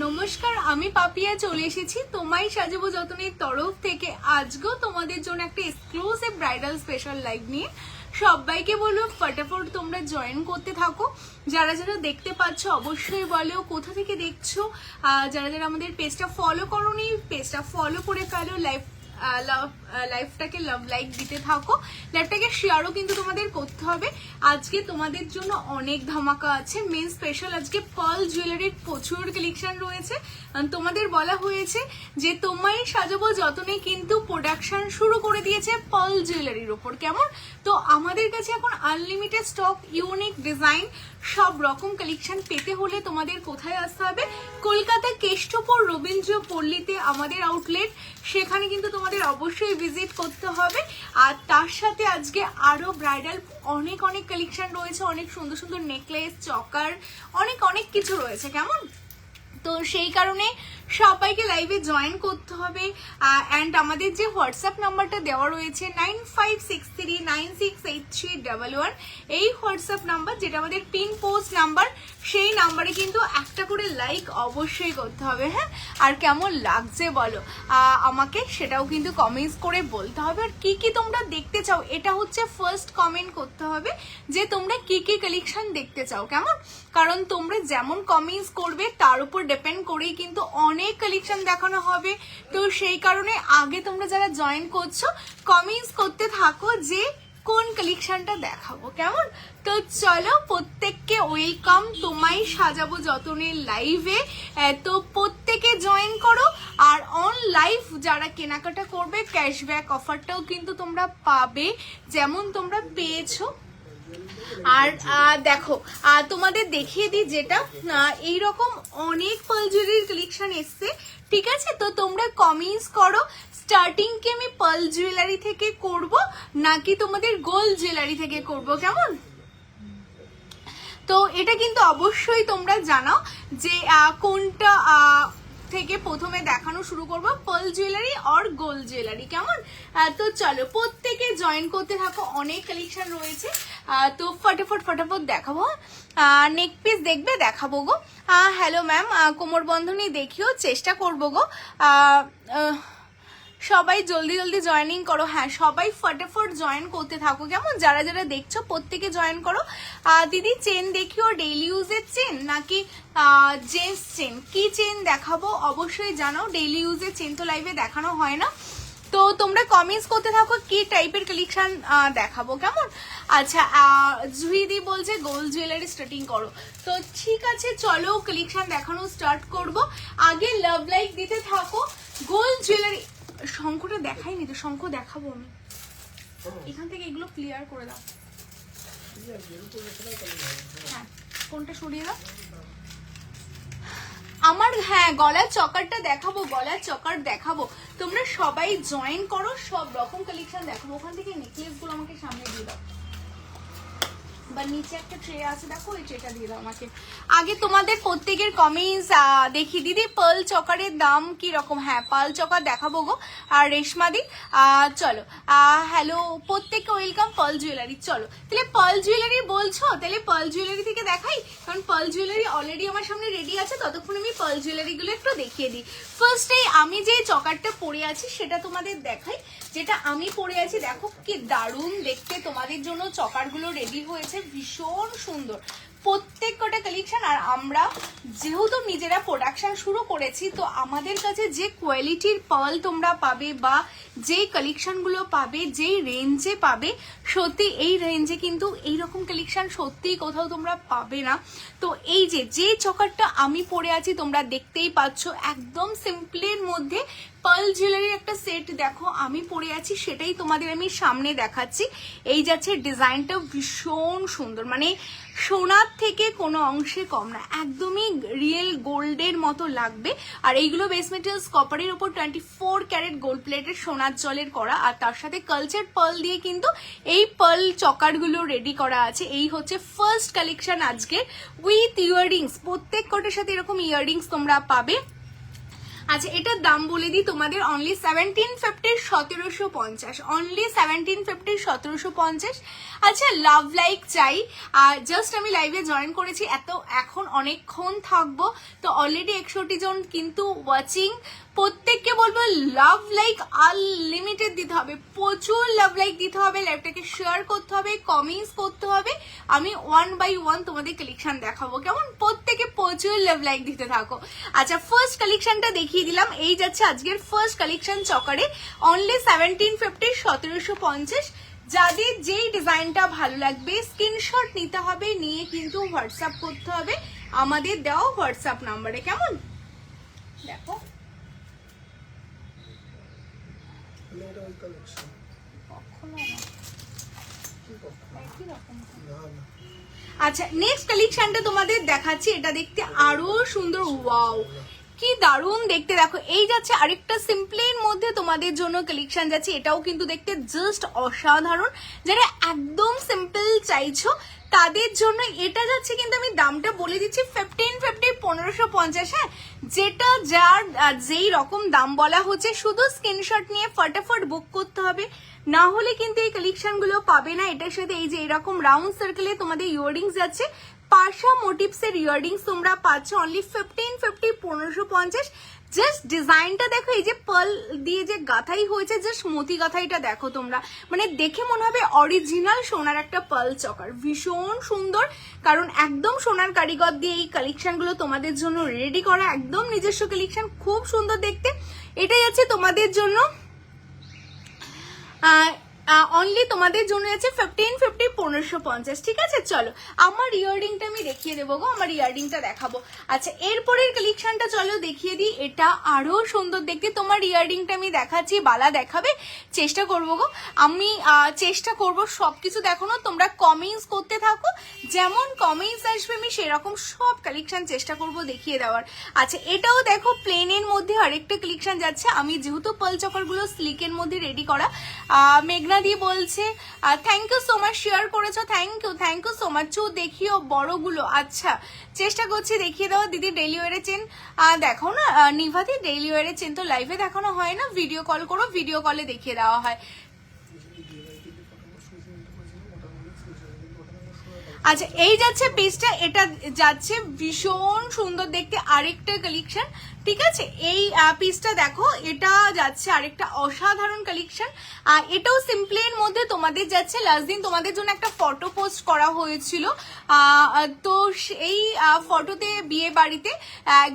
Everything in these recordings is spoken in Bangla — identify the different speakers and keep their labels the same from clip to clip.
Speaker 1: নমস্কার, আমি পাপিয়া চলে এসেছি তোমায় সাজাবো যতনের তরফ থেকে। আজকেও তোমাদের জন্য একটা এক্সক্লুসিভ ব্রাইডাল স্পেশাল লাইভ নিয়ে সবাইকে বলবো ফটাফট তোমরা জয়েন করতে থাকো। যারা যারা দেখতে পাচ্ছ অবশ্যই বলো কোথা থেকে দেখছো। যারা যারা আমাদের পেজটা ফলো করোনি পেজটা ফলো করে ফেলো। লাইভটাকে লাভ লাইক দিতে থাকো, লাইভটাকে শেয়ারও কিন্তু তোমাদের করতে হবে। আজকে তোমাদের জন্য অনেক ধামাকা আছে। মেন স্পেশাল আজকে পার্ল জুয়েলারির প্রচুর কালেকশন রয়েছে। তোমাদের বলা হয়েছে যে তোমায় সাজাবো যতনে কিন্তু প্রোডাকশন শুরু করে দিয়েছে পার্ল জুয়েলারির ওপর। কেমন? তো আমাদের কাছে এখন আনলিমিটেড স্টক, ইউনিক ডিজাইন, সব রকম কালেকশন পেতে হলে তোমাদের কোথায় আসতে হবে? কলকাতা কেষ্টপুর রবীন্দ্র পল্লীতে আমাদের আউটলেট, সেখানে কিন্তু তোমাদের অবশ্যই ভিজিট করতে হবে। আর তার সাথে আজকে আরো ব্রাইডাল অনেক অনেক কালেকশন রয়েছে, অনেক সুন্দর সুন্দর নেকলেস, চকার, অনেক অনেক কিছু রয়েছে। কেমন? তো সেই কারণে সবাইকে লাইভে জয়েন করতে হবে। অ্যান্ড আমাদের যে হোয়াটসঅ্যাপ নাম্বারটা দেওয়া রয়েছে 9563968311, এই হোয়াটসঅ্যাপ নাম্বার যেটা আমাদের পিন পোস্ট নাম্বার, সেই নাম্বারে কিন্তু একটা করে লাইক অবশ্যই করতে হবে। হ্যাঁ, আর কেমন লাগছে বলো আমাকে, সেটাও কিন্তু কমেন্টস করে বলতে হবে। আর কি কি তোমরা দেখতে চাও এটা হচ্ছে ফার্স্ট কমেন্ট করতে হবে যে তোমরা কি কি কালেকশন দেখতে চাও। কেমন? কারণ তোমরা যেমন কমেন্টস করবে তার উপর ডিপেন্ড করেই কিন্তু অনেক কালেকশন দেখানো হবে। তো সেই কারণে আগে তোমরা যারা জয়েন করছো কমেন্টস করতে থাকো যে কোন কালেকশনটা দেখাবো। কেমন? তো চলো, প্রত্যেককে ওয়েলকাম তোমায় সাজাবো যতনের লাইভে। তো প্রত্যেকে জয়েন করো। আর অন লাইভ যারা কেনাকাটা করবে ক্যাশব্যাক অফারটাও কিন্তু তোমরা পাবে, যেমন তোমরা পেয়েছো। আর দেখো তোমাদের দেখিয়ে দিই, যেটা এইরকম অনেক পার্ল জুয়েলারির কালেকশন এসছে। ঠিক আছে, তো তোমরা কমেন্টস করো স্টার্টিং কি আমি পার্ল জুয়েলারি থেকে করব নাকি তোমাদের গোল্ড জুয়েলারি থেকে করব। কেমন? তো এটা কিন্তু অবশ্যই তোমরা জানাও যে কোনটা থেকে প্রথমে দেখানো শুরু করবো, পার্ল জুয়েলারি আর গোল্ড জুয়েলারি। কেমন? তো চলো প্রত্যেকে জয়েন করতে থাকো, অনেক কালেকশন রয়েছে। তো ফটাফট দেখাবো। নেক পিস দেখবে? দেখাবো গো। হ্যালো ম্যাম, কোমর বন্ধনী দেখিও, চেষ্টা করবো গো। সবাই জলদি জলদি জয়েনিং করো। হ্যাঁ, সবাই ফটাফট জয়েন করতে থাকো। কেমন? যারা যারা দেখছো প্রত্যেকে জয়েন করো। দিদি চেন দেখিও, ডেইলি ইউজের চেন নাকি জেন্টস চেন? কি চেন দেখাবো অবশ্যই জানাও। ডেইলি ইউজের চেন তো লাইভে দেখানো হয় না। তো তোমরা কমেন্টস করতে থাকো কি টাইপের কালেকশন দেখাবো। কেমন? আচ্ছা, জুহিদি বলছে গোল্ড জুয়েলারি স্টার্টিং করো। তো ঠিক আছে, চলো কালেকশন দেখানো স্টার্ট করব। আগে লাভ লাইক দিতে থাকো। গোল্ড জুয়েলারি শঙ্খটা দেখাইনি তো, শঙ্খ দেখাবো আমি। এখান থেকে এগুলো ক্লিয়ার করে দাও। হ্যাঁ, কোনটা সরিয়ে দাও আমার। হ্যাঁ, গলার চকারটা দেখাবো, গলার চকার দেখাবো। তোমরা সবাই জয়েন করো, সব রকম কালেকশন দেখাবো। ওখান থেকে নেকলেস গুলো আমাকে সামনে দিয়ে দাও, বা নিচে একটা ট্রে আছে দেখো, ওই ট্রেটা দিয়ে দাও আমাকে। আগে তোমাদের প্রত্যেকের কমেন্টস দেখি। দিদি পার্ল চকারের দাম কি রকম? হ্যাঁ, পার্ল চকার দেখাবো গো। আর রেশমাদি চলো। হ্যালো, প্রত্যেককে ওয়েলকাম পার্ল জুয়েলারি। চলো তাহলে পার্ল জুয়েলারি বলছো, তাহলে পার্ল জুয়েলারি থেকে দেখাই, কারণ পার্ল জুয়েলারি অলরেডি আমার সামনে রেডি আছে। ততক্ষণ আমি পার্ল জুয়েলারি গুলো একটু দেখিয়ে দিই। ফার্স্টে আমি যে চকারটা পরে আছি সেটা তোমাদের দেখাই। যেটা আমি পরে আছি দেখো কি দারুণ দেখতে, তোমাদের জন্য চকারগুলো রেডি হয়েছে, ভীষণ সুন্দর প্রত্যেক কটা কালেকশন। আর আমরা যেহেতু নিজেরা প্রোডাকশন শুরু করেছি, তো আমাদের কাছে যে কোয়ালিটির পার্ল তোমরা পাবে বা যেই কালেকশনগুলো পাবে, যেই রেঞ্জে পাবে, সত্যি এই রেঞ্জে কিন্তু এইরকম কালেকশন সত্যিই কোথাও তোমরা পাবে না। তো এই যে চকারটা আমি পরে আছি তোমরা দেখতেই পাচ্ছ, একদম সিম্পলের মধ্যে পার্ল জুয়েলারির একটা সেট দেখো আমি পরে আছি, সেটাই তোমাদের আমি সামনে দেখাচ্ছি। এই যাচ্ছে ডিজাইনটা ভীষণ সুন্দর, মানে সোনার থেকে কোনো অংশে কম না, একদমই রিয়েল গোল্ডের মতো লাগবে। আর এইগুলো বেস মেটেরিয়ালস কপারের উপর 24 ক্যারেট গোল্ড প্লেটের সোনার জলের করা, আর তার সাথে কালচার পার্ল দিয়ে কিন্তু এই পার্ল চকারগুলো রেডি করা আছে। এই হচ্ছে ফার্স্ট কালেকশন আজকে উইথ ইয়াররিংস, প্রত্যেক কটার সাথে এরকম ইয়াররিংস তোমরা পাবে। আচ্ছা এটার দাম বলে দিই তোমাদের, অনলি 1750 1750, অনলি 1750 1750। আচ্ছা লাভ লাইক চাই, আর জাস্ট আমি লাইভে জয়েন করেছি, এখন অনেকক্ষণ থাকবো, তো অলরেডি 61 জন কিন্তু ওয়াচিং। প্রত্যেককে বলবো লাভ লাইক আনলিমিটেড দিতে হবে, প্রচুর লাভ লাইক দিতে হবে, লাইভটাকে শেয়ার করতে হবে, কমেন্টস করতে হবে। আমি 1 বাই 1 তোমাদের কালেকশন দেখাবো, কেমন? প্রত্যেকে প্রচুর লাভ লাইক দিতে থাকো। আচ্ছা ফার্স্ট কালেকশনটা দেখিয়ে দিলাম, এই যাচ্ছে আজকের ফার্স্ট কালেকশন চকারে, অনলি 1750 1750। যাদের যেই ডিজাইনটা ভালো লাগবে স্ক্রিনশট নিতে হবে, নিয়ে কিন্তু হোয়াটসঅ্যাপ করতে হবে আমাদের দেওয়া হোয়াটসঅ্যাপ নাম্বারে, কেমন? দেখো আচ্ছা নেক্সট কালেকশনটা তোমাদের দেখাচ্ছি, এটা দেখতে আরো সুন্দর, ওয়াও কি দারুণ দেখতে। দেখো এই যাচ্ছে আরেকটা সিম্পলের মধ্যে তোমাদের জন্য কালেকশন যাচ্ছে, এটাও কিন্তু দেখতে জাস্ট অসাধারণ। যারা একদম সিম্পল চাইছো তাদের জন্য এটা যাচ্ছে, কিন্তু আমি দামটা বলে দিচ্ছি 1550 1550। হ্যাঁ যেটা যার যেই রকম দাম বলা হচ্ছে, শুধু স্ক্রিনশট নিয়ে ফটাফট বুক করতে হবে, না হলে কিন্তু এই কালেকশন গুলো পাবে না। এটার সাথে এই যে এরকম রাউন্ড সার্কেলে তোমাদের ইয়াররিংস যাচ্ছে, পাশা মোটিভস এর ইয়াররিংস তোমরা পাচ্ছ অনলি 1550 1550। জাস্ট ডিজাইনটা দেখো, এই যে পার্ল দিয়ে যে গাথাই হয়েছে, জাস্ট মতি গাথাইটা দেখো তোমরা, মানে দেখে মনে হবে অরিজিনাল সোনার একটা পার্ল চকার, ভীষণ সুন্দর। কারণ একদম সোনার কারিগর দিয়ে এই কালেকশন গুলো তোমাদের জন্য রেডি করা, একদম নিজস্ব কালেকশন, খুব সুন্দর দেখতে। এটাই আছে তোমাদের জন্য অনলি তোমাদের জন্য আছে 1550 1550। ঠিক আছে চলো আমার ইয়াররিংটা আমি দেখিয়ে দেবো গো, আমার ইয়াররিংটা দেখাবো। আচ্ছা এরপরের কালেকশনটা চলো দেখিয়ে দিই, এটা আরো সুন্দর দেখতে। তোমার ইয়াররিংটা আমি দেখাচ্ছি, বালা দেখাবে চেষ্টা করবো গো, আমি চেষ্টা করবো সবকিছু দেখানো, তোমরা কমেন্টস করতে থাকো, যেমন কমেন্টস আসবে আমি সেরকম সব কালেকশন চেষ্টা করবো দেখিয়ে দেওয়ার। আচ্ছা এটাও দেখো প্লেনের মধ্যে আরেকটা কালেকশন যাচ্ছে, আমি যেহেতু পার্ল চকারগুলো স্লিকের মধ্যে রেডি করা। মেঘনা দি বলছে thank you so much, share করেছো, থ্যাংক ইউ সো মাচ। চু দেখিও বড়গুলো, আচ্ছা চেষ্টা করছি দেখিয়ে দেওয়া। দিদি ডেইলি ওয়ারে চেন দেখো না, নিভাদি ডেইলি ওয়ারে চেন তো লাইভে দেখানো হয় না, ভিডিও কল করো, ভিডিও কলে দেখিয়ে দেওয়া হয়। আচ্ছা এই যাচ্ছে পিসটা, এটা যাচ্ছে ভীষণ সুন্দর দেখতে আরেকটা কালেকশন। ঠিক আছে এই পিসটা দেখো, এটা যাচ্ছে আরেকটা অসাধারণ কালেকশন। এটাও সিম্পলের মধ্যে তোমাদের যাচ্ছে, লাস্ট দিন তোমাদের জন্য একটা ফটো পোস্ট করা হয়েছিল, তো এই ফটোতে বিয়ে বাড়িতে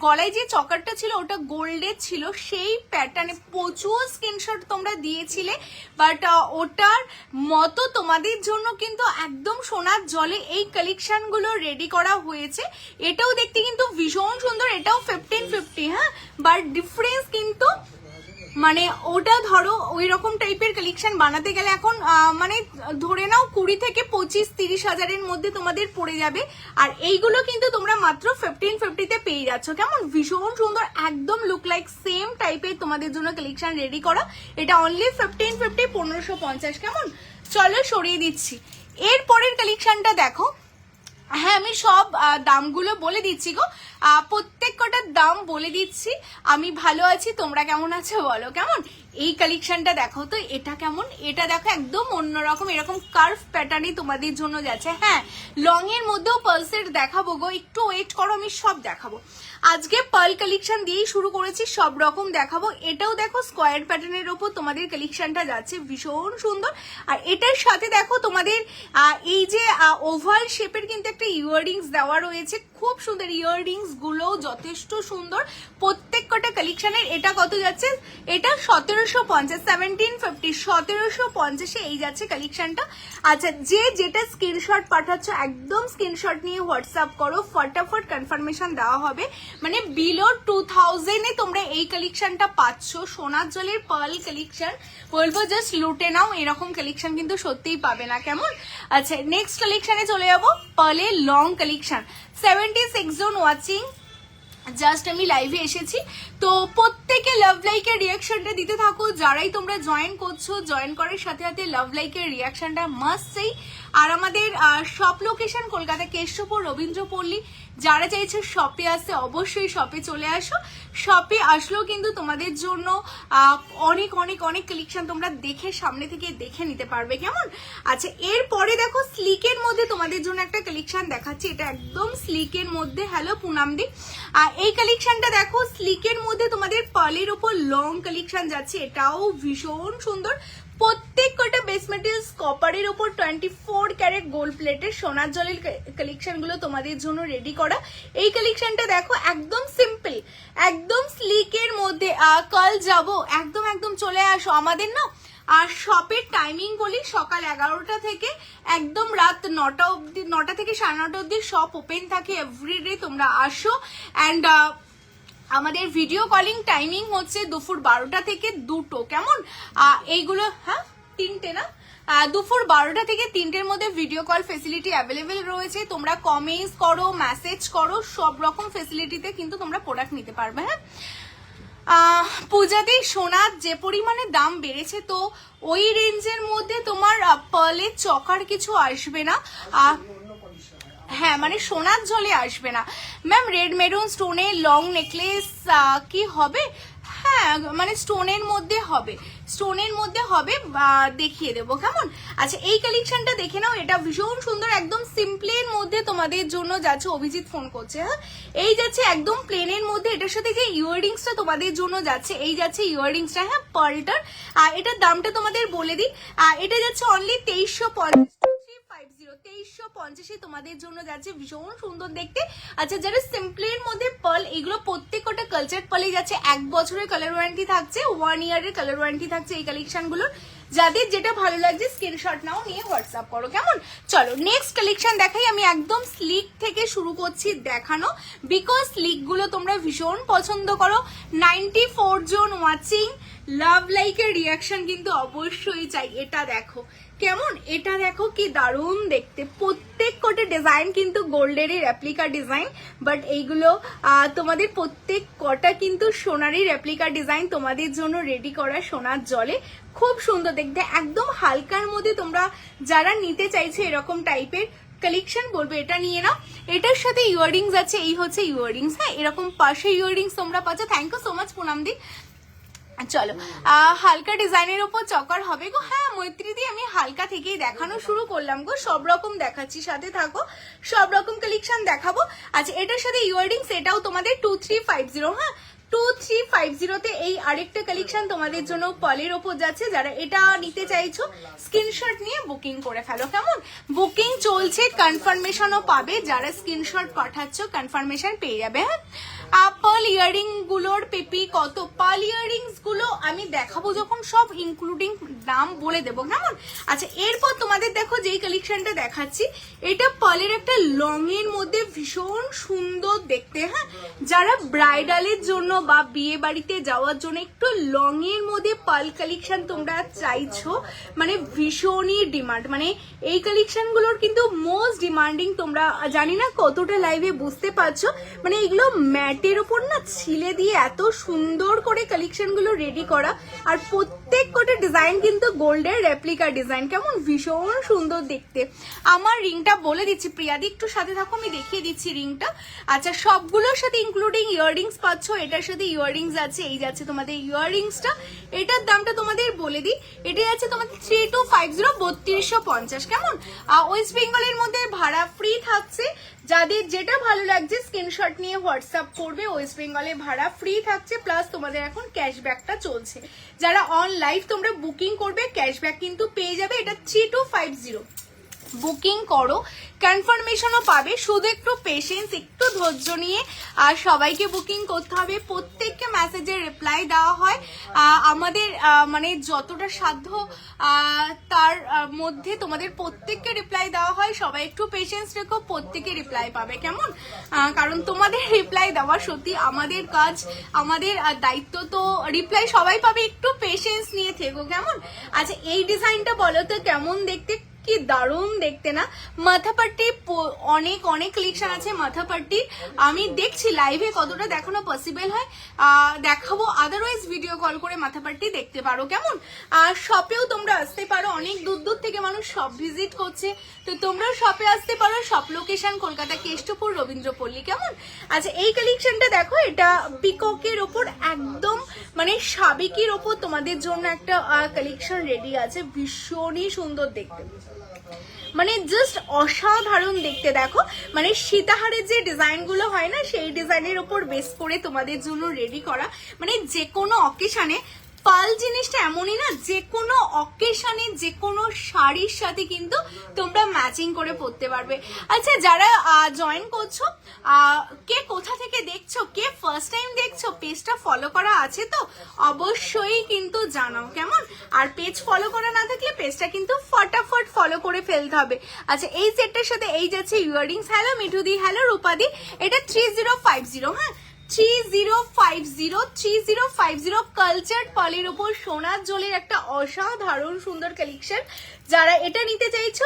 Speaker 1: গলায় যে চকারটা ছিল ওটা গোল্ডের ছিল, সেই প্যাটার্নে প্রচুর স্ক্রিনশট তোমরা দিয়েছিলে, বাট ওটার মতো তোমাদের জন্য কিন্তু একদম সোনার জলে এই কালেকশন গুলো রেডি করা হয়েছে। এটাও দেখতে কিন্তু ভীষণ সুন্দর, এটাও 1550। হ্যাঁ বাট ডিফারেন্স কিন্তু মানে ওটা ধরো ওই রকম টাইপের কালেকশন বানাতে গেলে এখন মানে ধরে নাও 20 থেকে 25-30 হাজারের মধ্যে তোমাদের পড়ে যাবে, আর এইগুলো কিন্তু তোমরা মাত্র 1550 তে পেয়ে যাচ্ছ। কেমন ভীষণ সুন্দর, একদম লুক লাইক সেম টাইপের তোমাদের জন্য কালেকশন রেডি করা, এটা অনলি 1550 1550। কেমন চলো সরিয়ে দিচ্ছি। এরপরের কালেকশনটা দেখো, হ্যাঁ আমি সব দামগুলো বলে দিচ্ছি গো, প্রত্যেক কটার দাম বলে দিচ্ছি। আমি ভালো আছি, তোমরা কেমন আছো বলো। কেমন এই কালেকশনটা দেখো তো, এটা কেমন, এটা দেখো একদম অন্যরকম, এরকম কার্ভ প্যাটার্নই তোমাদের জন্য যাচ্ছে। হ্যাঁ লং এর মধ্যেও পার্লসের দেখাবো গো, একটু ওয়েট করো, আমি সব দেখাবো। আজকে পার্ল কালেকশন দিয়েই শুরু করেছি, সব রকম দেখাবো। এটাও দেখো স্কোয়ার প্যাটার্নের ওপর তোমাদের কালেকশনটা যাচ্ছে, ভীষণ সুন্দর। আর এটার সাথে দেখো তোমাদের এই যে ওভাল শেপের কিন্তু একটা ইয়াররিংস দেওয়া রয়েছে, খুব সুন্দর ইয়াররিংস গুলো, যথেষ্ট সুন্দর প্রত্যেক কটা কালেকশনের। এটা কত যাচ্ছে, এটা 1750 1750 1750 এই যাচ্ছে কালেকশনটা। আচ্ছা যে যেটা স্ক্রিনশট পাঠাচ্ছ একদম স্ক্রিনশট নিয়ে হোয়াটসঅ্যাপ করো, ফটাফট কনফার্মেশন দেওয়া হবে। মানে বিলো 2000 এ তোমরা এই কালেকশনটা পাচ্ছ, সোনার জলের পার্ল কালেকশন। বলবো জাস্ট লুটে নাও, এরকম কালেকশন কিন্তু সত্যিই পাবে না। কেমন আচ্ছা নেক্সট কালেকশনে চলে যাবো, পার্লের লং কালেকশন। 76 জন ওয়াচিং, জাস্ট আমি লাইভে এসেছি, তো প্রত্যেকে লাভ লাইকের রিয়াকশনটা দিতে থাকো, যারাই তোমরা জয়েন করছো জয়েন করার সাথে সাথে লাভ লাইকের রিয়াকশনটা মাস্ট চাই। আর আমাদের শপ লোকেশন কলকাতা কেষ্টপুর রবীন্দ্রপল্লী, যারা চাইছো শপে আসতে অবশ্যই শপে চলে আসো। শপে আসলেও কিন্তু তোমাদের জন্য অনেক অনেক অনেক কালেকশন তোমরা দেখে সামনে থেকে দেখে নিতে পারবে, কেমন? আচ্ছা, এরপরে দেখো স্লিকের মধ্যে তোমাদের জন্য একটা কালেকশন দেখাচ্ছি, এটা একদম স্লিকের মধ্যে। হ্যালো পুনামদি, এই কালেকশনটা দেখো স্লিকের মধ্যে তোমাদের পার্লের উপর লং কালেকশন যাচ্ছে, এটাও ভীষণ সুন্দর। প্রত্যেক কটা বেস মেটেরিয়ালস কপারের উপর 24 ক্যারেট গোল্ড প্লেটের সোনার জলের কালেকশন গুলো তোমাদের জন্য রেডি করা। এই কালেকশনটা দেখো একদম সিম্পল, একদম স্লিকের মধ্যে। কাল যাব, একদম একদম চলে আসো আমাদের না। আর শপের টাইমিং বলি, সকাল 11টা থেকে একদম রাত 9টা অবধি, 9টা থেকে 9:30 অবধি শপ ওপেন থাকে এভরিডে, তোমরা আসো। অ্যান্ড আমাদের ভিডিও কলিং টাইমিং হচ্ছে দুপুর 12টা থেকে 2টো, কেমন? এইগুলো হ্যাঁ 3টে না, দুপুর 12টা থেকে 3টের মধ্যে ভিডিও কল ফেসিলিটি অ্যাভেলেবেল রয়েছে। তোমরা কমেন্টস করো, মেসেজ করো, সব রকম ফেসিলিটিতে কিন্তু তোমরা প্রোডাক্ট নিতে পারবে। হ্যাঁ, পূজাতেই সোনার যে পরিমাণে দাম বেড়েছে, তো ওই রেঞ্জের মধ্যে তোমার পার্লের চকার কিছু আসবে না। হ্যাঁ, মানে সোনার জলে আসবে না। ম্যাম রেড মেরুন স্টোনের লং নেকলেস কি হবে? হ্যাঁ, মানে স্টোনের মধ্যে হবে, স্টোনের মধ্যে হবে, দেখিয়ে দেবো, কেমন? আচ্ছা, এই কালেকশনটা দেখে নাও, এটা ভীষণ সুন্দর, একদম সিম্পলের মধ্যে তোমাদের জন্য যাচ্ছে। অভিজিৎ ফোন করছে। হ্যাঁ, এই যাচ্ছে একদম প্লেনের মধ্যে, এটার সাথে যে ইয়াররিংসটা তোমাদের জন্য যাচ্ছে, এই যাচ্ছে ইয়াররিংসটা। হ্যাঁ, পার্লটার এটার দামটা তোমাদের বলে দিই, এটা যাচ্ছে অনলি 2350, 2350 তোমাদের জন্য যাচ্ছে, ভীষণ সুন্দর দেখতে। আচ্ছা, যারা সিম্পলের মধ্যে পার্ল, এগুলো প্রত্যেকটা কালচার পার্লে যাচ্ছে, 1 বছরের কালার ওয়ারেন্টি থাকছে, 1 ইয়ারের কালার ওয়ারেন্টি থাকছে এই কালেকশনগুলোর। যাদের যেটা ভালো লাগছে স্ক্রিনশট নাও, নিয়ে হোয়াটসঅ্যাপ করো, কেমন? চলো নেক্সট কালেকশন দেখাই। আমি একদম স্লিক থেকে শুরু করছি দেখানো, বিকজ স্লিক গুলো তোমরা ভীষণ পছন্দ করো। 94 জন ওয়াচিং, লাভ লাইকের রিয়াকশন কিন্তু অবশ্যই চাই। এটা দেখো কেমন, এটা দেখো কি দারুণ দেখতে। প্রত্যেক কটা ডিজাইন কিন্তু গোল্ডেরই রেপ্লিকা ডিজাইন, বাট এইগুলো তোমাদের প্রত্যেক কটা কিন্তু সোনারই রেপ্লিকা ডিজাইন তোমাদের জন্য রেডি করা সোনার জলে। খুব সুন্দর দেখতে, একদম হালকার মধ্যে তোমরা যারা নিতে চাইছে এরকম টাইপের কালেকশন বলবে এটা নিয়ে নাও। এটার সাথে ইয়াররিংস আছে, এই হচ্ছে ইয়াররিংস। হ্যাঁ, এরকম পাশে ইয়াররিংস তোমরা পাচ্ছ। থ্যাংক ইউ সো মাচ পুনামদি। চলো, হালকা ডিজাইনের উপর চকার হবে গো। হ্যাঁ মৈত্রীদি, আমি হালকা থেকেই দেখানো শুরু করলাম গো, সব রকম দেখাচ্ছি, সাথে থাকো, সব রকম কালেকশন দেখাবো। আচ্ছা, এটার সাথে ইয়াররিংস, এটাও তোমাদের 2350। হ্যাঁ, 2350-তে এই আরেকটা কালেকশন তোমাদের জন্য পার্লের ওপর যাচ্ছে। যারা এটা নিতে চাইছো স্ক্রিনশট নিয়ে বুকিং করে ফেলো, কেমন? বুকিং চলছে, কনফার্মেশনও পাবে, যারা স্ক্রিনশট পাঠাচ্ছ কনফার্মেশন পেয়ে যাবে। হ্যাঁ, পার্ল ইয়ারিং গুলোর পেপি কত, পার্ল ইয়ারিংস গুলো আমি দেখাবো যখন সব ইনক্লুডিং দাম বলে দেবো, কেমন? আচ্ছা, এরপর তোমাদের দেখো যেই কালেকশনটা দেখাচ্ছি, এটা পার্লের একটা লং এর মধ্যে ভীষণ সুন্দর দেখতে। হ্যাঁ, যারা ব্রাইডালের জন্য বা বিয়ে বাড়িতে যাওয়ার জন্য একটু লং এর মধ্যে পার্ল কালেকশন তোমরা চাইছো, মানে ভীষণই ডিমান্ড, মানে এই কালেকশন গুলোর কিন্তু মোস্ট ডিমান্ডিং। তোমরা জানি না কতটা লাইভে বুঝতে পারছো, মানে এগুলো ম্যাটের ওপর না ছিলে দিয়ে এত সুন্দর করে কালেকশন গুলো রেডি করা, আর প্রত্যেক কটা ডিজাইন কিন্তু গোল্ডের রেপ্লিকা ডিজাইন, কেমন? ভীষণ সুন্দর দেখতে। আমার রিংটা বলে দিচ্ছি, প্রিয়াদি একটু সাথে থাকো, আমি দেখিয়ে দিচ্ছি রিংটা। আচ্ছা, সবগুলোর সাথে ইনক্লুডিং ইয়াররিংস পাচ্ছ, এটার সাথে ইয়াররিংস আছে, এই যাচ্ছে তোমাদের ইয়াররিংসটা। এটার দামটা তোমাদের বলে দিই, এটা যাচ্ছে তোমাদের 3250, 3250, কেমন? ওয়েস্ট বেঙ্গলের মধ্যে ভাড়া ফ্রি থাকছে। যাদের যেটা ভালো লাগছে স্ক্রিনশট নিয়ে হোয়াটসঅ্যাপ করবে, ওয়েস্ট বেঙ্গলে ভাড়া ফ্রি থাকছে, প্লাস তোমাদের এখন ক্যাশব্যাকটা চলছে। যারা অন লাইভ তোমরা বুকিং করবে ক্যাশব্যাক কিন্তু পেয়ে যাবে। এটা 3250, বুকিং করো, কনফার্মেশনও পাবে। শুধু একটু পেশেন্স, একটু ধৈর্য নিয়ে আর সবাইকে বুকিং করতে হবে। প্রত্যেককে মেসেজের রিপ্লাই দেওয়া হয়, আমাদের মানে যতটা সাধ্য তার মধ্যে তোমাদের প্রত্যেককে রিপ্লাই দেওয়া হয়। সবাই একটু পেশেন্স রেখো, প্রত্যেকে রিপ্লাই পাবে, কেমন? কারণ তোমাদের রিপ্লাই দেওয়া সত্যি আমাদের কাজ, আমাদের দায়িত্ব, তো রিপ্লাই সবাই পাবে, একটু পেশেন্স নিয়ে থেকো, কেমন? আচ্ছা, এই ডিজাইনটা বলো তো কেমন দেখতে, কি দারুণ দেখতে না। মাথাপাট্টি অনেক অনেক কালেকশন আছে মাথাপাট্টির, আমি দেখছি লাইভে কতটা দেখানো পসিবল হয় দেখাবো, আদারওয়াইজ ভিডিও কল করে মাথাপাট্টি দেখতে পারো কেমন। আর শপেও তোমরা আসতে পারো, অনেক দূর দূর থেকে মানুষ শপ ভিজিট করছে, তো তোমরাও শপে আসতে পারো। শপ লোকেশন কলকাতা কেষ্টপুর রবীন্দ্রপল্লী কেমন। আচ্ছা এই কালেকশনটা দেখো, এটা পিককের ওপর একদম মানে সাবেকির ওপর তোমাদের জন্য একটা কালেকশন রেডি আছে, ভীষণই সুন্দর দেখতে, মানে জাস্ট অসাধারণ দেখতে। দেখো মানে সীতাহারের যে ডিজাইন গুলো হয় না, সেই ডিজাইনের উপর বেস করে তোমাদের জন্য রেডি করা, মানে যে কোনো অকেশনে পাল জিনিসটা এমনই না, যে কোনো অকেশনে যে কোনো শাড়ির সাথে কিন্তু তোমরা ম্যাচিং করে পরতে পারবে। আচ্ছা যারা জয়েন করছো, কে কোথা থেকে দেখছো, কে ফার্স্ট টাইম দেখছো, পেজটা ফলো করা আছে তো অবশ্যই কিন্তু জানাও কেমন। আর পেজ ফলো করা না থাকলে পেজটা কিন্তু ফটাফট ফলো করে ফেলতে হবে। আচ্ছা এই সেটটার সাথে এই যাচ্ছে ইয়াররিংস। হ্যালো মিঠুদি, হ্যালো রূপাদি, এটা 3050, হ্যাঁ 3050 কালচার পালের উপর সোনার জলের একটা অসাধারণ সুন্দর কালেকশন। যারা এটা নিতে চাইছো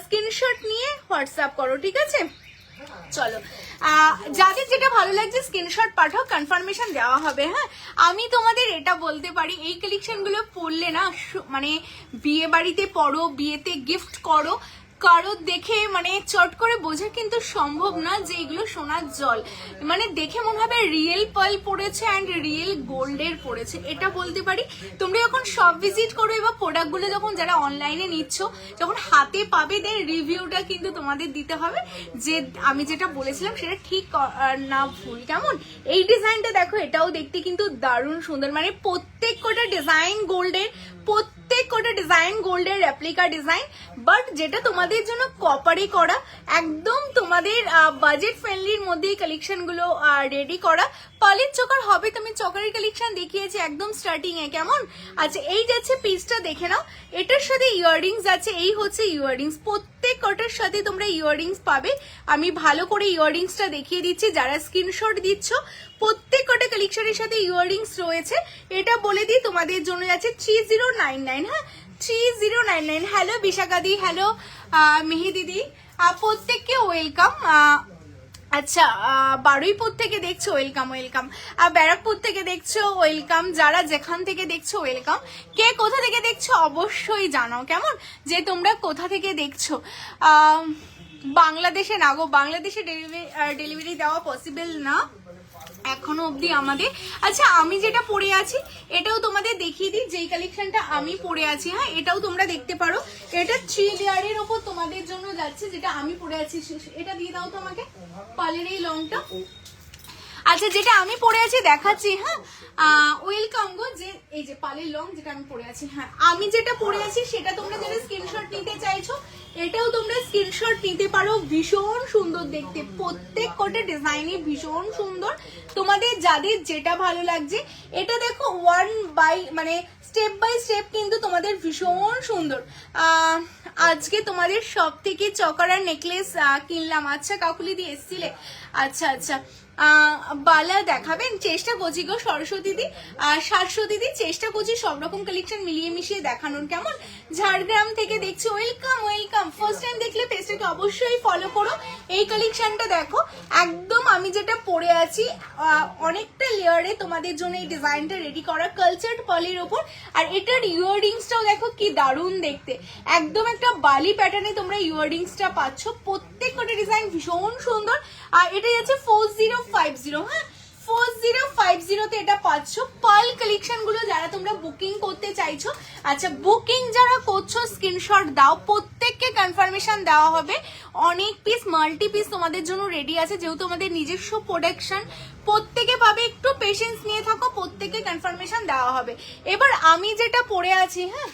Speaker 1: স্ক্রিনশট নিয়ে হোয়াটসঅ্যাপ করো, ঠিক আছে। চলো যাদের যেটা ভালো লাগছে স্ক্রিনশট পাঠাও, কনফার্মেশন দেওয়া হবে। হ্যাঁ আমি তোমাদের এটা বলতে পারি, এই কালেকশন গুলো পরলে না মানে বিয়ে বাড়িতে পরো, বিয়েতে গিফট করো, কারো দেখে মানে চট করে বোঝা কিন্তু সম্ভব না যে এগুলো সোনার জল, মানে দেখে মনে হবে রিয়েল পার্ল পড়েছে অ্যান্ড রিয়েল গোল্ডের পড়েছে, এটা বলতে পারি। তোমরা যখন শপ ভিজিট করো এবার প্রোডাক্টগুলো যখন যারা অনলাইনে নিচ্ছ যখন হাতে পাবে, দেন রিভিউটা কিন্তু তোমাদের দিতে হবে যে আমি যেটা বলেছিলাম সেটা ঠিক না ভুল কেমন। এই ডিজাইনটা দেখো, এটাও দেখতে কিন্তু দারুণ সুন্দর, মানে প্রত্যেক কটা ডিজাইন গোল্ডের, প্রত্যেক কটা ডিজাইন গোল্ডের রেপ্লিকা ডিজাইন, বাট যেটা তোমাদের জন্য কপারে করা, একদম তোমাদের বাজেট ফ্রেন্ডলির মধ্যে এই কালেকশন গুলো রেডি করা। পালের চোকার হবে, তুমি চকারের কালেকশন দেখিয়েছি একদম স্টার্টিং এ কেমন। আচ্ছা এই যাচ্ছে পিসটা দেখে নাও, এটার সাথে ইয়াররিংস আছে, এই হচ্ছে ইয়াররিংস, প্রত্যেক কটার সাথে তোমরা ইয়াররিংস পাবে। আমি ভালো করে ইয়াররিংসটা দেখিয়ে দিচ্ছি, যারা স্ক্রিনশট দিচ্ছ প্রত্যেক কটা কালেকশনের সাথে ইয়াররিংস রয়েছে। এটা বলে দিই তোমাদের জন্য যাচ্ছে 3099, হ্যাঁ 3099। হ্যালো বিশাখাদি, হ্যালো মেহেদিদি, প্রত্যেককে ওয়েলকাম। আচ্ছা বারুইপুর থেকে দেখছো ওয়েলকাম ওয়েলকাম, ব্যারাকপুর থেকে দেখছো ওয়েলকাম, যারা যেখান থেকে দেখছো ওয়েলকাম। কে কোথা থেকে দেখছো অবশ্যই জানাও কেমন, যে তোমরা কোথা থেকে দেখছো। বাংলাদেশে না গো, বাংলাদেশে ডেলিভারি দেওয়া পসিবল না এখনো অবধি আমাদের। আচ্ছা আমি যেটা পরে আছি এটাও তোমাদের দেখিয়ে দিই, যেই কালেকশনটা আমি পরে আছি, হ্যাঁ এটাও তোমরা দেখতে পারো। এটা 3 লেয়ারের ওপর তোমাদের জন্য যাচ্ছে, যেটা আমি পরে আছি এটা দিয়ে দাও তো আমাকে, পালের এই লংটা। আচ্ছা যেটা আমি পরে আছি দেখাচ্ছি, হ্যাঁ ওয়েলকাম গো, যে এই যে পালের লং যেটা আমি পরে আছি, হ্যাঁ আমি যেটা পরে আছি সেটা তোমরা যারা স্ক্রিনশট নিতে চাইছো এটাও তোমরা স্ক্রিনশট নিতে পারো। ভীষণ সুন্দর দেখতে, প্রত্যেক কটা ডিজাইনই ভীষণ সুন্দর, তোমাদের যাদের যেটা ভালো লাগছে। এটা দেখো মানে স্টেপ বাই স্টেপ কিন্তু তোমাদের ভীষণ সুন্দর। আজকে তোমাদের সব থেকে চকার নেকলেস কিনলাম। আচ্ছা কাকুলি দিয়ে এসছিলে, আচ্ছা আচ্ছা বালা দেখাবেন, চেষ্টা করছি গো সরস্বতী দি, শাশ্বতী দি, চেষ্টা করছি সব রকম কালেকশন মিলিয়ে মিশিয়ে দেখানোর কেমন। ঝাড়গ্রাম থেকে দেখছি ওয়েলকাম ওয়েলকাম, ফার্স্ট টাইম দেখলে পেজটাকে অবশ্যই ফলো করো। এই কালেকশনটা দেখো, একদম আমি যেটা পরে আছি অনেকটা লেয়ারে তোমাদের জন্য এই ডিজাইনটা রেডি করা, কালচার্ড পালের ওপর। আর এটার ইয়াররিংসটাও দেখো কি দারুণ দেখতে, একদম একটা বালি প্যাটার্নে তোমরা ইয়াররিংসটা পাচ্ছ, প্রত্যেক কটা ডিজাইন ভীষণ সুন্দর। আর এটা যাচ্ছে 4050, হ্যাঁ 4050 তে এটা পাচ্ছ। পার্ল কালেকশন গুলো যারা তোমরা বুকিং করতে চাইছো, আচ্ছা বুকিং যারা করছো স্ক্রিনশট দাও, প্রত্যেককে কনফার্মেশন দেওয়া হবে। অনেক পিস মাল্টি পিস তোমাদের জন্য রেডি আছে, যেহেতু আমাদের নিজস্ব প্রোডাকশন, প্রত্যেকে পাবে, একটু পেশেন্স নিয়ে থাকো, প্রত্যেককে কনফার্মেশন দেওয়া হবে। এবার আমি যেটা পরে আছি, হ্যাঁ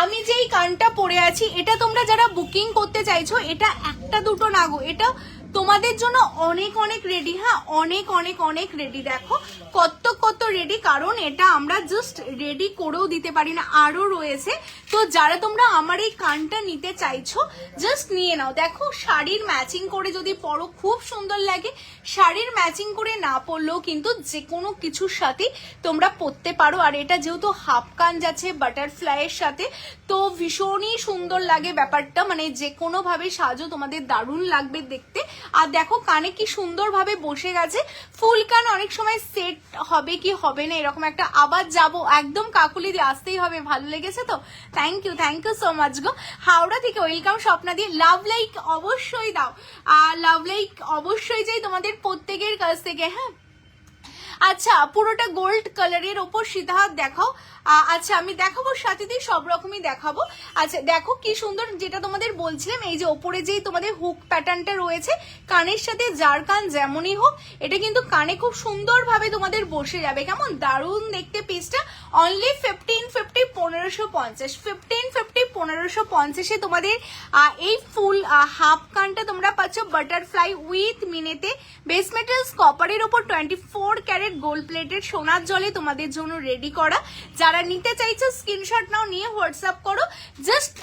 Speaker 1: আমি যেই কানটা পরে আছি এটা তোমরা যারা বুকিং করতে চাইছো, এটা একটা দুটো না গো, এটা তোমাদের জন্য অনেক অনেক রেডি, হ্যাঁ অনেক অনেক অনেক রেডি। দেখো কত কত রেডি, কারণ এটা আমরা জাস্ট রেডি করেও দিতে পারি না, আরো রয়েছে। তো যারা তোমরা আমার এই কানটা নিতে চাইছো জাস্ট নিয়ে নাও। দেখো শাড়ির ম্যাচিং করে যদি পরো খুব সুন্দর লাগে, শাড়ির ম্যাচিং করে না পরলেও কিন্তু যে কোনো কিছুর সাথে তোমরা পরতে পারো। আর এটা যেহেতু হাফ কান যাচ্ছে বাটারফ্লাইয়ের সাথে, তো ভীষণই সুন্দর লাগে ব্যাপারটা, মানে যে কোনো ভাবে সাজো তোমাদের দারুণ লাগবে দেখতে। আর দেখো কানে কি সুন্দর ভাবে বসে গেছে, ফুল কান অনেক সময় সেট হবে কি হবে না এরকম একটা, আবার যাবো একদম কাকুলি দিয়ে আসতেই হবে। ভালো লেগেছে তো, থ্যাংক ইউ সো মাচ গো। হাওড়া থেকে ওয়েলকাম স্বপ্না দিয়ে। লাভ লাইক অবশ্যই দাও, লাভ লাইক অবশ্যই চাই তোমাদের প্রত্যেকের কাছ থেকে। হ্যাঁ আচ্ছা, পুরোটা গোল্ড কালারের ওপর সিধা হাত দেখাও। আচ্ছা আমি দেখাবো সাথে দিয়ে সব রকমই দেখাবো। আচ্ছা দেখো কি সুন্দর, যেটা তোমাদের বলছিলাম, এই যে ওপরে যেই তোমাদের হুক প্যাটার্নটা রয়েছে, কানের সাথে যার কান যেমনই হোক এটা কিন্তু কানে খুব সুন্দর ভাবে তোমাদের বসে যাবে। কেমন দারুণ দেখতে পিসটা। অনলি 1550, 1550, 1550, 1550 তোমাদের এই ফুল হাফ কানটা তোমরা পাচ্ছ বাটারফ্লাই উইথ মিনেতে। বেস মেটালস কপারের ওপর 24 ক্যারেট গোল্ড প্লেটেড সোনার জলে তোমাদের জন্য রেডি করা। যারা নিতে চাইছো স্ক্রিনশট নাও, নিয়ে হোয়াটসঅ্যাপ করো। জাস্ট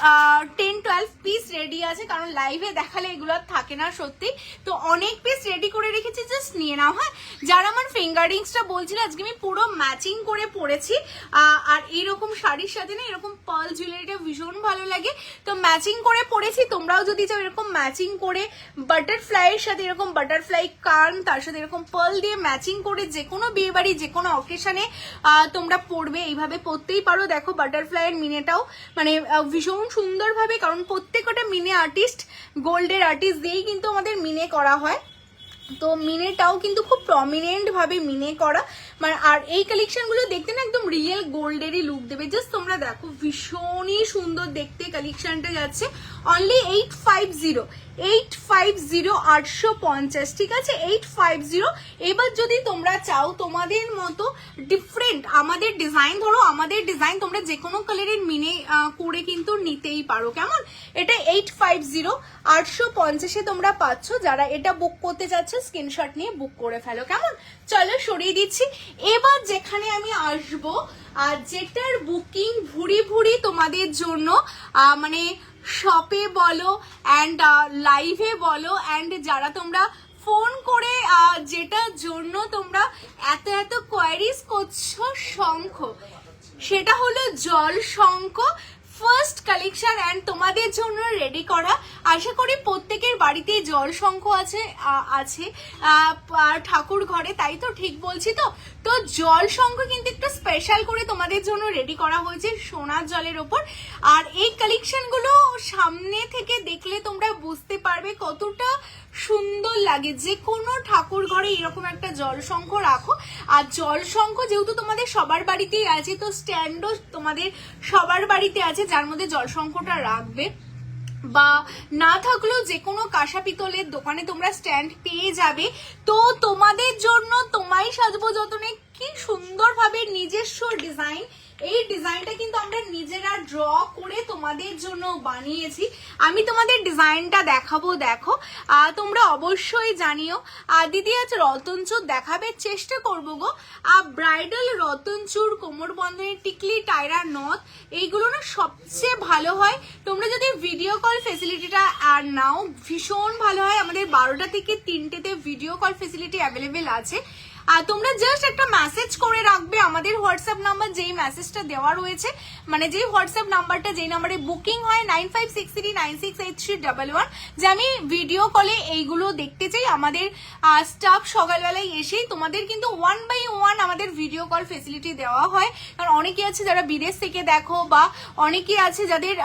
Speaker 1: 10-12 পিস রেডি আছে, কারণ লাইভে দেখালে এগুলো থাকে না সত্যি। তো অনেক পিস রেডি করে রেখেছি, জাস্ট নিয়ে নাও। হ্যাঁ যারা আমার ফিঙ্গারিংসটা বলছিল, আজকে আমি পুরো ম্যাচিং করে পরেছি। আর এইরকম শাড়ির সাথে না এরকম পার্ল জুয়েলারিটা ভীষণ ভালো লাগে, তো ম্যাচিং করে পরেছি। তোমরাও যদি চাও এরকম ম্যাচিং করে বাটারফ্লাইয়ের সাথে, এরকম বাটারফ্লাই কান তার সাথে এরকম পার্ল দিয়ে ম্যাচিং করে যে কোনো বিয়ে বাড়ি যে কোনো অকেশনে তোমরা পরবে, এইভাবে পরতেই পারো। দেখো বাটারফ্লাইয়ের মিনেটাও মানে ভীষণ সুন্দর ভাবে, কারণ প্রত্যেকটা মিনে আর্টিস্ট গোল্ডের আর্টিস্ট দিয়েই কিন্তু আমাদের মিনে করা হয়, তো মিনেটাও কিন্তু খুব প্রমিনেন্ট ভাবে মিনে করা। মানে আর এই কালেকশন গুলো দেখতে না একদম রিয়েল গোল্ডেরই লুক দেবে। জাস্ট তোমরা দেখো ভীষণই সুন্দর দেখতে কালেকশনটা যাচ্ছে। অনলি 850, 850, ঠিক আছে 850। এবার যদি তোমরা চাও তোমাদের মতো ডিফারেন্ট আমাদের ডিজাইন, ধরো আমাদের ডিজাইন তোমরা যে কোনো কালারের মিনে করে কিন্তু নিতেই পারো। কেমন এটা 850, 850 তোমরা পাচ্ছ। যারা এটা বুক করতে চাচ্ছ স্ক্রিনশট নিয়ে বুক করে ফেলো। কেমন চলো সরিয়ে দিচ্ছি। এবার যেখানে আমি আসবো আর যেটার বুকিং ভুরি ভুরি তোমাদের জন্য, মানে শপে বলো অ্যান্ড লাইভে বলো, অ্যান্ড যারা তোমরা ফোন করে যেটার জন্য তোমরা এত এত কোয়ারিজ করছো, শঙ্খ, সেটা হলো জল শঙ্খ ফার্স্ট কালেকশন অ্যান্ড তোমাদের জন্য রেডি করা। আশা করি প্রত্যেকের বাড়িতে জল শঙ্খ আছে ঠাকুর ঘরে, তাই তো ঠিক বলছি তো? তো জল শঙ্খ কিন্তু একটু স্পেশাল করে তোমাদের জন্য রেডি করা হয়েছে সোনার জলের ওপর। আর এই কালেকশন গুলো সামনে থেকে দেখলে তোমরা বুঝতে পারবে কতটা সুন্দর লাগে। যে কোনো ঠাকুর ঘরে এরকম একটা জল শঙ্খ রাখো। আর জল শঙ্খ যেহেতু তোমাদের সবার বাড়িতেই আছে, তো স্ট্যান্ডও তোমাদের সবার বাড়িতে আছে যার মধ্যে জল শঙ্খটা রাখবে, বা না থাকলেও যে কোনো কাঁসা পিতলের দোকানে তোমরা স্ট্যান্ড পেয়ে যাবে। তো তোমাদের জন্য তোমায় সাজবো যতনে কি সুন্দরভাবে নিজস্ব ডিজাইন, এই ডিজাইনটা কিন্তু আমরা নিজেরা ড্র করে তোমাদের জন্য বানিয়েছি। আমি তোমাদের ডিজাইনটা দেখাবো, দেখো তোমরা অবশ্যই জানিও। দিদি আজ রতনচুর দেখাবে, চেষ্টা করবো গো। ব্রাইডাল রতনচুর, কোমর বন্ধনের টিকলি, টায়রা নথ, এইগুলো না সবচেয়ে ভালো হয়। তোমরা যদি ভিডিও কল ফেসিলিটিটা আর নাও ভীষণ ভালো হয়। আমাদের 12টা থেকে 3টেতে ভিডিও কল ফেসিলিটি অ্যাভেলেবেল আছে। আর তোমরা জাস্ট একটা মেসেজ করে রাখবে আমাদের হোয়াটসঅ্যাপ নাম্বার, যেই মেসেজটা দেওয়া রয়েছে, মানে যেই হোয়াটসঅ্যাপ নাম্বারটা যেই নাম্বারে বুকিং হয় 9563968311, যে আমি ভিডিও কলে এইগুলো দেখতে চাই। আমাদের স্টাফ সকালবেলায় এসেই তোমাদের কিন্তু 1 by 1 আমাদের ভিডিও কল ফেসিলিটি দেওয়া হয়। কারণ অনেকে আছে যারা বিদেশ থেকে দেখো, বা অনেকে আছে যাদের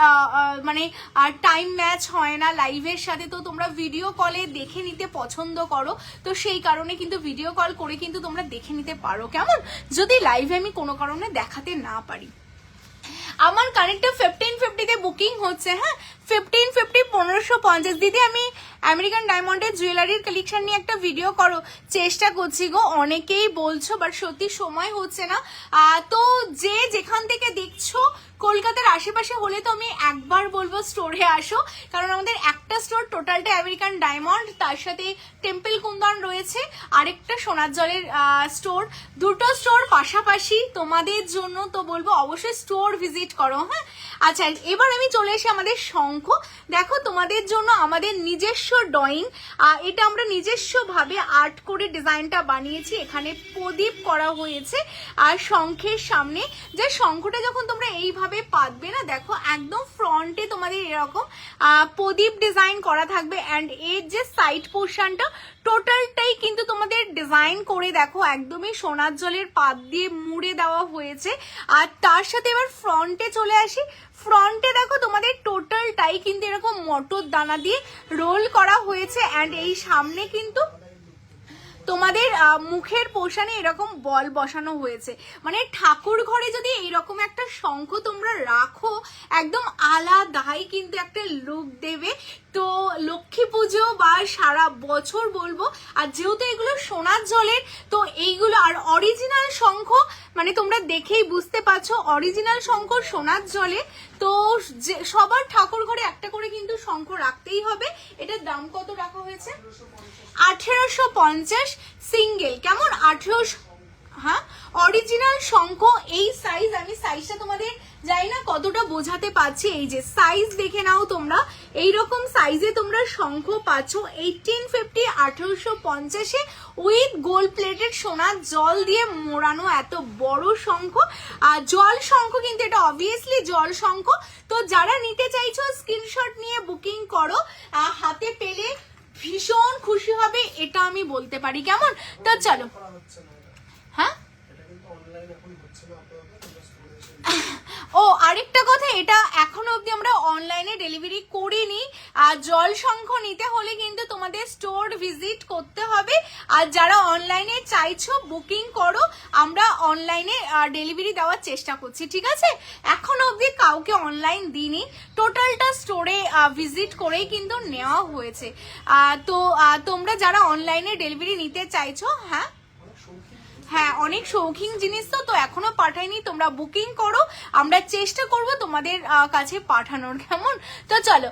Speaker 1: মানে টাইম ম্যাচ হয় না লাইভের সাথে, তো তোমরা ভিডিও কলে দেখে নিতে পছন্দ করো। তো সেই কারণে কিন্তু ভিডিও কল করে কিন্তু তোমরা দেখে নিতে পারো। কেমন যদি লাইভে আমি কোনো কারণে দেখাতে না পারি। আমার কানেক্টটা 1550 বুকিং হচ্ছে। হ্যাঁ 1550, 1550। দিদি আমি আমেরিকান ডায়মন্ডের জুয়েলারির কালেকশন নিয়ে একটা ভিডিও করো, চেষ্টা করছি গো। অনেকেই বলছো বাট সত্যি সময় হচ্ছে না। তো যে যেখান থেকে দেখছো কলকাতার আশেপাশে হলে তো আমি একবার বলবো স্টোরে আসো, কারণ আমাদের একটা স্টোর টোটালটা আমেরিকান ডায়মন্ড, তার সাথে টেম্পল কুন্দন রয়েছে, আরেকটা সোনার জলের স্টোর, দুটো স্টোর পাশাপাশি তোমাদের জন্য। তো বলবো অবশ্যই স্টোর ভিজিট করো। হ্যাঁ, আচ্ছা এবার আমি চলে এসে আমাদের শঙ্খ। দেখো তোমাদের জন্য আমাদের নিজস্ব ড্রয়িং, এটা আমরা নিজস্ব ভাবে আর্ট করে ডিজাইনটা বানিয়েছি। এখানে প্রদীপ করা হয়েছে আর শঙ্খের সামনে, যে শঙ্খটা যখন তোমরা এইভাবে পাতবে না, দেখো একদম ফ্রন্টে তোমাদের এরকম প্রদীপ ডিজাইন করা থাকবে। অ্যান্ড এর যে সাইড পোর্শনটা টোটালটাই কিন্তু তোমাদের ডিজাইন করে দেখো একদমই সোনার জলের পাত দিয়ে মুড়ে দেওয়া হয়েছে। আর তার সাথে এবার ফ্রন্টে চলে আসি। ফ্রন্টে দেখো তোমাদের টোটালটাই কিন্তু এরকম মটর দানা দিয়ে রোল করা হয়েছে। অ্যান্ড এই সামনে কিন্তু তোমাদের মুখের পোষণে এরকম বল বসানো হয়েছে। মানে ঠাকুর ঘরে যদি এইরকম একটা শঙ্খ তোমরা রাখো, একদম আলাদাই কিন্তু একটা লুক দেবে। তো লক্ষ্মী পুজো বা সারা বছর বলবো, আর যেহেতু এগুলো সোনার জলের, তো এইগুলো আর অরিজিনাল শঙ্খ, মানে তোমরা দেখেই বুঝতে পারছো অরিজিনাল শঙ্খ সোনার জলে। তো সবার ঠাকুর ঘরে একটা করে কিন্তু শঙ্খ রাখতেই হবে। এটার দাম কত রাখা হয়েছে? 1850 সিঙ্গেল। কেমন? 1800। হ্যাঁ, অরিজিনাল শঙ্খ এই সাইজ, আমি সাইজটা তোমাদের জানি না কতটা বোঝাতে পারছি, এই যে সাইজ দেখে নাও তোমরা, এইরকম সাইজে তোমরা শঙ্খ পাচ্ছ 1850 1850 উইথ গোল্ড প্লেটেড সোনার জল দিয়ে মোড়ানো এত বড় শঙ্খ। আর জল শঙ্খ কিন্তু এটা অবভিয়াসলি জল শঙ্খ। তো যারা নিতে চাইছো স্ক্রিনশট নিয়ে বুকিং করো, হাতে পেলে ভীষণ খুশি হবে, এটা আমি বলতে পারি। কেমন? তো চলো। হ্যাঁ, ও আরেকটা কথা, এটা এখনো অবধি আমরা অনলাইনে ডেলিভারি করিনি। আর জল শঙ্খ নিতে হলে কিন্তু তোমাদের স্টোর ভিজিট করতে হবে। আর যারা অনলাইনে চাইছো বুকিং করো, আমরা অনলাইনে ডেলিভারি দেওয়ার চেষ্টা করছি, ঠিক আছে? এখনো অবধি কাউকে অনলাইন দিইনি, টোটালটা স্টোরে ভিজিট করেই কিন্তু নেওয়া হয়েছে। তো তোমরা যারা অনলাইনে ডেলিভারি নিতে চাইছো, হ্যাঁ অনেক শৌখিন জিনিস তো এখনো পাঠাইনি, তোমরা বুকিং করো, আমরা চেষ্টা করব তোমাদের কাছে পাঠানোর। কেমন? তো চলো।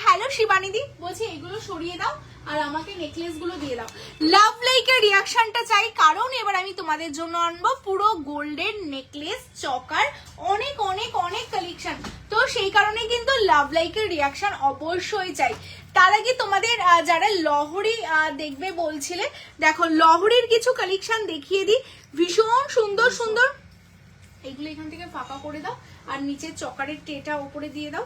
Speaker 1: হ্যালো শিবানিদি, বলছি এগুলো সরিয়ে দাও আর আমাকে নেকলেস গুলো দিয়ে দাও। লাভ লাইকের রিয়াকশনটা চাই, কারণ এবার আমি তোমাদের জন্য আনবো পুরো গোল্ডের নেকলেস চকার অনেক অনেক অনেক কালেকশন। তো সেই কারণে কিন্তু লাভ লাইকের রিয়াকশন অবশ্যই চাই। তার আগে তোমাদের যারা লহরি দেখবে বলছিলে, দেখো লহরির কিছু কালেকশন দেখিয়ে দিই, ভীষণ সুন্দর সুন্দর। এগুলো এখান থেকে ফাঁকা করে দাও আর নিচে চকারের ট্রেটা উপরে দিয়ে দাও।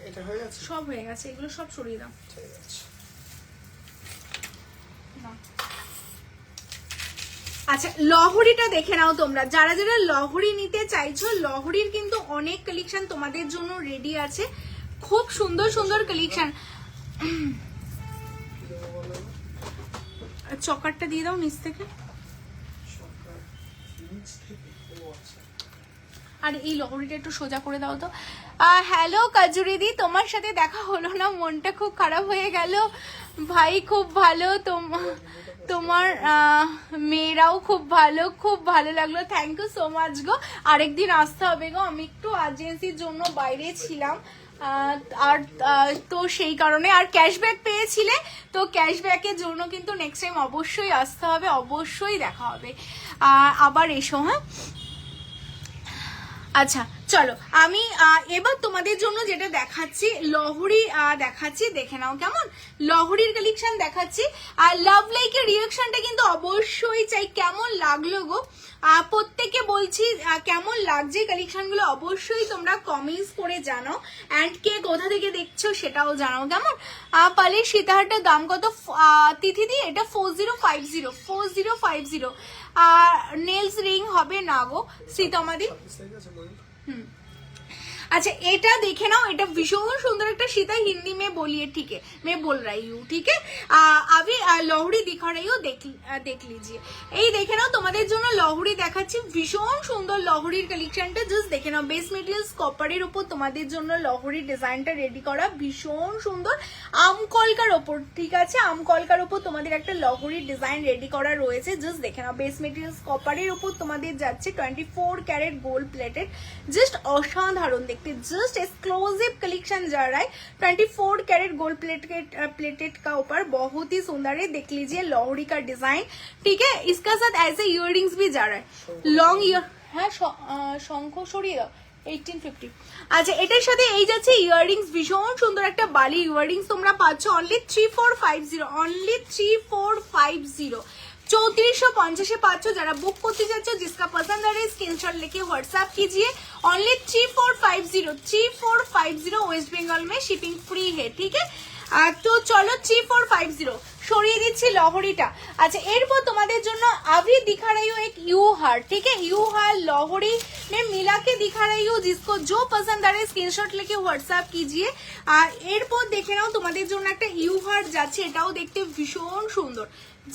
Speaker 1: এটা হয়ে গেছে? সব হয়ে গেছে, এগুলো সব সরিয়ে দাও। ঠিক আছে। আচ্ছা লহরিটা দেখে নাও তোমরা, যারা যারা লহরি নিতে চাইছো, লহরির কিন্তু অনেক কালেকশন তোমাদের জন্য রেডি আছে, খুব সুন্দর সুন্দর কালেকশন। চকারটা দিয়ে দাও নিচ থেকে। আর এই লহরিটা একটু সোজা করে দাও তো। হ্যালো কাজুরিদি, তোমার সাথে দেখা হলো না, মনটা খুব খারাপ হয়ে গেল ভাই। খুব ভালো, তোমার মেয়েরাও খুব ভালো, খুব ভালো লাগলো, থ্যাংক ইউ সো মাচ গো। আরেকদিন আসতে হবে গো, আমি একটু আর্জেন্সির জন্য বাইরে ছিলাম, আর তো সেই কারণে। আর ক্যাশব্যাক পেয়েছিলে, তো ক্যাশব্যাকের জন্য কিন্তু নেক্সট টাইম অবশ্যই আসতে হবে, অবশ্যই দেখা হবে, আবার এসো। হ্যাঁ, আচ্ছা চলো, আমি এবার তোমাদের জন্য যেটা দেখাচ্ছি লহরি দেখাচ্ছি, দেখে নাও কেমন। লহরির কালেকশন দেখাচ্ছি। আর লাভ লাইকের রিয়াকশনটা কিন্তু অবশ্যই চাই, কেমন লাগলো গো প্রত্যেকে বলছি, কেমন লাগছে কালেকশনগুলো অবশ্যই তোমরা কমেন্টস করে জানাও। অ্যান্ড কে কোথা থেকে দেখছো সেটাও জানাও। কেমন? পালের সীতাহারটার দাম কত তিথিদি? এটা 4050 4050। নেলস রিং হবে না গো সীতামাদি। अच्छा এটা দেখে নাও, এটা ভীষণ সুন্দর একটা सीता हिंदी में बोलिए, ठीक है मैं बोल रही हूँ, ठीक है। अभी লহরি दिखा रही हूँ, देख लीजिए। এই দেখে নাও তোমাদের জন্য লহরি দেখাচ্ছি, ভীষণ সুন্দর লহরির কালেকশনটা, জাস্ট দেখে নাও। বেস মেটেরিয়ালস কপারের উপর তোমাদের জন্য লহরির ডিজাইনটা রেডি করা, ভীষণ সুন্দর আমকলকার ওপর, ঠিক আছে, আমকলকার ওপর তোমাদের একটা লহরির ডিজাইন রেডি করা রয়েছে, জাস্ট দেখে নাও। বেস মেটেরিয়ালস কপারের উপর তোমাদের যাচ্ছে 24 ক্যারেট গোল্ড প্লেটেড, জাস্ট অসাধারণ দেখতে, जस्ट एक्सक्लूसिव कलेक्शन जा रहा है। 24 कैरेट गोल्ड प्लेटेड का ऊपर बहुत ही सुंदर है, देख लीजिए लोहड़ी का डिजाइन, ठीक है। इसका साथ ऐसे इयररिंग्स भी जा रहा है, लॉन्ग ईयर, হ্যাঁ শঙ্খ সরিয়ে দাও 1850। আচ্ছা এটার সাথে এই যাচ্ছে ইয়াররিংস, ভীষণ সুন্দর একটা বালি ইয়াররিংস তোমরা পাচ্ছ অনলি 3450, অনলি 3450, 3450 पाँच जरा बुक करते चाहते हो, जिसका पसंद आ रहा है स्क्रीनशॉट लेके व्हाट्सएप कीजिए। ओनली 3450 वेस्ट बंगाल में शिपिंग फ्री है, ठीक है। तो चलो 3450 সরিয়ে দিচ্ছি লহরিটা। আচ্ছা এরপর তোমাদের জন্য अभी दिखा रही हूँ एक यू हार, ठीक है, यू हार लहरी में मिला के दिखा रही हूँ, जिसको जो पसंद आ रहा है स्क्रीनशॉट लेके व्हाट्सएप कीजिए। আর এরপর দেখে নাও তোমাদের জন্য একটা ইউ হার যাচ্ছে, এটাও দেখতে ভীষণ সুন্দর,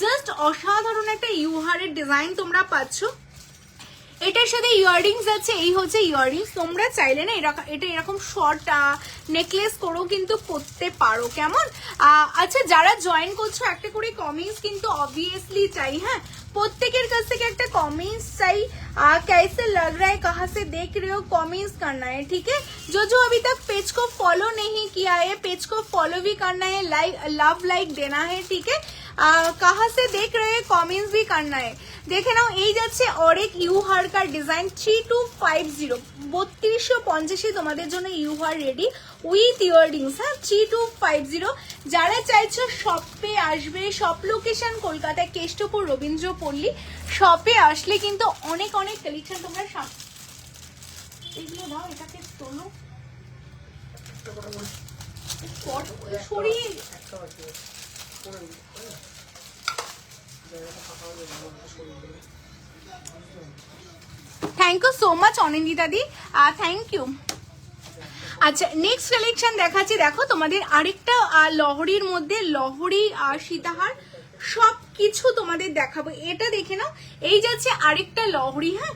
Speaker 1: জাস্ট অসাধারণ একটা ইউ হারের ডিজাইন তোমরা পাচ্ছ। এটার সাথে ইয়াররিংস আছে, এই হচ্ছে ইয়াররিংস, তোমরা চাইলে না এটা এরকম শর্ট নেকলেস করেও কিন্তু করতে পারো, কেমন। আচ্ছা যারা জয়েন করছো একটা করে কমেন্টস কিন্তু অবভিয়াসলি চাই, হ্যাঁ প্রত্যেকের কাছ থেকে একটা কমেंट्स চাই। कैसे लग रहा है, कहाँ से देख रहे हो, कमेंट्स करना है, ठीक है। जो अभी तक पेज को फॉलो नहीं किया है, पेज को फॉलो भी करना है, लाइक देना है, ठीक है। कहाँ से देख रहे हैं कमेंट्स भी करना है। देखे ना এই যাচ্ছে और एक ইউ হার का डिजाइन 3250, 3250 তোমাদের জন্য ইউ হার রেডি উইথ ইয়াররিংস, হ্যাঁ 3250। যারা চাইছো শপে আসবে, শপ লোকেশন কলকাতায় কেষ্টপুর রবীন্দ্রপল্লী, শপে আসলে কিন্তু অনেক অনেক কালেকশন তোমরা এগুলো দাও, এটাকে তোলো সরিয়ে। Thank you so much Anindita di, thank you. আচ্ছা নেক্সট কালেকশন দেখাচ্ছি, দেখো তোমাদের আরেকটা লহরির মধ্যে লহরি সীতাহার সবকিছু তোমাদের দেখাবো। এটা দেখে নাও, এই যাচ্ছে আরেকটা লহরি, হ্যাঁ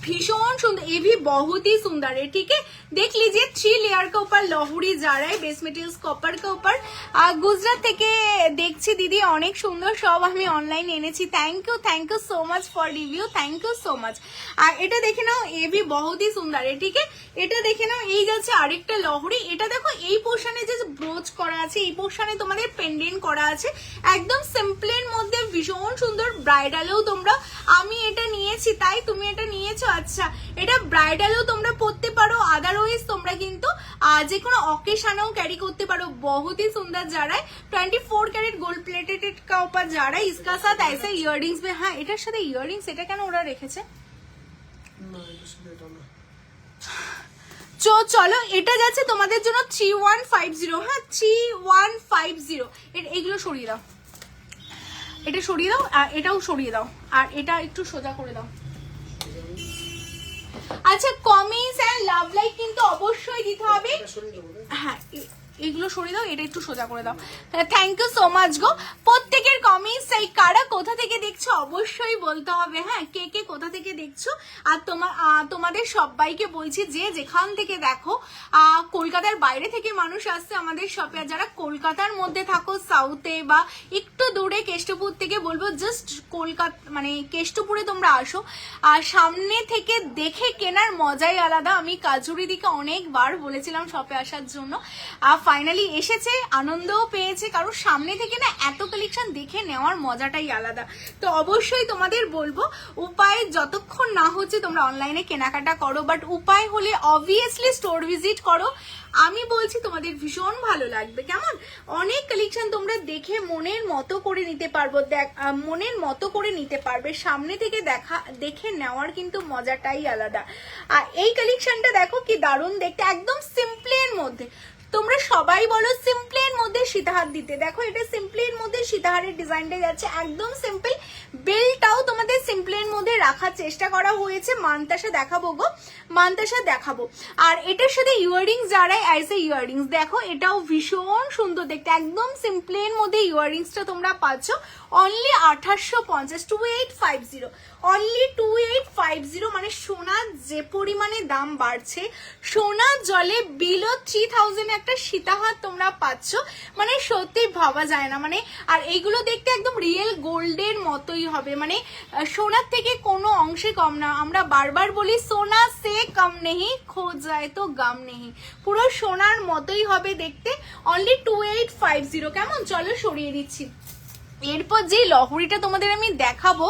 Speaker 1: भीषण सुंदर, ये भी बहुत ही सुंदर है, ठीक है। देख लीजिए 3 लेयर के ऊपर लहरी जा रहा है, बेस मटेरियल्स कॉपर के ऊपर। गुजरात থেকে দেখছি দিদি অনেক সুন্দর, সব আমি অনলাইন এনেছি, thank you so much for review, thank you so much. আর এটা দেখে নাও, ये भी बहुत ही सुंदर है, ठीक है। এটা দেখে নাও, এই যাচ্ছে আরেকটা লহরি, এটা দেখো এই পোর্শনে যে ব্রোচ করা আছে, এই পোর্শনে তোমাদের পেন্ডেন্ট করা আছে, একদম সিম্পলের মধ্যে ভীষণ সুন্দর, ব্রাইডালেও তোমরা, আমি এটা নিয়েছি তাই তুমি এটা নিয়ে, আচ্ছা এটা ব্রাইডালও তোমরা পরতে পারো, আদারওয়াইজ তোমরা কিন্তু যে কোনো অকেশনেও ক্যারি করতে পারো, बहुत ही सुंदर जा रहा है। 24 कैरेट गोल्ड प्लेटेड का ऊपर जा रहा है, इसका साथ ऐसे इयररिंग्स में, हाँ এটার সাথে ইয়াররিংস, এটা কেন ওরা রেখেছে চলো এটা যাচ্ছে তোমাদের জন্য 3150, হ্যাঁ 3150। এইগুলো সরিয়ে দাও, এটা সরিয়ে দাও, এটাও সরিয়ে দাও, আর এটা একটু সোজা করে দাও। আচ্ছা কমেন্টস এন্ড লাভ লাইক কিন্তু অবশ্যই দিতে হবে, হ্যাঁ এগুলো সরিয়ে দাও, এটা একটু সোজা করে দাও। থ্যাংক ইউ সো মাচ গো। প্রত্যেকের কমেন্টস চাই, কারা কোথা থেকে দেখছো অবশ্যই বলতে হবে, হ্যাঁ কে কে কোথা থেকে দেখছো। আর তোমাদের সবাইকে বলছি যে যেখান থেকে দেখো, কলকাতার বাইরে থেকে মানুষ আসছে আমাদের শপে, আর যারা কলকাতার মধ্যে থাকো সাউথে বা একটু দূরে কেষ্টপুর থেকে, বলবো জাস্ট কলকাতা মানে কেষ্টপুরে তোমরা আসো, আর সামনে থেকে দেখে কেনার মজাই আলাদা। আমি কাজুরি দিকে অনেকবার বলেছিলাম শপে আসার জন্য, ফাইনালি এসেছে, আনন্দও পেয়েছে, কারণ সামনে থেকে না এত কালেকশন দেখে নেওয়ার মজাটাই আলাদা। তো অবশ্যই তোমাদের বলবো, উপায় যতক্ষণ না হচ্ছে তোমরা অনলাইনে কেনাকাটা করো, বাট উপায় হলে অবভিয়াসলি স্টোর ভিজিট করো, আমি বলছি তোমাদের ভীষণ ভালো লাগবে, কেমন। অনেক কালেকশন তোমরা দেখে মনের মতো করে নিতে পারবো, মনের মতো করে নিতে পারবে, সামনে থেকে দেখে নেওয়ার কিন্তু মজাটাই আলাদা। আর এই কালেকশনটা দেখো কি দারুণ দেখতে, একদম সিম্পলের মধ্যে তোমরা সবাই বলো সিম্পলের মধ্যে সীতাহার দিতে, দেখো এটা সিম্পলের মধ্যে সীতাহারের ডিজাইনটা যাচ্ছে, একদম সিম্পল। বেলটাও তোমাদের সিম্পলের মধ্যে রাখার চেষ্টা করা হয়েছে। মানতাসা দেখাবো গো, মানতাসা দেখাবো। আর এটার সাথে ইয়াররিংস যারা অ্যাজ এ ইয়াররিংস, দেখো এটাও ভীষণ সুন্দর দেখতে, একদম সিম্পলের মধ্যে ইয়াররিংসটা তোমরা পাচ্ছ অনলি 2850, 2850, অনলি 2850। মানে সোনার যে পরিমাণে দাম বাড়ছে, সোনার জলে বিলো 3000 একটা সীতাহার তোমরা পাচ্ছ, মানে সত্যি ভাবা যায় না। মানে আর এইগুলো দেখতে একদম রিয়েল গোল্ডের মতোই হবে, মানে সোনার থেকে কোনো অংশে কম না। আমরা বারবার বলি সোনা সে কম নেই, খো যায় তো গাম নেই, পুরো সোনার মতোই হবে দেখতে, অনলি 2850। কেমন, চলো সরিয়ে দিচ্ছি। এরপর যে লহরিটা তোমাদের আমি দেখাবো,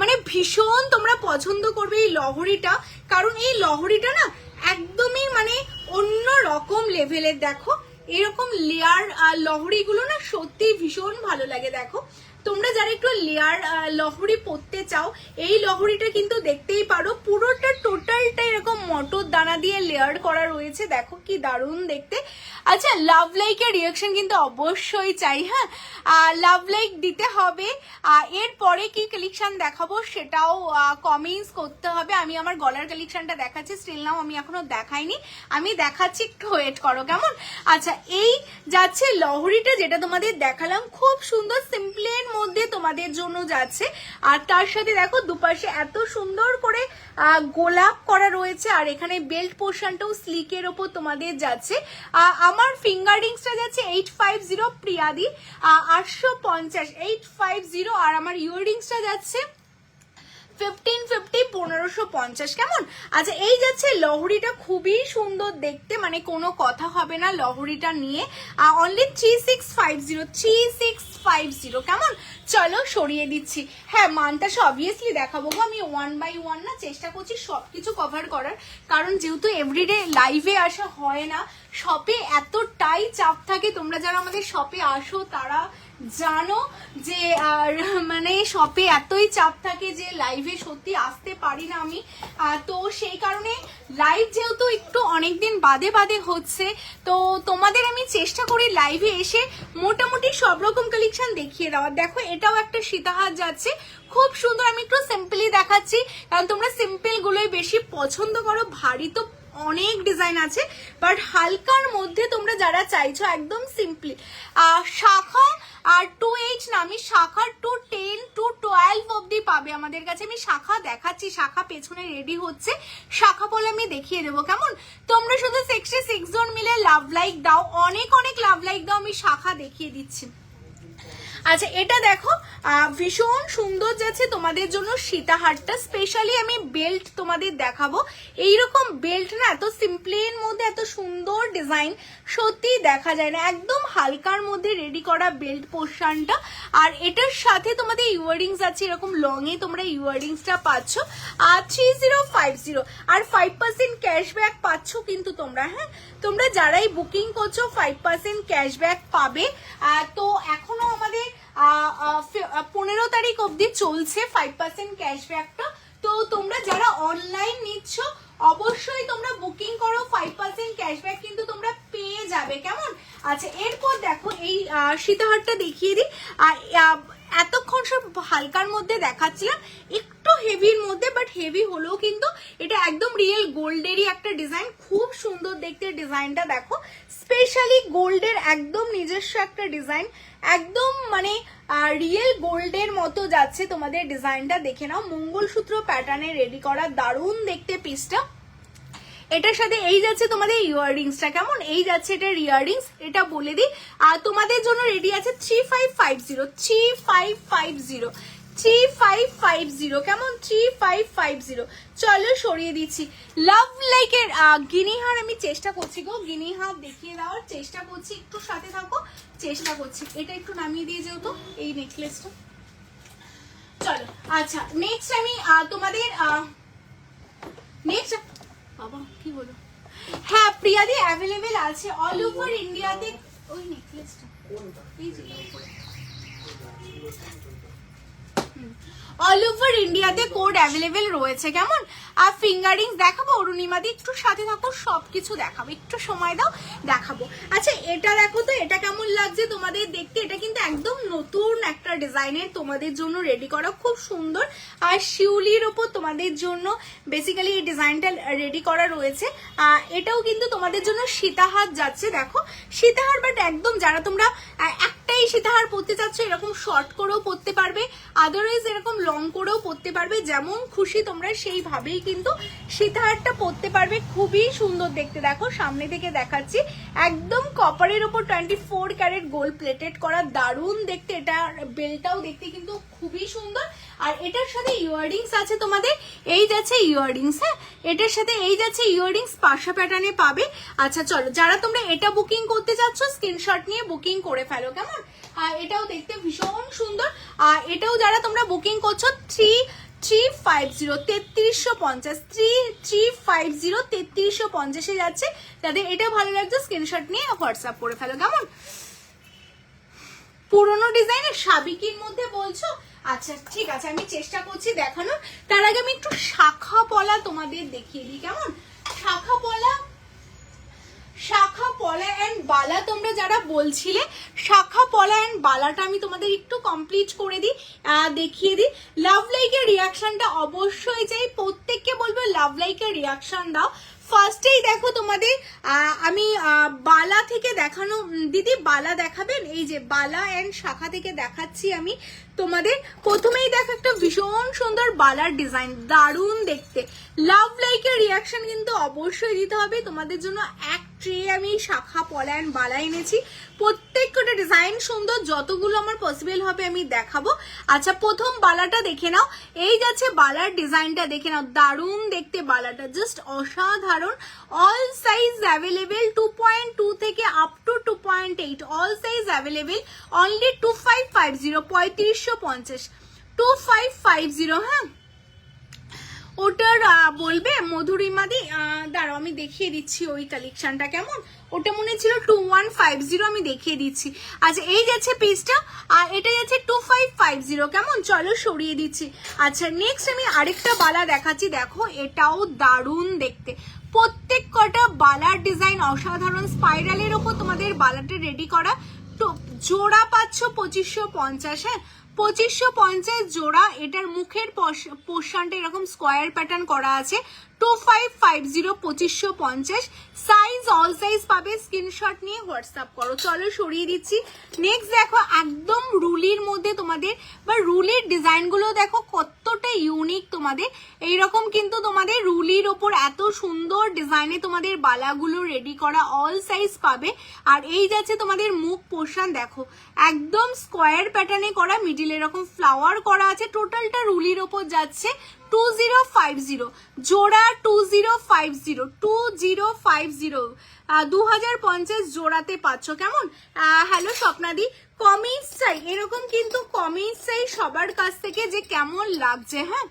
Speaker 1: মানে ভীষণ তোমরা পছন্দ করবে এই লহরিটা, কারণ এই লহরিটা না একদমই মানে অন্য রকম লেভেলের। দেখো এরকম লেয়ার লহরিগুলো না সত্যি ভীষণ ভালো লাগে। দেখো তোমরা যারা একটু লেয়ার লহরি পরতে চাও, এই লহরিটা কিন্তু দেখতেই পারো, পুরোটা টোটালটা এরকম মটর দানা দিয়ে লেয়ার করা রয়েছে, দেখো কি দারুণ দেখতে। আচ্ছা, লাভ লাইকের রিয়াকশন কিন্তু অবশ্যই চাই, হ্যাঁ লাভ লাইক দিতে হবে। এরপরে কি কালেকশন দেখাবো সেটাও কমেন্টস করতে হবে। আমি আমার গলার কালেকশনটা দেখাচ্ছি, স্টিল নাও আমি এখনো দেখাইনি, আমি দেখাচ্ছি, একটু ওয়েট করো কেমন। আচ্ছা, এই যাচ্ছে লহরিটা যেটা তোমাদের দেখালাম, খুব সুন্দর সিম্পলের মধ্যে তোমাদের জন্য যাচ্ছে। আর তার সাথে দেখো দুপাশে এত সুন্দর করে গোলাপ করা রয়েছে, আর এখানে বেল্ট পোর্শনটাও স্লিকের ওপর তোমাদের যাচ্ছে। আমার ফিঙ্গার রিংসটা যাচ্ছে 850 প্রিয়াদি, 850 850, আর আমার ইয়াররিংসটা যাচ্ছে 1550 1550। কেমন, আচ্ছা এই যাচ্ছে লহরিটা, খুবই সুন্দর দেখতে, মানে কোনো কথা হবে না লহরিটা নিয়ে, অনলি 3650 3650। কেমন, চলো সরিয়ে দিচ্ছি। হ্যাঁ মানতাসা অবভিয়াসলি দেখাবো গো, আমি 1 বাই 1 না চেষ্টা করছি সবকিছু কভার করার, কারণ যেহেতু এভরিডে লাইভে আসা হয় না, শপে এতটাই চাপ থাকে। তোমরা যারা আমাদের শপে আসো তারা জানো যে আর মানে শপে এতই চাপ থাকে যে লাইভে সত্যি আসতে পারি না আমি। তো সেই কারণে লাইভ যেহেতু একটু অনেকদিন বাদে বাদে হচ্ছে, তো তোমাদের আমি চেষ্টা করি লাইভে এসে মোটামুটি সব রকম কালেকশন দেখিয়ে দেওয়ার। দেখো এটাও একটা সীতাহার যাচ্ছে, খুব সুন্দর। আমি একটু সিম্পলি দেখাচ্ছি কারণ তোমরা সিম্পল গুলোই বেশি পছন্দ করো, ভারী তো অনেক ডিজাইন আছে, বাট হালকার মধ্যে তোমরা যারা চাইছো একদম সিম্পলি। শাখা আর 2H না, আমি শাখা 210 to 12 অব্দি পাবে আমাদের কাছে। আমি শাখা দেখাচ্ছি, শাখা পেছনে রেডি হচ্ছে, শাখা বলে আমি দেখিয়ে দেবো কেমন। তোমরা শুধু 66 জন মিলে লাভ লাইক দাও, অনেক অনেক লাভ লাইক দাও, আমি শাখা দেখিয়ে দিচ্ছি। আচ্ছা এটা দেখো ভীষণ সুন্দর যাচ্ছে তোমাদের জন্য সীতাহারটা, স্পেশালি আমি বেল্ট তোমাদের দেখাবো। এইরকম বেল্ট না এত সিম্পলের মধ্যে এত সুন্দর ডিজাইন সত্যি দেখা যায় না, একদম হালকার মধ্যে রেডি করা বেল্ট পোর্শনটা। আর এটার সাথে তোমাদের ইয়াররিংস আছে, এরকম লং এ তোমরা ইয়াররিংসটা পাচ্ছ। আর 3050 আর 5% ক্যাশব্যাক পাচ্ছ কিন্তু তোমরা, হ্যাঁ তোমরা যারাই বুকিং করছো 5% ক্যাশব্যাক পাবে। তো এখনো আমাদের 15 তারিখ অবধি চলছে 5% ক্যাশব্যাকটা। তো তোমরা যারা অনলাইন নিচ্ছ অবশ্যই তোমরা বুকিং করো, 5% ক্যাশব্যাক কিন্তু তোমরা পেয়ে যাবে কেমন। আচ্ছা এরপর দেখো এই সীতাহারটা দেখিয়ে দিই। এতক্ষণ সব হালকার মধ্যে দেখাচ্ছিলাম, একটু হেভির মধ্যে, বাট হেভি হলেও কিন্তু এটা একদম রিয়েল গোল্ডেরই একটা ডিজাইন, খুব সুন্দর দেখতে ডিজাইনটা। দেখো স্পেশালি গোল্ডের একদম নিজস্ব একটা ডিজাইন, একদম মানে রিয়েল গোল্ডের মতো যাচ্ছে তোমাদের ডিজাইনটা। দেখে নাও, মঙ্গলসূত্র প্যাটার্নে রেডি করা, দারুণ দেখতে পিসটা। এটার সাথে এই যাচ্ছে তোমাদের ইয়াররিংসটা কেমন, এই যাচ্ছে এটার ইয়াররিংস, এটা বলে দিই। আর তোমাদের জন্য রেডি আছে 3550 3550 3550 কেমন, 3550। চলো সরিয়ে দিচ্ছি। লাভ লাইকের গিনিহার আমি চেষ্টা করছি গো, গিনিহার দেখিয়ে দেওয়ার চেষ্টা করছি, একটু সাথে থাকো, চেষ্টা করছি। এটা একটু নামিয়ে দিয়ে যেহেতু এই নেকলেসটা। চলো আচ্ছা নেক্সট আমি তোমাদের নেক্সট বাবা কি বলো, হ্যাঁ প্রিয়াদি অ্যাভেলেবেল আছে অল ওভার ইন্ডিয়াতে। ওই নেকলেসটা এই যে অল ওভার ইন্ডিয়াতে কোড অ্যাভেলেবেল রয়েছে। কেমন? আর ফিঙ্গারিংস দেখাবো অরুণিমাদি, একটু সাথে থাকো, সবকিছু দেখাবো, একটু সময় দাও দেখাবো। আচ্ছা এটা দেখো তো, এটা কেমন লাগছে তোমাদের দেখতে? এটা কিন্তু একদম নতুন একটা ডিজাইনের তোমাদের জন্য রেডি করা, খুব সুন্দর। আর শিউলির ওপর তোমাদের জন্য বেসিক্যালি এই ডিজাইনটা রেডি করা রয়েছে। এটাও কিন্তু তোমাদের জন্য সীতাহার যাচ্ছে, দেখো সীতাহার, বাট একদম যারা তোমরা একটাই সীতাহার পরতে চাচ্ছ এরকম শর্ট করেও পরতে পারবে, আদারওয়াইজ এরকম লং করেও পরতে পারবে, যেমন খুশি তোমরা সেইভাবেই কিন্তু সীতাহারটা পরতে পারবে। খুবই সুন্দর দেখতে, দেখো সামনে থেকে দেখাচ্ছি, একদম কপারের ওপর 24 ক্যারেট গোল্ড প্লেটেড করা, দারুণ দেখতে। এটা বেলটাও দেখতে কিন্তু খুবই সুন্দর। আর এটার সাথে ইয়াররিংস আছে তোমাদের, এই যাচ্ছে ইয়াররিংস, হ্যাঁ এটার সাথে এই যাচ্ছে ইয়াররিংস, পাশা প্যাটার্নে পাবে। আচ্ছা চলো, যারা তোমরা এটা বুকিং করতে চাচ্ছ স্ক্রিনশট নিয়ে বুকিং করে ফেলো, কেমন? আর এটাও দেখতে ভীষণ সুন্দর। আর এটাও যারা তোমরা বুকিং করছো 3350 যাচ্ছে, যাদের এটা ভালো লাগছে স্ক্রিনশট নিয়ে হোয়াটসঅ্যাপ করে ফেলো, কেমন? পুরোনো ডিজাইনের সাবিকির মধ্যে বলছো? আচ্ছা ঠিক আছে, আমি চেষ্টা করছি দেখানোর। তার আগে আমি একটু শাখা পলা তোমাদের দেখিয়ে দিই, কেমন? শাখা পলা এন্ড বালা তোমরা যারা বলছিলে, শাখা পলা এন্ড বালাটা আমি তোমাদের একটু কমপ্লিট করে দিই, দেখিয়ে দিই। লাভ লাইকের রিয়াকশনটা অবশ্যই চাই, প্রত্যেককে বলবো লাভ লাইকের রিয়াকশন দাও। ফার্স্টেই দেখো তোমাদের আমি বালা থেকে দেখানো, দিদি বালা দেখাবেন? এই যে বালা এন্ড শাখা থেকে দেখাচ্ছি আমি তোমাদের। প্রথমেই দেখো একটা ভীষণ সুন্দর বালার ডিজাইন, দারুণ দেখতে। লাভ লাইকের রিয়াকশন কিন্তু অবশ্যই দিতে হবে তোমাদের জন্য। এক ট্রে আমি শাখা পলা এন্ড বালা এনেছি, প্রত্যেকটা ডিজাইন সুন্দর, যতগুলো আমার পসিবল হবে আমি দেখাবো। আচ্ছা প্রথম বালাটা দেখে নাও, এই যাচ্ছে বালার ডিজাইনটা দেখে নাও, দারুণ দেখতে বালাটা, জাস্ট অসাধারণ। অল সাইজ অ্যাভেলেবেল, 2.2 থেকে up to 2.8 all size available. Only 2550, 3550, 2550, হ্যাঁ ওটার বলবে মধুরিমাদি? দাঁড়াও আমি দেখিয়ে দিচ্ছি ওই কালেকশনটা, কেমন? ওটা মনে ছিল 2150, আমি দেখিয়ে দিচ্ছি। আচ্ছা এই যাচ্ছে পিসটা, আর এটা যাচ্ছে 2550, কেমন? চলো সরিয়ে দিচ্ছি। আচ্ছা নেক্সট আমি আরেকটা বালা দেখাচ্ছি, দেখো এটাও দারুণ দেখতে, প্রত্যেক কটা বালার ডিজাইন অসাধারণ। স্পাইরালের ওপর তোমাদের বালাটা রেডি করা, তো জোড়া পাচ্ছ 2550, হ্যাঁ 2550 জোড়া। এটার মুখের পোর্শনটা এরকম স্কোয়ার প্যাটার্ন করা আছে, 2550, 2550 সাইজ, অল সাইজ পাবে, স্ক্রিনশট নিয়ে হোয়াটসঅ্যাপ করো। চলো সরিয়ে দিচ্ছি। নেক্সট দেখো একদম রুলির মধ্যে তোমাদের, বা রুলির ডিজাইনগুলো দেখো কতটা ইউনিক তোমাদের, এইরকম কিন্তু তোমাদের রুলির ওপর এত সুন্দর ডিজাইনে তোমাদের বালাগুলো রেডি করা, অল সাইজ পাবে। আর এই যাচ্ছে তোমাদের মুখ পোর্শন, দেখো একদম স্কোয়ার প্যাটার্নে করা, মিডিল এরকম ফ্লাওয়ার করা আছে, টোটালটা রুলির ওপর যাচ্ছে 2050 জোড়া, 2050, 2050 জোড়াতে পাচ্ছ, কেমন? হ্যালো স্বপ্নাদি, কমেন্ট চাই, এরকম কিন্তু কমেন্ট চাই সবার কাছ থেকে যে কেমন লাগছে, হ্যাঁ।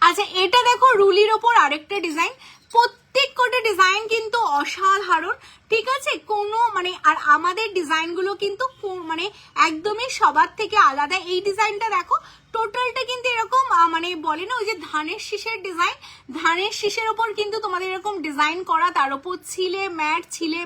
Speaker 1: আচ্ছা এটা দেখো রুলির ওপর আরেকটা ডিজাইন, প্রত্যেক কটা ডিজাইন কিন্তু অসাধারণ, ঠিক আছে? কোনো মানে, আর আমাদের ডিজাইনগুলো কিন্তু মানে একদমই সবার থেকে আলাদা। এই ডিজাইনটা দেখো, টোটালটা কিন্তু এরকম মানে বলে না ওই যে ধানের শীষের ডিজাইন, ধানের শীষের ওপর কিন্তু তোমাদের এরকম ডিজাইন করা, তার উপর ছিলে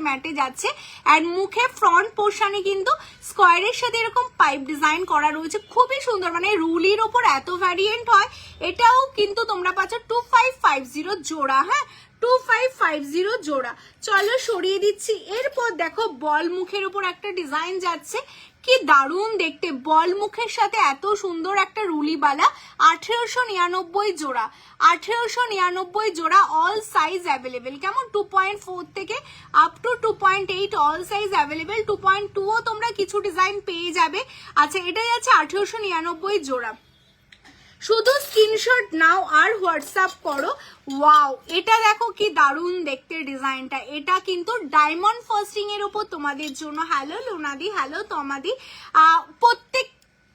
Speaker 1: ম্যাটে যাচ্ছে। আর মুখে ফ্রন্ট পোর্শনে কিন্তু স্কোয়ারের সাথে এরকম পাইপ ডিজাইন করা রয়েছে, খুবই সুন্দর। মানে রুলির ওপর এত ভ্যারিয়েন্ট হয়, এটাও কিন্তু তোমরা পাচ্ছ 2550 জোড়া, হ্যাঁ 2550 জোড়া। চলো সরিয়ে দিচ্ছি। এরপর দেখো বল মুখের উপর একটা ডিজাইন যাচ্ছে, কি দারুণ দেখতে, বল মুখের সাথে এত সুন্দর একটা রুলিবালা, 1899 জোড়া, 1899 জোড়া, অল সাইজ অ্যাভেলেবেল, কেমন? 2.4 থেকে up to 2.8 all size available, 2.2ও তোমরা কিছু ডিজাইন পেয়ে যাবে। আচ্ছা এটা যাচ্ছে 1899 জোড়া। শুধু স্ক্রিনশট নাও আর হোয়াটসঅ্যাপ করো। ওয়াও এটা দেখো কি দারুণ দেখতে ডিজাইনটা, এটা কিন্তু ডায়মন্ড ফাস্টিং এর উপর তোমাদের জন্য। হ্যালো লোনাদি, হ্যালো তমাদি, প্রত্যেক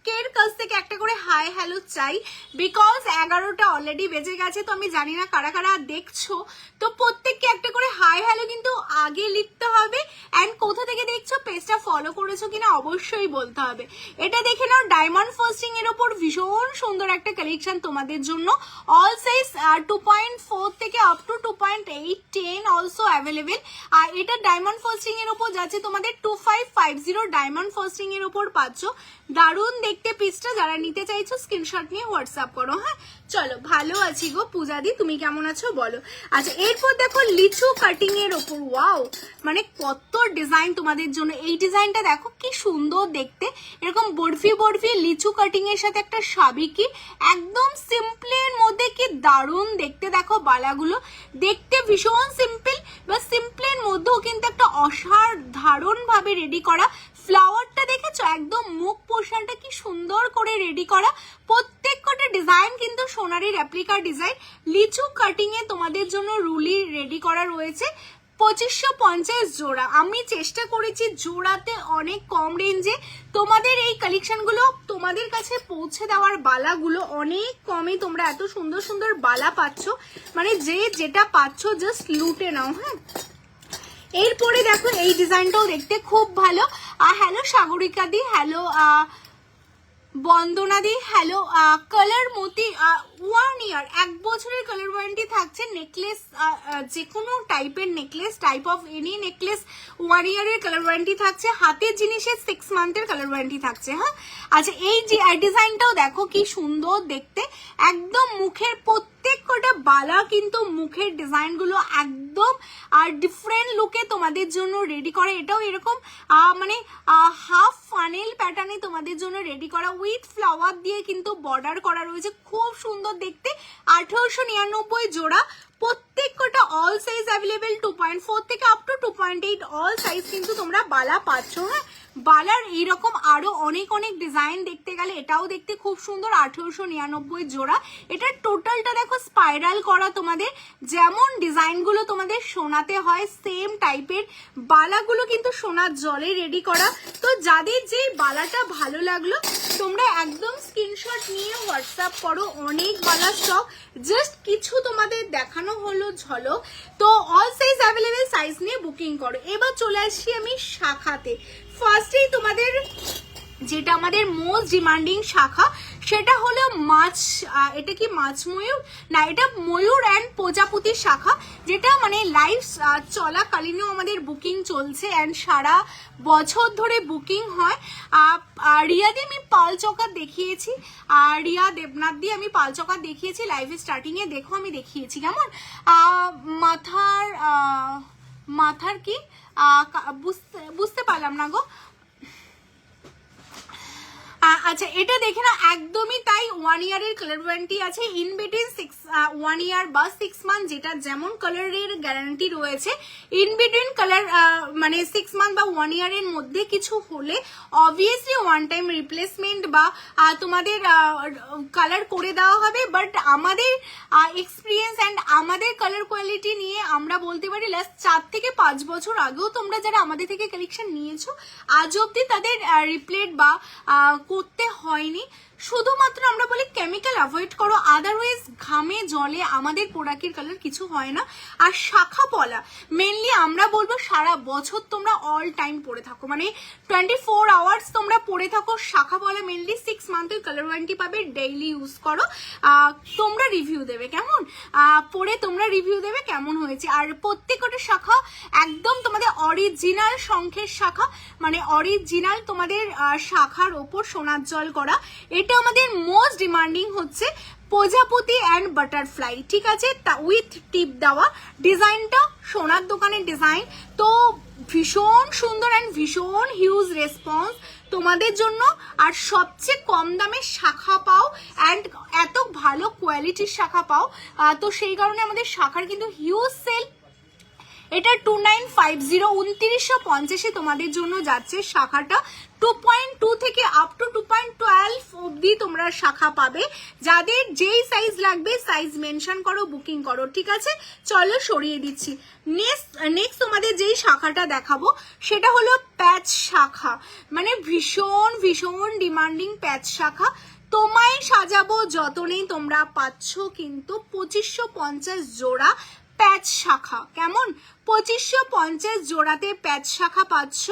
Speaker 1: প্রত্যেকের কাছ থেকে একটা করে হাই হ্যালো চাই, বিকজ 11টা অলরেডি বেজে গেছে। তো আমি জানি না কারা কারা দেখছো, তো প্রত্যেককে একটা করে হাই হ্যালো কিন্তু আগে লিখতে হবে। অ্যান্ড কোথা থেকে দেখছো, পেজটা ফলো করেছো কিনা অবশ্যই বলতে হবে। এটা দেখে নাও, ডায়মন্ড ফাস্টিং এর ওপর ভীষণ সুন্দর একটা কালেকশন তোমাদের জন্য। অল সাইজ 2.4 থেকে আপ টু 2.8 10 অলসো অ্যাভেলেবেল। আর এটা ডায়মন্ড ফাস্টিং এর ওপর যাচ্ছে তোমাদের 2550 ডায়মন্ড ফাস্টিং এর ওপর পাচ্ছ। দারুণ দেখতে পিসটা, যারা নিতে চাইছো স্ক্রিনশট নিয়ে হোয়াটসঅ্যাপ করো। হ্যাঁ চলো, ভালো আছি গো পূজাদি, তুমি কেমন আছো বলো। আচ্ছা এরপর দেখো লিচু কাটিং এর ওপর, ওয়াও মানে কত ডিজাইন তোমাদের জন্য। এই ডিজাইনটা দেখো কি সুন্দর দেখতে, এরকম বরফি বরফি লিচু কাটিং এর সাথে একটা সাবিকি, একদম সিম্পলের মধ্যে কি দারুণ দেখতে। দেখো বালাগুলো দেখতে ভীষণ সিম্পল, বা সিম্পলের মধ্যেও কিন্তু একটা অসাধারণ ভাবে রেডি করা। ফ্লাওয়ারটা দেখেছো, একদম মুখ পোর্শনটা কি সুন্দর করে রেডি করা। প্রত্যেক কটা ডিজাইন কিন্তু সোনারি রেপ্লিকা ডিজাইন। লিচু কাটিং এ তোমাদের জন্য রুলি রেডি করা রয়েছে 2550 জোড়া। আমি চেষ্টা করেছি জোড়াতে অনেক কম রেঞ্জে তোমাদের এই কালেকশনগুলো তোমাদের কাছে পৌঁছে দেওয়ার। বালাগুলো অনেক কমে তোমরা এত সুন্দর সুন্দর বালা পাচ্ছ, মানে যে যেটা পাচ্ছ জাস্ট লুটে নাও। হ্যাঁ এরপরে দেখো এই ডিজাইনটাও দেখতে খুব ভালো। হ্যালো সাগরিকা দি, হ্যালো বন্দনা দি, হ্যালো। কালার মতি 1 ইয়ার 1 বছরের কালার ওয়ারেন্টি থাকছে। নেকলেস যে কোনো টাইপের necklace, type of any necklace 1 ইয়ারের কালার ওয়ারেন্টি থাকছে। হাতের জিনিসের 6 মান্থের কালার ওয়ারেন্টি থাকছে। হ্যাঁ আচ্ছা এই ডিজাইনটাও দেখো কি সুন্দর দেখতে, একদম মুখের প্রত্যেক কটা বালা কিন্তু মুখের ডিজাইনগুলো একদম আর ডিফারেন্ট লুকে তোমাদের জন্য রেডি করে। এটাও এরকম মানে হাফ ফানেল প্যাটার্নে তোমাদের জন্য রেডি করা, উইথ ফ্লাওয়ার দিয়ে কিন্তু বর্ডার করা রয়েছে, খুব সুন্দর দেখতে। 1899 জোড়া, প্রত্যেক কটা অল সাইজ অ্যাভেলেবেল। 2.4 থেকে আপ টু 2.8 অল সাইজ কিন্তু তোমরা বালা পাচ্ছ। হ্যাঁ বালার এইরকম আরো অনেক অনেক ডিজাইন দেখতে গেলে এটাও দেখতে খুব সুন্দর। 1899 জোড়া। এটা টোটালটা দেখো স্পাইরাল করা, তোমাদের যেমন ডিজাইনগুলো তোমাদের সোনাতে হয় সেম টাইপের বালাগুলো কিন্তু সোনার জলে রেডি করা। তো যাদের যে বালাটা ভালো লাগলো তোমরা একদম স্ক্রিনশট নিয়ে হোয়াটসঅ্যাপ করো। অনেক বালা স্টক, জাস্ট কিছু তোমাদের দেখানো হলো ঝলক। তো অল সাইজ অ্যাভেলেবেল, সাইজ নিয়ে বুকিং করো। এবার চলে আসছি আমি শাখাতে। ফার্স্টেই তোমাদের যেটা আমাদের মোস্ট ডিমান্ডিং শাখা সেটা হলো মাছ, এটা কি মাছ ময়ূর না, এটা ময়ূর অ্যান্ড প্রজাপতির শাখা, যেটা মানে লাইভ চলাকালীনও আমাদের বুকিং চলছে অ্যান্ড সারা বছর ধরে বুকিং হয়। রিয়াদি আমি পাল চকার দেখিয়েছি, আর রিয়া দেবনাথ দিয়ে আমি পাল চকার দেখিয়েছি লাইভে স্টার্টিং এ, দেখো আমি দেখিয়েছি কেমন। মাথার কি বুঝতে পারলাম না গো। আচ্ছা এটা দেখে না, একদমই তাই। 1 ইয়ারের কালার ওয়ারেন্টি আছে, ইন বিটুইন 1 ইয়ার বা 6 মান্থ, যেটা যেমন কালারের গ্যারান্টি রয়েছে। ইন বিটুইন কালার মানে 6 মান্থ বা 1 ইয়ারের মধ্যে কিছু হলে অবভিয়াসলি ওয়ান টাইম রিপ্লেসমেন্ট বা তোমাদের কালার করে দেওয়া হবে। বাট আমাদের এক্সপিরিয়েন্স অ্যান্ড আমাদের কালার কোয়ালিটি নিয়ে আমরা বলতে পারি লাস্ট 4 থেকে 5 বছর আগেও তোমরা যারা আমাদের থেকে কালেকশন নিয়েছো আজ অব্দি তাদের রিপ্লেট বা করতে হয়নি। শুধুমাত্র আমরা বলি কেমিক্যাল অ্যাভয়েড করো, আদারওয়াইজ ঘামে জলে আমাদের প্রোডাক্টের কালার কিছু হয় না। আর শাখা পলা মেনলি আমরা বলবো সারা বছর তোমরা অল টাইম পরে থাকো, মানে 24 আওয়ার্স তোমরা পরে থাকো। শাখা পলা মেনলি 6 মান্থের কালার ওয়ারেন্টি পাবে, ডেইলি ইউজ করো। তোমরা রিভিউ দেবে কেমন পরে, তোমরা রিভিউ দেবে কেমন হয়েছে। আর প্রত্যেকটা শাখা একদম তোমাদের অরিজিনাল শঙ্খের শাখা, মানে অরিজিনাল তোমাদের শাখার ওপর সোনার জল করা। এটা আমাদের মোস্ট ডিমান্ডিং হচ্ছে প্রজাপতি অ্যান্ড বাটারফ্লাই, ঠিক আছে, তা উইথ টিপ দেওয়া। ডিজাইনটা সোনার দোকানের ডিজাইন, তো ভীষণ সুন্দর অ্যান্ড ভীষণ হিউজ রেসপন্স তোমাদের জন্য। আর সবচেয়ে কম দামে শাখা পাও অ্যান্ড এত ভালো কোয়ালিটির শাখা পাও, তো সেই কারণে আমাদের শাখার কিন্তু হিউজ সেল। এটা 2950 2950 তোমাদের জন্য যাচ্ছে শাখাটা। 2.2 থেকে আপ টু 2.12 অবধি তোমরা শাখা পাবে। যাদের যেই সাইজ লাগবে সাইজ মেনশন করো, বুকিং করো, ঠিক আছে? চলো সরিয়ে দিচ্ছি। নেক্সট তোমাদের যেই শাখাটা দেখাবো সেটা হলো প্যাচ শাখা, মানে ভীষণ ভীষণ ডিমান্ডিং প্যাচ শাখা। তোমায় সাজাবো যতনেই তোমরা পাচ্ছ কিন্তু 2550 জোড়া প্যাচ শাখা। কেমন? 2550 জোড়াতে প্যাচ শাখা পাচ্ছ।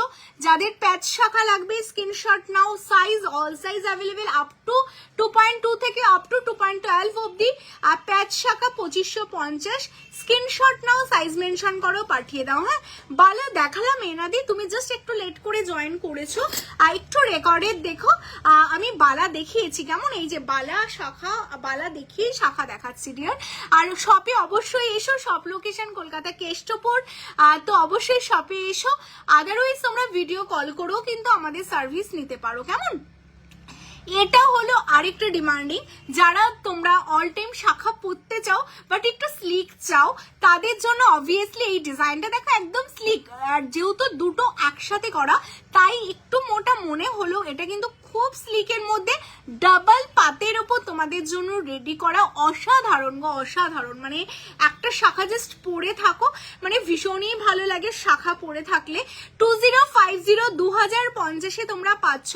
Speaker 1: যাদের প্যাচ শাখা লাগবে screenshot now. Size all size available up to 2.2 থেকে আপ টু 2.12 অবধি। আর প্যাচ শাখা 2550। স্ক্রিনশট নাও, সাইজ মেনশন করো, পাঠিয়ে দাও। হ্যাঁ, বালা দেখালাম এনাদি, তুমি জাস্ট একটু লেট করে জয়েন করেছো। আর একটু রেকর্ডের দেখো, আমি বালা দেখিয়েছি। কেমন? এই যে বালা শাখা, বালা দেখিয়ে শাখা দেখাচ্ছি ডিয়ার। আর শপে অবশ্যই এসো। Shop location Kolkata Keshtopur. তো অবশ্যই শপে এসো। আদারওয়াইজ তোমরা ভিডিও কল করেও কিন্তু আমাদের সার্ভিস নিতে পারো। কেমন? এটা হলো আরেকটা ডিমান্ডিং, যারা তোমরা অল টাইম শাখা পরতে চাও বাট একটু স্লিক চাও তাদের জন্য অবভিয়াসলি এই ডিজাইনটা দেখো, একদম স্লিক। আর যেহেতু দুটো একসাথে করা তাই একটু মোটা মনে হলো, এটা কিন্তু খুব স্লিকের মধ্যে ডাবল পাতের ওপর তোমাদের জন্য রেডি করা। অসাধারণ গো, অসাধারণ। মানে একটা শাখা জাস্ট পরে থাকো, মানে ভীষণই ভালো লাগে শাখা পরে থাকলে। 2050 2050 তোমরা পাচ্ছ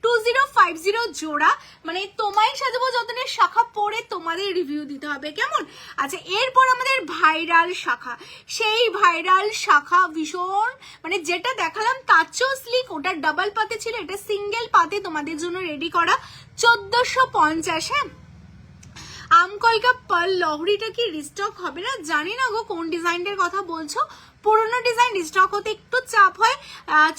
Speaker 1: 2050 জোড়া। মানে তোমায় সাজাবো যতনের শাখা পরে তোমাদের রিভিউ দিতে হবে। কেমন? আচ্ছা, এরপর আমাদের ভাইরাল শাখা। সেই ভাইরাল শাখা ভীষণ, মানে যেটা দেখালাম তার চেয়েও স্লিক। ওটা ডাবল পাতে ছিল, এটা সিঙ্গেল পাতে তোমাদের জন্য রেডি করা। 1450। হ্যাঁ, আমকলকা পাল লহরিটা কি রিস্টক হবে না জানি না গো, কোন ডিজাইনটার কথা বলছো। পুরোনো ডিজাইন রিস্টক হতে একটু চাপ হয়।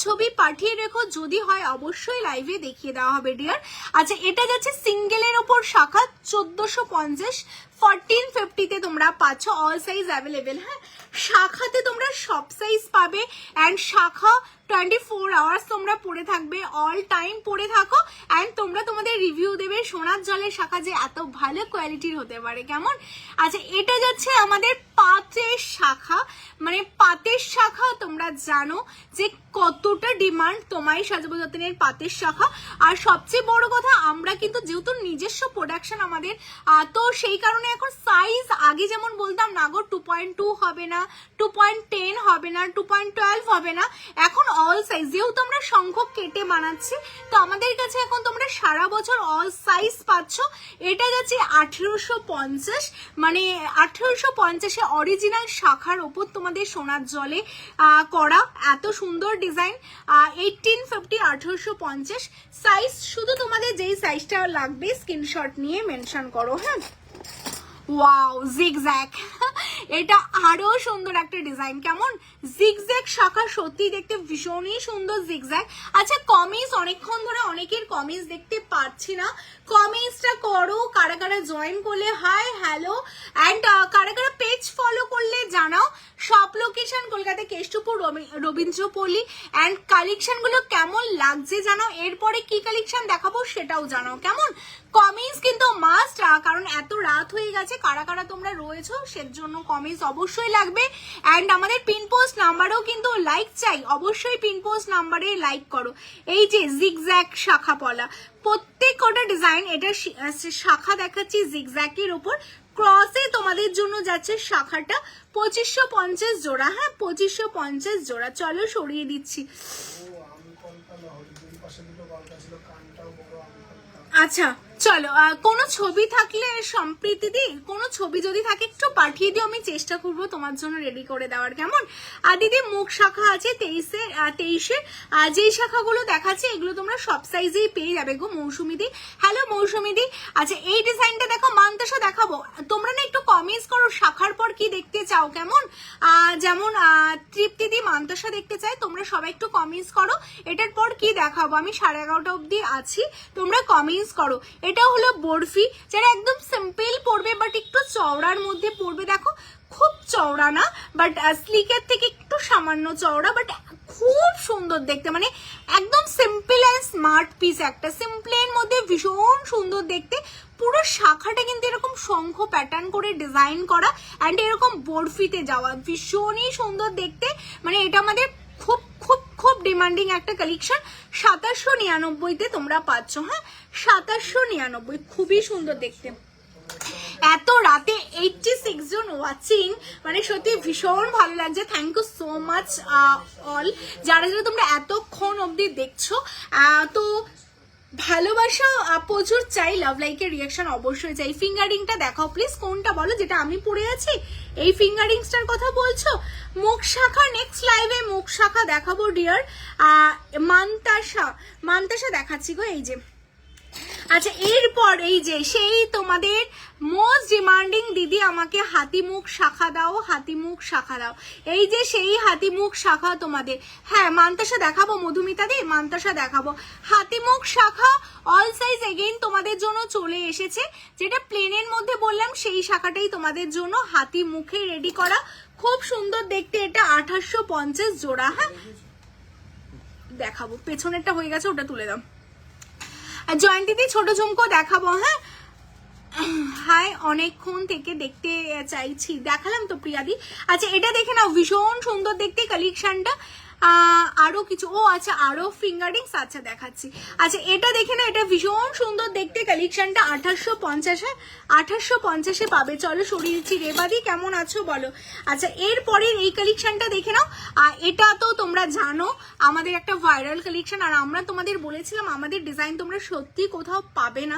Speaker 1: ছবি পাঠিয়ে রেখো, যদি হয় অবশ্যই লাইভে দেখিয়ে দেওয়া হবে ডিয়ার। আচ্ছা, এটা যাচ্ছে সিঙ্গেলের ওপর শাখা 1450। 1450 তোমরা পাচ্ছ, অল সাইজ অ্যাভেলেবেল। হ্যাঁ, শাখাতে তোমরা সব সাইজ পাবে। অ্যান্ড শাখা 24 আওয়ার্স তোমরা পরে থাকবে, অল টাইম পরে থাকো। অ্যান্ড তোমরা তোমাদের রিভিউ দেবে সোনার জলের শাখা যে এত ভালো কোয়ালিটির হতে পারে। কেমন? আচ্ছা, এটা যাচ্ছে আমাদের পাতের শাখা। মানে পাতের শাখা তোমরা জানো যে কতটা ডিমান্ড তোমায় সাজাবো যতনের পাতের শাখা। আর সবচেয়ে বড় কথা, আমরা কিন্তু যেহেতু নিজস্ব প্রোডাকশন আমাদের, তো সেই কারণে এখন সাইজ আগে যেমন বলতাম না গো 2.2 হবে না, 2.10 হবে না, 2.12 হবে না, এখন অল সাইজ। যেহেতু আমরা সংখ্যক কেটে বানাচ্ছি তো আমাদের কাছে এখন তোমরা সারা বছর অল সাইজ পাচ্ছ। এটা যাচ্ছে 1850। মানে 1850 অরিজিনাল শাখার ওপর তোমাদের সোনার জলে করা এত সুন্দর ডিজাইন। 1850 1850 সাইজ। শুধু তোমাদের যেই সাইজটা লাগবে স্ক্রিনশট নিয়ে মেনশন করো। হ্যাঁ, ওয়াও, জিগজ্যাগ। এটা আরো সুন্দর একটা ডিজাইন। কেমন? জিগজ্যাগ শাখা সত্যি দেখতে ভীষণই সুন্দর জিগজ্যাগ। আচ্ছা, কমিজ অনেকক্ষণ ধরে অনেকের কমিজ দেখতে পাচ্ছি না, কমিজটা করো। কারা কারা জয়েন করলে হাই হ্যালো, অ্যান্ড কারা কারা পেজ ফলো করলে জানাও। Shop location Kolkata Keshtopur Rabindrapalli. And কালেকশনগুলো কেমন লাগছে জানাও। এরপরে কি কালেকশন দেখাবো সেটাও জানাও। কেমন? কমিজ কিন্তু মাস্ট, কারণ এত রাত হয়ে গেছে। কারা কারা তোমরা রয়েছো সেজন্য কমিজ অবশ্যই লাগবে। অ্যান্ড আমাদের পিন পোস্ট নাম্বারেও কিন্তু লাইক চাই, অবশ্যই পিন পোস্ট নাম্বারে লাইক করো। এই যে জিগজ্যাগ শাখা পলা, প্রত্যেক কটা ডিজাইন, এটা শাখা দেখাচ্ছি জিগজ্যাগের উপর। ক্রসে তোমাদের জন্য যাচ্ছে শাখাটা 2550 জোড়া। হ্যাঁ, 2550 জোড়া। চলো সরিয়ে দিচ্ছি। আচ্ছা চলো, কোনো ছবি থাকলে সম্প্রীতি দি, কোনো ছবি যদি থাকে একটু পাঠিয়ে দিও, আমি চেষ্টা করবো তোমার জন্য রেডি করে দেওয়ার। কেমন? আর দিদি মুখ শাখা আছে 23-এর। যেই শাখাগুলো দেখাচ্ছে এগুলো তোমরা সব সাইজেই পেয়ে যাবে গো মৌসুমি দি। হ্যালো মৌসুমি দি। আচ্ছা, এই ডিজাইনটা দেখো, মান্তাসা দেখাবো। তোমরা না একটু কমেন্টস করো শাখার পর কি দেখতে চাও। কেমন? যেমন তৃপ্তি দি মান্তাসা দেখতে চাই, তোমরা সবাই একটু কমেন্টস করো এটার পর কি দেখাবো। আমি 11:30 অবধি আছি, তোমরা কমেন্টস করো। এটা হলো বরফি, যারা একদম সিম্পল পড়বে বাট একটু চওড়ার মধ্যে পড়বে। দেখো, খুব চওড়া না বাট স্লিকের থেকে একটু সামান্য চওড়া, বাট খুব খুব সুন্দর দেখতে, মানে একদম সিম্পল অ্যান্ড স্মার্ট পিস, একটা সিম্পলের মধ্যে ভীষণ সুন্দর দেখতে। পুরো শাখাটা কিন্তু এরকম শঙ্খ প্যাটার্ন করে ডিজাইন করা অ্যান্ড এরকম বরফিতে যাওয়া, ভীষণই সুন্দর দেখতে। মানে এটা আমাদের খুব খুব খুব ডিমান্ডিং একটা কালেকশন। 2799-তে তোমরা পাচ্ছ। হ্যাঁ, 2799, খুবই সুন্দর দেখতে। এত রাতে 86 জন ওয়াচিং, মানে সত্যি ভীষণ ভালো লাগছে। Thank you so much all, যারা যারা তোমরা এতক্ষণ অবধি দেখছো। তো ভালোবাসা প্রচুর চাই, লাভ লাইকের রিয়াকশন অবশ্যই চাই। ফিঙ্গারিংটা দেখাও প্লিজ, কোনটা বলো, যেটা আমি পরে আছি এই ফিঙ্গারিংসটার কথা বলছো? মুখ শাখা নেক্সট লাইভে মুখ শাখা দেখাবো ডিয়ার। মান্তাসা দেখাচ্ছি গো, এই যে। আচ্ছা, এরপর এই যে সেই তোমাদের মোস্ট ডিমান্ডিং দিদি, আমাকে হাতিমুখ শাখা দাও, হাতিমুখ শাখা দাও। এই যে সেই হাতিমুখ শাখা তোমাদের। হ্যাঁ, মান্তাসা দেখাবো মধুমিতা দি, মান্তাসা দেখাবো। হাতিমুখ শাখা অল সাইজ এগেইন তোমাদের জন্য চলে এসেছে। যেটা প্লেনের মধ্যে বললাম সেই শাখাটাই তোমাদের জন্য হাতি মুখে রেডি করা, খুব সুন্দর দেখতে। এটা 2850 জোড়া। হ্যাঁ, দেখাবো, পেছনেরটা হয়ে গেছে, ওটা তুলে দাও। জয়ন্তীদি ছোট ঝুমকো দেখাবো। হ্যাঁ, হাই, অনেকক্ষণ থেকে দেখতে চাইছি, দেখালাম তো প্রিয়াদি। আচ্ছা, এটা দেখে নাও, ভীষণ সুন্দর দেখতে কালেকশনটা। আরো কিছু, ও আচ্ছা, আরো ফিঙ্গারিংস, আচ্ছা দেখাচ্ছি। আচ্ছা, এটা দেখে না, এটা ভীষণ সুন্দর দেখতে কালেকশনটা। 2850-এ পাবে। চলো সরিয়ে দিচ্ছি। রেবাদি কেমন আছো বলো। আচ্ছা, এরপরের এই কালেকশনটা দেখে নাও। এটা তো তোমরা জানো আমাদের একটা ভাইরাল কালেকশন, আর আমরা তোমাদের বলেছিলাম আমাদের ডিজাইন তোমরা সত্যি কোথাও পাবে না।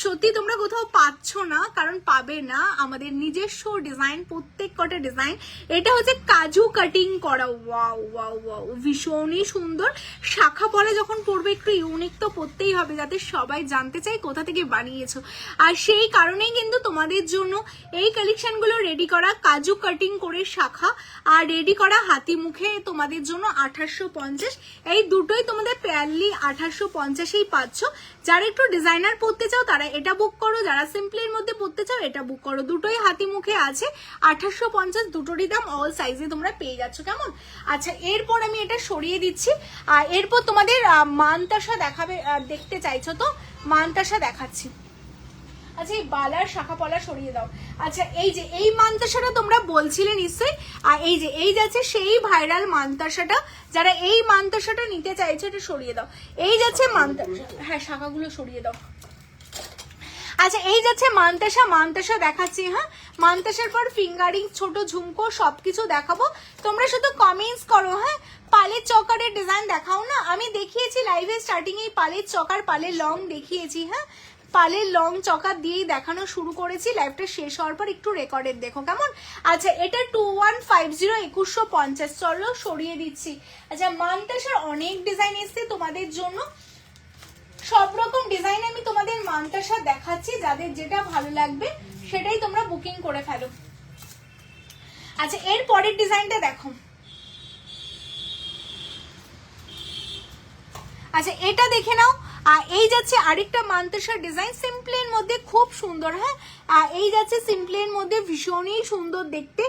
Speaker 1: সত্যি তোমরা কোথাও পাচ্ছ না, কারণ পাবে না। আমাদের নিজস্ব ডিজাইন, প্রত্যেক কটা ডিজাইন। এটা হচ্ছে কাজু কাটিং করা। ওয়াও ওয়াও ওয়াও, ভীষণই সুন্দর। শাখা পরে যখন পড়বে একটু ইউনিক তো পড়তেই হবে, যাতে সবাই জানতে চাই কোথা থেকে বানিয়েছো। আর সেই কারণেই কিন্তু তোমাদের জন্য এই কালেকশনগুলো রেডি করা, কাজু কাটিং করে শাখা আর রেডি করা হাতি মুখে তোমাদের জন্য 2850। এই দুটোই তোমাদের পেয়ারলি 2850-এই পাচ্ছ। যারা একটু ডিজাইনার পড়তে চাও তারা এটা বুক করো, যারা সিম্পলের মধ্যে পড়তে চাও এটা বুক করো। দুটোই হাতি মুখে আছে, 2850, দুটোরই দাম অল সাইজে তোমরা পেয়ে যাচ্ছ। কেমন? আচ্ছা, এরপর আমি এটা সরিয়ে দিচ্ছি। আর এরপর তোমাদের মানতাসা দেখাবে, দেখতে চাইছো তো মানতাসা দেখাচ্ছি। আচ্ছা, এই বালার শাখা পলা সরিয়ে দাও। আচ্ছা, এই যে এই মানতাসাটা তোমরা বলছিলে নিশ্চয়ই, আর এই যে এই যাচ্ছে সেই ভাইরাল মানতাসাটা। যারা এই মানতাসাটা নিতে চাইছো এটা সরিয়ে দাও। এই যাচ্ছে মানতাসা, হ্যাঁ শাখাগুলো সরিয়ে দাও। আচ্ছা, এই যাচ্ছে মানতাসা দেখাচ্ছি। হ্যাঁ, মানতাসার পর ফিঙ্গারিং, ছোট ঝুমকো সবকিছু দেখাবো। তোমরা শুধু কমেন্টস করো। হ্যাঁ, পালের চকারের ডিজাইন দেখাও না, আমি দেখিয়েছি লাইভে স্টার্টিং এই পালের চকার, পালের লং দেখিয়েছি। হ্যাঁ, পালের লং চকার দিয়েই দেখানো শুরু করেছি। লাইভটা শেষ হওয়ার পর একটু রেকর্ডের দেখো। কেমন? আচ্ছা, এটা 2150, 2150। চলো সরিয়ে দিচ্ছি। আচ্ছা, মানতাসার অনেক ডিজাইন এসছে তোমাদের জন্য, সব রকম ডিজাইন আমি তোমাদের মানতাসা দেখাচ্ছি। যাদের যেটা ভালো লাগবে সেটাই তোমরা বুকিং করে ফেলো। আচ্ছা, এর পরের ডিজাইনটা দেখো। আচ্ছা, এটা দেখে নাও। এই যাচ্ছে আরেকটা মানতাসার ডিজাইন, সিম্পলের মধ্যে খুব সুন্দর। হ্যাঁ, এই যাচ্ছে সিম্পলের মধ্যে, ভীষণই সুন্দর দেখতে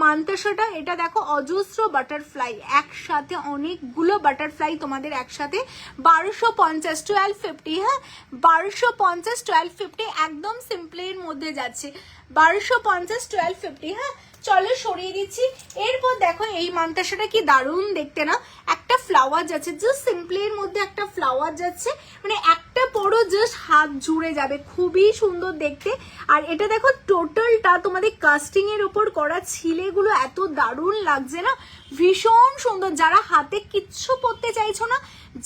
Speaker 1: মানতাসাটা। এটা দেখো, অজস্র বাটারফ্লাই একসাথে, অনেকগুলো বাটারফ্লাই তোমাদের একসাথে। 1250, 1250। হ্যাঁ, 1250, 1250, একদম সিম্পলের মধ্যে যাচ্ছে। 1250, 1250। হ্যাঁ, চলো সরিয়ে দিচ্ছি। এরপর দেখো এই মানতাসাটা কি দারুণ দেখতে না, একটা ফ্লাওয়ার যাচ্ছে, জাস্ট সিম্পলের মধ্যে একটা ফ্লাওয়ার যাচ্ছে, মানে একটা পরো জাস্ট হাত জুড়ে যাবে, খুবই সুন্দর দেখতে। আর এটা দেখো টোটালটা তোমাদের কাস্টিং এর উপর করা, ছিলেগুলো এত দারুণ লাগছে না, ভীষণ সুন্দর। যারা হাতে কিচ্ছু পরতে চাইছো না,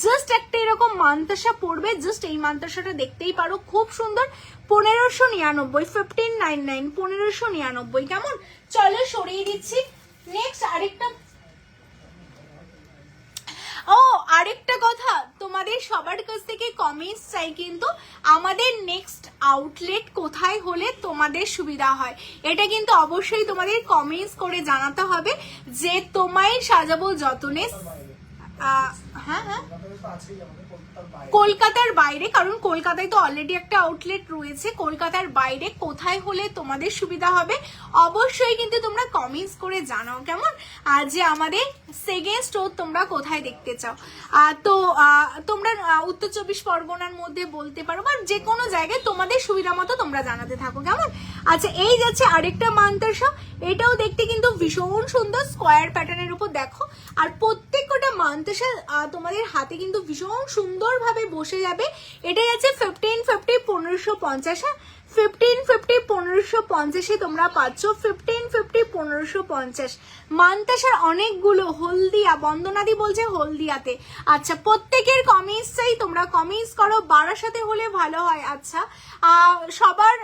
Speaker 1: জাস্ট একটা এরকম মানতাসা পরবে, জাস্ট এই মানতাসাটা দেখতেই পারো, খুব সুন্দর। 1599, 1599, 1599। কেমন? চলো সরিয়ে দিচ্ছি। নেক্সট আরেকটা, ও আরেকটা কথা, তোমাদের সবার কাছ থেকে কমেন্টস চাই কিন্তু, আমাদের নেক্সট আউটলেট কোথায় হলে তোমাদের সুবিধা হয়, এটা কিন্তু অবশ্যই তোমাদের কমেন্টস করে জানাতে হবে, যে তোমায় সাজাবো যতনে। হ্যাঁ হ্যাঁ, কলকাতার বাইরে, কারণ কলকাতায় তো অলরেডি একটা আউটলেট রয়েছে, কলকাতার বাইরে কোথায় হলে তোমাদের সুবিধা হবে অবশ্যই কিন্তু তোমরা কমেন্টস করে জানাও, কেমন? যে আমাদের সেকেন্ড স্টোর তোমরা কোথায় দেখতে চাও। তো তোমরা উত্তর 24 পরগনার মধ্যে বলতে পারো, বা যে কোনো জায়গায় তোমাদের সুবিধা মতো তোমরা জানাতে থাকো, কেমন? আচ্ছা, এই যাচ্ছে আরেকটা মান্তাসা, এটাও দেখতে কিন্তু ভীষণ সুন্দর স্কোয়ার প্যাটার্নের উপর দেখো, আর প্রত্যেকটা মান্তাসা তোমাদের হাতে কিন্তু ভীষণ সুন্দরভাবে বসে যাবে। এটা যাচ্ছে 1550 1550, 1550 1550 তোমরা পাচ্ছ, 1550 1550 মান্তাসার অনেকগুলো। হলদিয়া, বন্দনাদি বলছে হলদিয়াতে। আচ্ছা, প্রত্যেকের কমেন্টস চাই, তোমরা কমেন্টস করো, বারাসাতে হলে ভালো হয়। আচ্ছা, সবার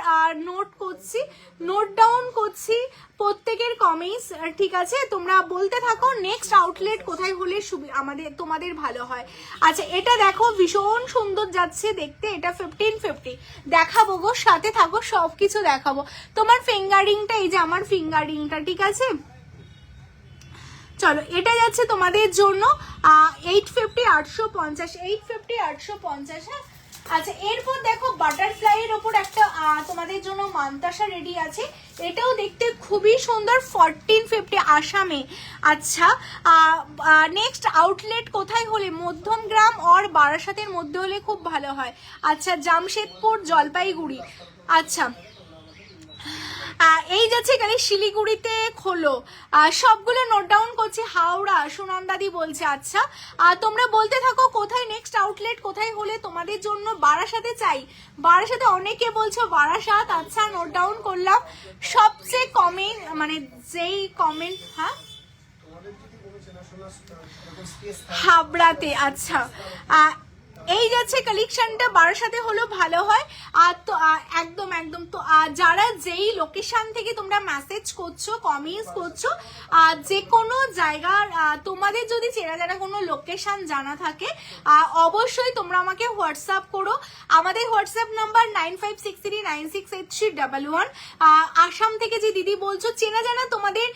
Speaker 1: নোট করছি, নোট ডাউন করছি প্রত্যেকের কমেন্টস, ঠিক আছে? তোমরা বলতে থাকো নেক্সট আউটলেট কোথায় হলে আমাদের তোমাদের ভালো হয়। আচ্ছা, এটা দেখো ভীষণ সুন্দর যাচ্ছে দেখতে, এটা 1550 দেখাবো গো, সাথে থাকো, সবকিছু দেখাবো। তোমার ফিঙ্গারিংটা, এই যে আমার ফিঙ্গারিংটা, ঠিক আছে? চলো, এটা যাচ্ছে তোমাদের জন্য 850 850, 850 850। হ্যাঁ, আচ্ছা, এরপর দেখো বাটারফ্লাই এর ওপর একটা তোমাদের জন্য মান্তাসা রেডি আছে, এটাও দেখতে খুবই সুন্দর, 1450 আসামে। আচ্ছা, নেক্সট আউটলেট কোথায় হলে, মধ্যমগ্রাম আর বারাসাতের মধ্যে হলে খুব ভালো হয়। আচ্ছা, জামশেদপুর, জলপাইগুড়ি। আচ্ছা, এই যাচ্ছে এখানে শিলিগুড়িতে খোলো, সবগুলো নোট ডাউন করছি। হাওড়া, সুনন্দাদি বলছে। আচ্ছা, তোমরা বলতে থাকো কোথায় নেক্সট আউটলেট কোথায় হলে তোমাদের জন্য। বারাসাতে চাই, বারাসাতে অনেকে বলছো বারাসাত। আচ্ছা, নোট ডাউন করলাম। সবচেয়ে কমেন্ট, মানে যেই কমেন্ট, হ্যাঁ, হাবড়াতে। আচ্ছা, এই যাচ্ছে কালেকশনটা বারাসাতে হলো ভালো হয়। আর তো একদম একদম, তো যারা যেই লোকেশন থেকে তোমরা মেসেজ করছো, কমেন্টস করছো, যে কোনো জায়গার তোমাদের যদি চেনা জানা কোনো লোকেশন জানা থাকে অবশ্যই তোমরা আমাকে হোয়াটসঅ্যাপ করো। আমাদের হোয়াটসঅ্যাপ নাম্বার 9563968311। আসাম থেকে যে দিদি বলছো চেনা জানা তোমাদের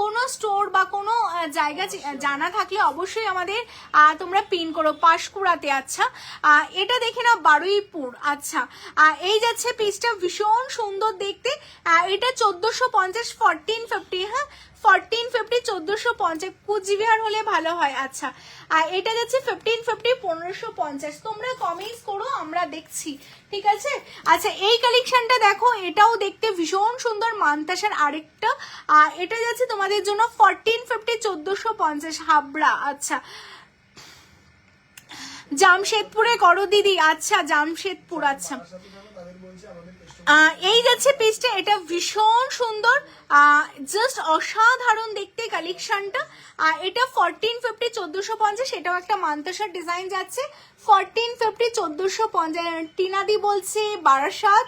Speaker 1: কোনো স্টোর বা কোনো জায়গা জানা থাকলে অবশ্যই আমাদের তোমরা পিন করো। পাঁশকুড়াতে। আচ্ছা, এটা দেখে নাও, বারুইপুর। আচ্ছা, এই যাচ্ছে পিসটা ভীষণ সুন্দর দেখতে, এটা 1450 1450। হ্যাঁ, 1450 1450, কুচবিহার হলে ভালো হয়। আচ্ছা, এটা যাচ্ছে 1550 1550। তোমরা কমেন্টস করো, আমরা দেখছি, ঠিক আছে? আচ্ছা, এই কালেকশনটা দেখো, এটাও দেখতে ভীষণ সুন্দর, মান্তাসার আরেকটা। এটা যাচ্ছে তোমাদের জন্য 1450 1450, হাবড়া। আচ্ছা, জামশেদপুরে করো দিদি। আচ্ছা, জামশেদপুর। আচ্ছা, এই যাচ্ছে পিসটা, এটা ভীষণ সুন্দর, জাস্ট অসাধারণ দেখতে কালেকশনটা। এটা 1450 1450, এটাও একটা মান্তাসার ডিজাইন যাচ্ছে। 1450 1450। টিনাদি বলছে বারাসাত,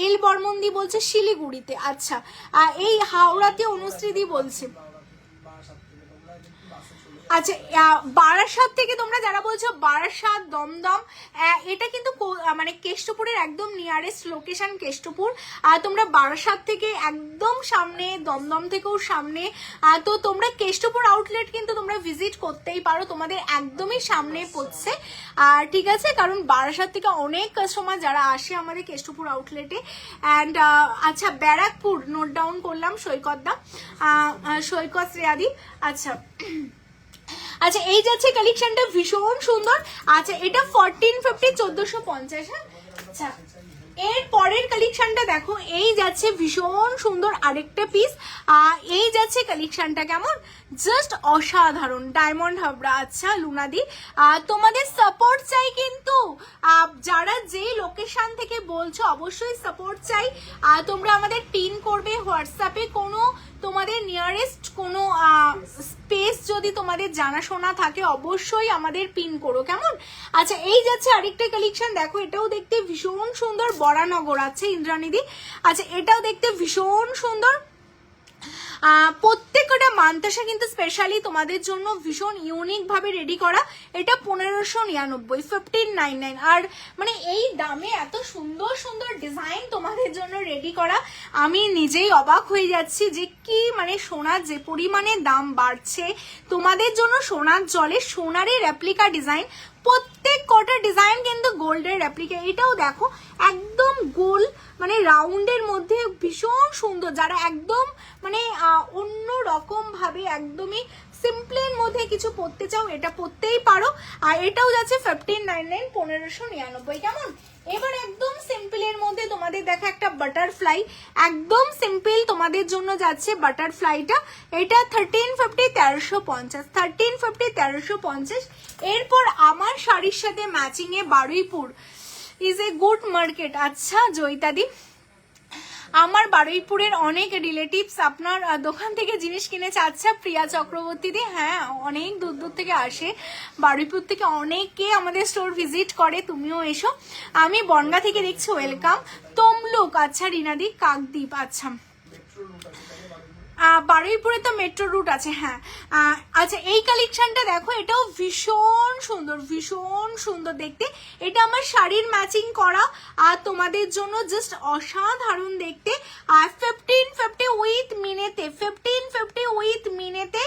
Speaker 1: এল বর্মনদি বলছে শিলিগুড়িতে। আচ্ছা, এই হাওড়াতে অনুশ্রীদি বলছে। আচ্ছা, বারাসাত থেকে তোমরা যারা বলছো, বারাসাত, দমদম, এটা কিন্তু মানে কেষ্টপুরের একদম নিয়ারেস্ট লোকেশন কেষ্টপুর। তোমরা বারাসাত থেকে একদম সামনে, দমদম থেকেও সামনে। তো তোমরা কেষ্টপুর আউটলেট কিন্তু তোমরা ভিজিট করতেই পারো, তোমাদের একদমই সামনে পড়ছে, ঠিক আছে? কারণ বারাসাত থেকে অনেক কাস্টমার যারা আসে আমাদের কেষ্টপুর আউটলেটে। অ্যান্ড আচ্ছা, ব্যারাকপুর নোট ডাউন করলাম, সৈকত দা, সৈকত শ্রেয়াদি। আচ্ছা, আচ্ছা, এই যাচ্ছে কালেকশনটা ভীষণ সুন্দর। আচ্ছা, এটা 1450 1450। হ্যাঁ, আচ্ছা, এর পরের কালেকশনটা দেখো, এই যাচ্ছে ভীষণ সুন্দর আরেকটা পিস। এই যাচ্ছে কালেকশনটা, কেমন? জাস্ট অসাধারণ, ডায়মন্ড হাবড়া। আচ্ছা, লুনাদি, তোমাদের সাপোর্ট চাই কিন্তু, যারা যেই লোকেশন থেকে বলছো অবশ্যই সাপোর্ট চাই। তোমরা আমাদের পিন করবে হোয়াটসঅ্যাপে, কোনো তোমাদের নিয়ারেস্ট কোনো স্পেস যদি তোমাদের জানাশোনা থাকে অবশ্যই আমাদের পিন করো, কেমন? আচ্ছা, এই যাচ্ছে আরেকটা কালেকশন দেখো, এটাও দেখতে ভীষণ সুন্দর, বরানগর। আছে ইন্দ্রানিদি। আচ্ছা, এটাও দেখতে ভীষণ সুন্দর। প্রত্যেকটা মান্তাসা কিন্তু স্পেশালি তোমাদের জন্য ভীষণ ইউনিক ভাবে রেডি করা। এটা 1599, 1599। আর মানে এই দামে এত সুন্দর সুন্দর ডিজাইন তোমাদের জন্য রেডি করা, আমি নিজেই অবাক হয়ে যাচ্ছি যে কি মানে সোনার যে পরিমাণে দাম বাড়ছে, তোমাদের জন্য সোনার জলে সোনারই রেপ্লিকা ডিজাইন। প্রত্যেক কটা ডিজাইন কিন্তু গোল্ডের রেপ্লিকা। এটাও দেখো একদম গোল মানে রাউন্ডের মধ্যে ভীষণ সুন্দর, যারা একদম মানে অন্য রকম ভাবে একদমই সিম্পলের মধ্যে কিছু পরতে চাও এটা পরতেই পারো। আর এটাও যাচ্ছে 1599 1599 কেমন। এবার একদম সিম্পলের মধ্যে তোমাদের দেখা একটা বাটারফ্লাই, একদম সিম্পল তোমাদের জন্য যাচ্ছে বাটারফ্লাইটা, এটা 1350 1350 1350 1350। এরপর আমার শাড়ির সাথে matching A Baruipur is a good market. আচ্ছা জয়িতাদি, আমার বারুইপুরের অনেক রিলেটিভস আপনার দোকান থেকে জিনিস কিনেছে। আচ্ছা প্রিয়া চক্রবর্তী দি, হ্যাঁ অনেক দূর দূর থেকে আসে, বারুইপুর থেকে অনেকে আমাদের স্টোর ভিজিট করে, তুমিও এসো। আমি বনগা থেকে দেখছি, ওয়েলকাম। তমলুক, আচ্ছা রিনাদি, কাকদ্বীপ, আচ্ছা বারুইপুরে তো মেট্রো রুট আছে, হ্যাঁ। আচ্ছা এই কালেকশনটা দেখো, এটাও ভীষণ সুন্দর, ভীষণ সুন্দর দেখতে। এটা আমার শাড়ির ম্যাচিং করা আর তোমাদের জন্য জাস্ট অসাধারণ দেখতে। আর 1550 উইথ মিনেতে, 1550 উইথ মিনেতে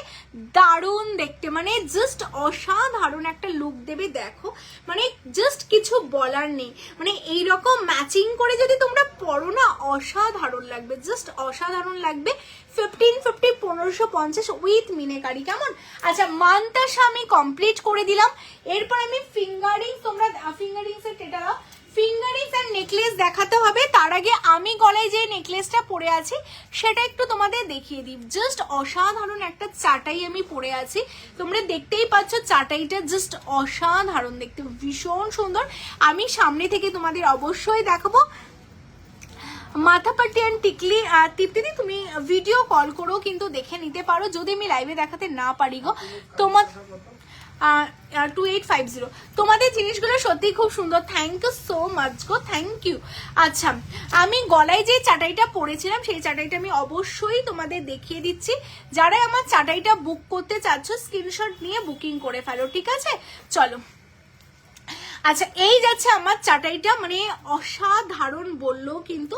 Speaker 1: দারুণ দেখতে, মানে জাস্ট অসাধারণ একটা লুক দেবে। দেখো মানে জাস্ট কিছু বলার নেই, মানে এইরকম ম্যাচিং করে যদি তোমরা পরো না অসাধারণ লাগবে, জাস্ট অসাধারণ লাগবে। 1550 1550 উইথ মিনেকারি কেমন। আচ্ছা মানতাসা আমি কমপ্লিট করে দিলাম। এরপর আমি ফিঙ্গারিংস, তোমরা ফিঙ্গারিংস এর এটা দাও, ফিঙ্গারিংস আর নেকলেস দেখাতে হবে। তার আগে আমি গলায় যে নেকলেসটা পরে আছি সেটা একটু তোমাদের দেখিয়ে দিই। জাস্ট অসাধারণ একটা চাটাই আমি পরে আছি, তোমরা দেখতেই পাচ্ছ চাটাইটা জাস্ট অসাধারণ দেখতে, ভীষণ সুন্দর। আমি সামনে থেকে তোমাদের অবশ্যই দেখাবো। মাথাপাটি অ্যান্ড টিকলি, তৃপ্তিদি তুমি ভিডিও কল করেও কিন্তু দেখে নিতে পারো যদি আমি লাইভে দেখাতে না পারি গো। তোমার 2850 তোমাদের জিনিসগুলো সত্যি খুব সুন্দর, থ্যাংক ইউ সো মাচ গো, থ্যাংক ইউ। আচ্ছা আমি গলায় যে চাটাইটা পরেছিলাম সেই চাটাইটা আমি অবশ্যই তোমাদের দেখিয়ে দিচ্ছি। যারা আমার চাটাইটা বুক করতে চাচ্ছ স্ক্রিনশট নিয়ে বুকিং করে ফেলো, ঠিক আছে চলো। আচ্ছা এই যাচ্ছে আমার চাটাইটা, মানে অসাধারণ বললো কিন্তু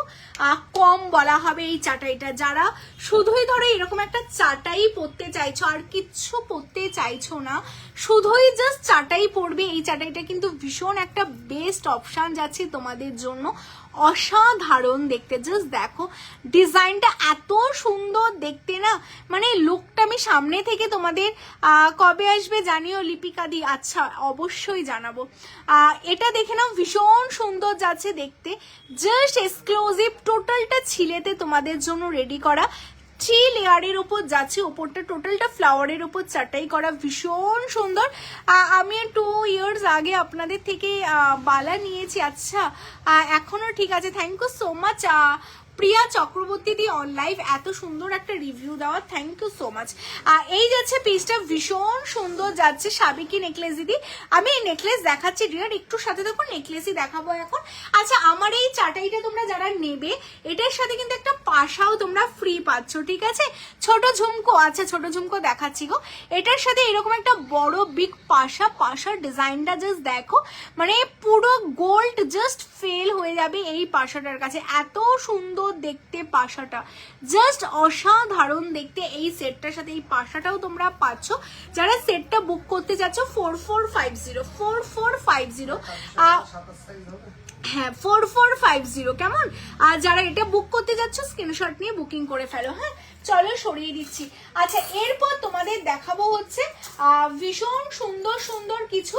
Speaker 1: কম বলা হবে এই চাটাইটা। যারা শুধুই ধরো এরকম একটা চাটাই পরতে চাইছো আর কিচ্ছু পরতে চাইছো না, শুধুই জাস্ট চাটাই পরবে, এই চাটাইটা কিন্তু ভীষণ একটা বেস্ট অপশান যাচ্ছে তোমাদের জন্য। অসাধারণ দেখতে, জাস্ট দেখো ডিজাইনটা এত সুন্দর দেখতে না, মানে লুকটা আমি সামনে থেকে তোমাদের কবে আসবে জানিও লিপিকা দি, আচ্ছা অবশ্যই জানাবো। এটা দেখে নাও ভীষণ সুন্দর যাচ্ছে দেখতে, জাস্ট এক্সক্লুসিভ, টোটালটা ছিলেতে তোমাদের জন্য রেডি করা। 3 লেয়ারের উপর যাচ্ছে, ওপরটা টোটালটা ফ্লাওয়ারের উপর চাটাই করা, ভীষণ সুন্দর। আমি 2 ইয়ার্স আগে আপনাদের থেকে বালা নিয়েছি, আচ্ছা এখনো ঠিক আছে, thank you so much Priya Chakraborty di on live, এত সুন্দর একটা রিভিউ দেওয়া, থ্যাংক ইউ সো মাচ। এই যাচ্ছে পিসটা ভীষণ সুন্দর যাচ্ছে, সাবেকি নেকলেস দিদি। আমি এই নেকলেস দেখাচ্ছি ডিয়ার, একটু সাথে দেখো নেকলেসই দেখাবো এখন। আচ্ছা আমার এই চাটাইটা তোমরা যারা নেবে এটার সাথে কিন্তু একটা পাশাও তোমরা ফ্রি পাচ্ছ, ঠিক আছে। ছোট ঝুমকো, আচ্ছা ছোট ঝুমকো দেখাচ্ছি গো, এটার সাথে এরকম একটা বড় বিগ পাশা, পাশার ডিজাইনটা জাস্ট দেখো, মানে পুরো গোল্ড জাস্ট ফেল হয়ে যাবে এই পাশাটার কাছে, এত সুন্দর দেখতে পাশাটা, জাস্ট অসাধারণ দেখতে। এই সেটটার সাথে এই পাশাটাও তোমরা পাচ্ছ। যারা সেটটা বুক করতে চাচ্ছ 4450 4450 হ্যাঁ 4450 কেমন। আর যারা এটা বুক করতে যাচ্ছ স্ক্রিনশট নিয়ে বুকিং করে ফেলো, হ্যাঁ চলো সরিয়ে দিচ্ছি। আচ্ছা এরপর তোমাদের দেখাবো হচ্ছে ভীষণ সুন্দর সুন্দর কিছু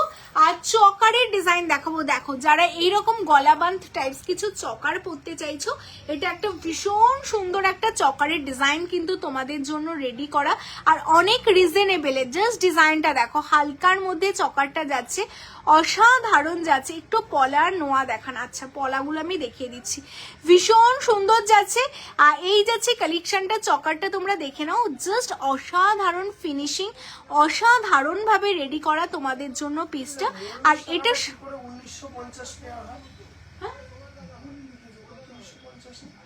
Speaker 1: চকারের ডিজাইন দেখাবো। দেখো যারা এইরকম গলাবান্ধ টাইপস কিছু চকার পরতে চাইছো, এটা একটা ভীষণ সুন্দর একটা চকারের ডিজাইন কিন্তু তোমাদের জন্য রেডি করা, আর অনেক রিজনেবল। জাস্ট ডিজাইনটা দেখো, হালকার মধ্যে চকারটা যাচ্ছে, অসাধারণ যাচ্ছে। একটু পলা আর নোয়া দেখান, আচ্ছা পলাগুলো আমি দেখিয়ে দিচ্ছি, ভীষণ সুন্দর যাচ্ছে। আর এই যাচ্ছে কালেকশনটা, চকারটা তোমরা দেখে নাও, জাস্ট অসাধারণ ফিনিশিং, অসাধারণ ভাবে রেডি করা তোমাদের জন্য পিসটা। আর এটা 1950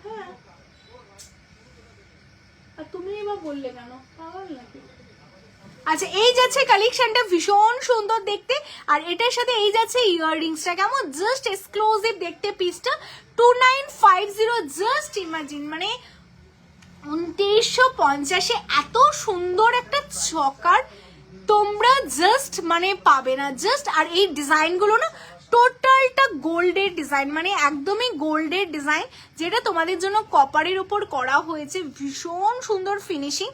Speaker 1: হ্যাঁ, আর তুমি এবার বললে কেন, পাগল নাকি। আচ্ছা এই যাচ্ছে কালেকশনটা ভীষণ সুন্দর দেখতে, আর এটার সাথে এই যাচ্ছে ইয়াররিংসটা, কেমন জাস্ট এক্সক্লুসিভ দেখতে পিসটা। 2950 জাস্ট ইমাজিন, মানে 2950 এত সুন্দর একটা চকার, তোমরা জাস্ট মানে পাবে না জাস্ট। আর এই ডিজাইনগুলো না টোটালটা গোল্ডের ডিজাইন, মানে একদমই গোল্ডের ডিজাইন, যেটা তোমাদের জন্য কপারের উপর করা হয়েছে। ভীষণ সুন্দর ফিনিশিং।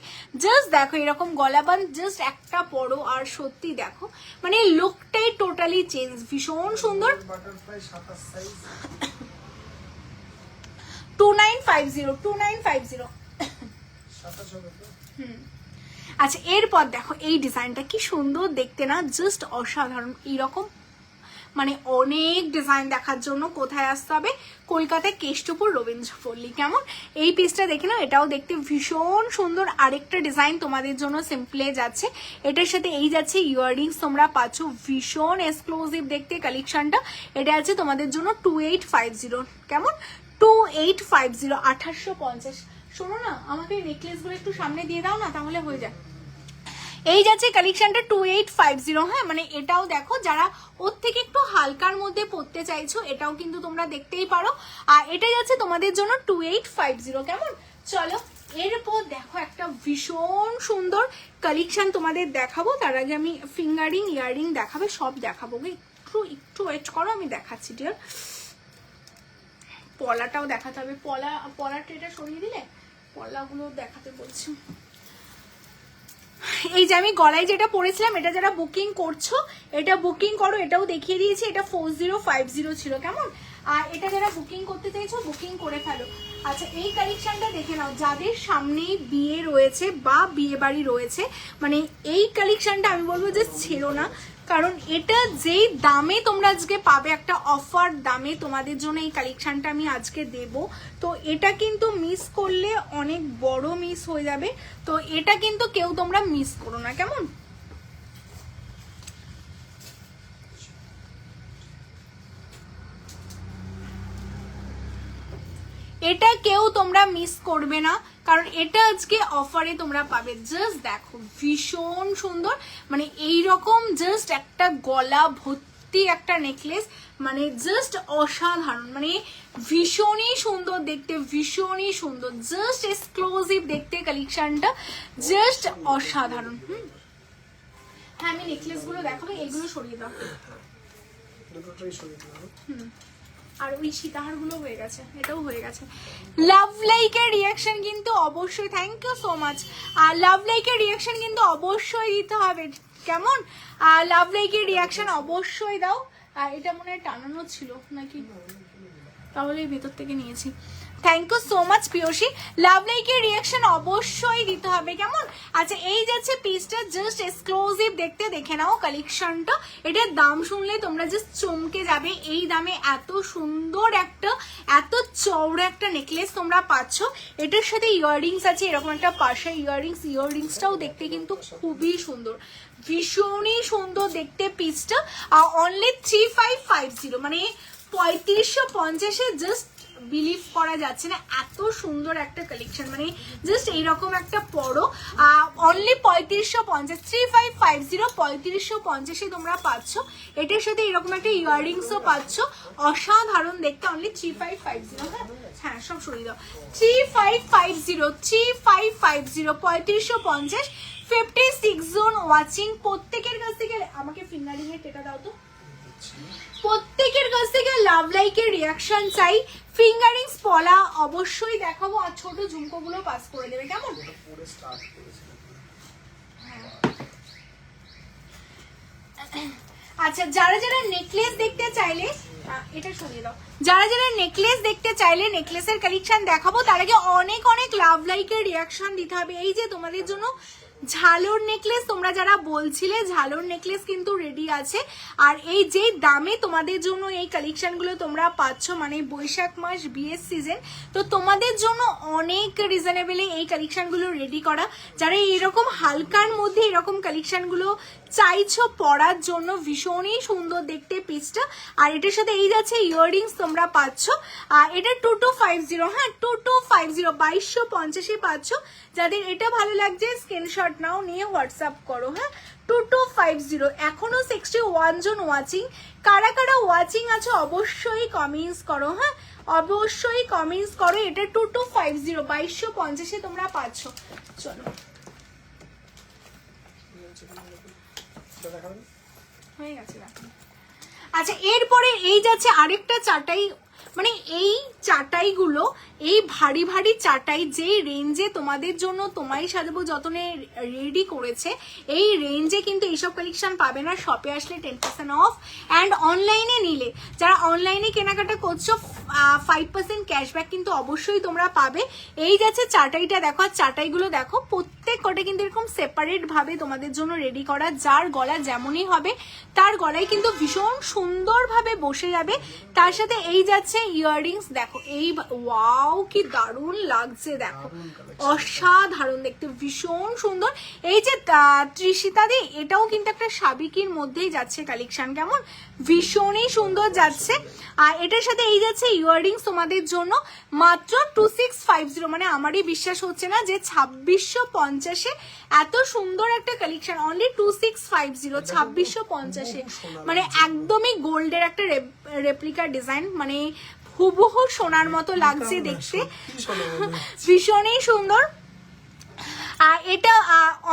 Speaker 1: জাস্ট দেখো এরকম গলাবান জাস্ট একটা পরো আর সত্যি দেখো মানে লুকটাই টোটালি চেঞ্জ। ভীষণ সুন্দর। 2950 আচ্ছা এরপর দেখো এই ডিজাইনটা কি সুন্দর দেখতে না, জাস্ট অসাধারণ। এইরকম মানে অনেক ডিজাইন দেখার জন্য কোথায় আসতে হবে? কলকাতায় কেষ্টপুর রবীন্দ্রপল্লী। কেমন এই পিসটা দেখে নাও, এটাও দেখতে ভীষণ সুন্দর। আরেকটা ডিজাইন তোমাদের জন্য সিম্পলে যাচ্ছে, এটার সাথে এই যাচ্ছে ইয়াররিংস তোমরা পাচ্ছ। ভীষণ এক্সক্লুসিভ দেখতে কালেকশনটা। এটা আছে তোমাদের জন্য 2850। কেমন 2850 2850। শোনো না আমাকে নেকলেসগুলো একটু সামনে দিয়ে দাও না, তাহলে হয়ে যায়। এই যাচ্ছে কালেকশনটা 2850। হ্যাঁ মানে এটাও দেখো যারা ওর থেকে একটু হালকার মধ্যে পড়তে চাইছো এটাও কিন্তু তোমরা দেখতেই পারো। আর এটা যাচ্ছে তোমাদের জন্য 2850। কেমন চলো এরপর দেখো একটা ভীষণ সুন্দর কালেকশন তোমাদের দেখাবো। তার আগে আমি ফিঙ্গারিং ইয়াররিং দেখাবে সব দেখাবো। একটু ওয়েট করো, আমি দেখাচ্ছি ডিয়ার। পলাটাও দেখাতে হবে। পলাটা এটা সরিয়ে দিলে পলাগুলো দেখাতে বলছি। এই যে আমি গলায় যেটা পরেছিলাম, এটা যারা বুকিং করছো এটা বুকিং করো, এটাও দেখিয়ে দিয়েছি। এটা 4050 ছিল। কেমন আর এটা যারা বুকিং করতে চাইছো বুকিং করে ফেলো। আচ্ছা এই কালেকশনটা দেখে নাও, যাদের সামনেই বিয়ে রয়েছে বা বিয়ে বাড়ি রয়েছে, মানে এই কালেকশনটা আমি বলবো যে ছেড়ো না, কারণ এটা যেই দামে তোমরা আজকে পাবে, একটা অফার দামে তোমাদের জন্য এই কালেকশনটা আমি আজকে দেব। তো এটা কিন্তু মিস করলে অনেক বড় মিস হয়ে যাবে, তো এটা কিন্তু কেউ তোমরা মিস করো না। কেমন এটা কেউ তোমরা মিস করবে না, কারণ এটা আজকে অফারে তোমরা পাবে। জাস্ট দেখো ভীষণ সুন্দর, মানে এইরকম জাস্ট একটা গলা ভর্তি একটা নেকলেস, মানে জাস্ট অসাধারণ, মানে ভীষণই সুন্দর দেখতে, ভীষণই সুন্দর, জাস্ট এক্সক্লুসিভ দেখতে কালেকশনটা, জাস্ট অসাধারণ। হ্যাঁ আমি নেকলেসগুলো দেখাবো, এগুলো সরিয়ে দাও। আর ওই সীতাহার গুলো হয়ে গেছে, এটাও হয়ে গেছে। লাভ লাইকের রিয়াকশন কিন্তু অবশ্যই, থ্যাংক ইউ সো মাচ। আর লাভ লাইকের রিয়াকশন কিন্তু অবশ্যই দিতে হবে। কেমন আর লাভ লাইকের রিয়াকশন অবশ্যই দাও। আর এটা মনে হয় টানানো ছিল নাকি, তাহলে ভেতর থেকে নিয়েছি। থ্যাংক ইউ সো মাচ পিয়সী। লাভ লাইকের রিয়াকশন অবশ্যই দিতে হবে। কেমন আচ্ছা এই যাচ্ছে পিসটা, জাস্ট এক্সক্লুসিভ দেখতে, দেখে নাও কালেকশনটা। এটার দাম শুনলে তোমরা জাস্ট চমকে যাবে। এই দামে এত সুন্দর একটা এত চওড়া একটা নেকলেস তোমরা পাচ্ছ। এটার সাথে ইয়াররিংস আছে, এরকম একটা পাশে ইয়াররিংসটাও দেখতে কিন্তু খুবই সুন্দর, ভীষণই সুন্দর দেখতে পিসটা। আর অনলি 3550, মানে 3550-এ জাস্ট বিলিভ করা যাচ্ছে না, এত সুন্দর একটা কালেকশন, মানে জাস্ট এইরকম একটা পরো। অনলি 3550, 3550 3550-এ তোমরা পাচ্ছ। এটার সাথে এরকম একটা ইয়াররিংসও পাচ্ছ, অসাধারণ দেখতে। অনলি 3550। হ্যাঁ সব সরিয়ে দাও। 3550 3550 3550। 56 জন ওয়াচিং। প্রত্যেকের কাছ থেকে আমাকে ফিঙ্গারিং এর টেটা দাও তো। প্রত্যেকের কাছ থেকে লাভ লাইকের রিয়াকশন চাই। ফিঙ্গারিংস পলা অবশ্যই দেখাবো, আর ছোট ঝুমকোগুলো পাস করে দেবে। কেমন আচ্ছা যারা যারা নেকলেস দেখতে চাইলে এটা সরিয়ে দাও। যারা যারা নেকলেস দেখতে চাইলে নেকলেসের কালেকশন দেখাবো, তার আগে অনেক অনেক লাভ লাইকের রিয়াকশন দিতে হবে। এই যে তোমাদের জন্য ঝালর নেকলেস, তোমরা যারা বলছিলে ঝালর নেকলেস কিন্তু রেডি আছে। আর এই যে দামে তোমাদের জন্য এই কালেকশনগুলো তোমরা পাচ্ছ, মানে বৈশাখ মাস বিয়ের সিজন, তো তোমাদের জন্য অনেক রিজনেবলে এই কালেকশনগুলো রেডি করা। যারা এইরকম হালকার মধ্যে এরকম কালেকশনগুলো চাইছো পরার জন্য, ভীষণই সুন্দর দেখতে পিসটা। আর এটার সাথে এই যাচ্ছে ইয়াররিংস তোমরা পাচ্ছ। আর এটা 2250। হ্যাঁ 2250 2250-এ পাচ্ছ। যাদের এটা ভালো লাগছে স্ক্রিনশট নাও, নিয়ে হোয়াটসঅ্যাপ করো। হ্যাঁ 2250। এখনো 61 জন ওয়াচিং। কারা কারা ওয়াচিং আছে অবশ্যই কমেন্টস করো। হ্যাঁ অবশ্যই কমেন্টস করো। এটা 2250 2250-এ তোমরা পাচ্ছ। চলো হয়ে গেছে। আচ্ছা এরপরে এই যাচ্ছে আরেকটা চাটাই, মানে এই চাটাইগুলো, এই ভারী ভারী চাটাই যে রেঞ্জে তোমাদের জন্য তোমায় সাজাবো যতনে রেডি করেছে, এই রেঞ্জে কিন্তু এইসব কালেকশন পাবে না। শপে আসলে 10% অফ, অ্যান্ড অনলাইনে নিলে, যারা অনলাইনে কেনাকাটা করছো 5% ক্যাশব্যাক কিন্তু অবশ্যই তোমরা পাবে। এই যাচ্ছে চাটাইটা দেখো, আর চাটাইগুলো দেখো প্রত্যেক কটা কিন্তু এরকম সেপারেট ভাবে তোমাদের জন্য রেডি করা, যার গলা যেমনই হবে তার গলায় কিন্তু ভীষণ সুন্দরভাবে বসে যাবে। তার সাথে এই যাচ্ছে ইয়াররিংস, দেখো এই ওয়াও কি দারুণ লাগছে, দেখো অসাধারণ দেখতে, ভীষণ সুন্দর। এই যে ত্রিশিতা দি, এটাও কিন্তু একটা সাবিকির মধ্যেই যাচ্ছে কালেকশন, কেমন ভীষণই সুন্দর যাচ্ছে। আর এটার সাথে এই যাচ্ছে ইয়াররিংস তোমাদের জন্য মাত্র 2650, মানে আমারই বিশ্বাস হচ্ছে না যে 2650-এ এত সুন্দর একটা কালেকশন, অনলি 2650, 2650-এ, মানে একদমই গোল্ডের একটা রেপ্লিকা ডিজাইন, মানে হুবহু সোনার মতো লাগছে দেখতে, ভীষণই সুন্দর। আর এটা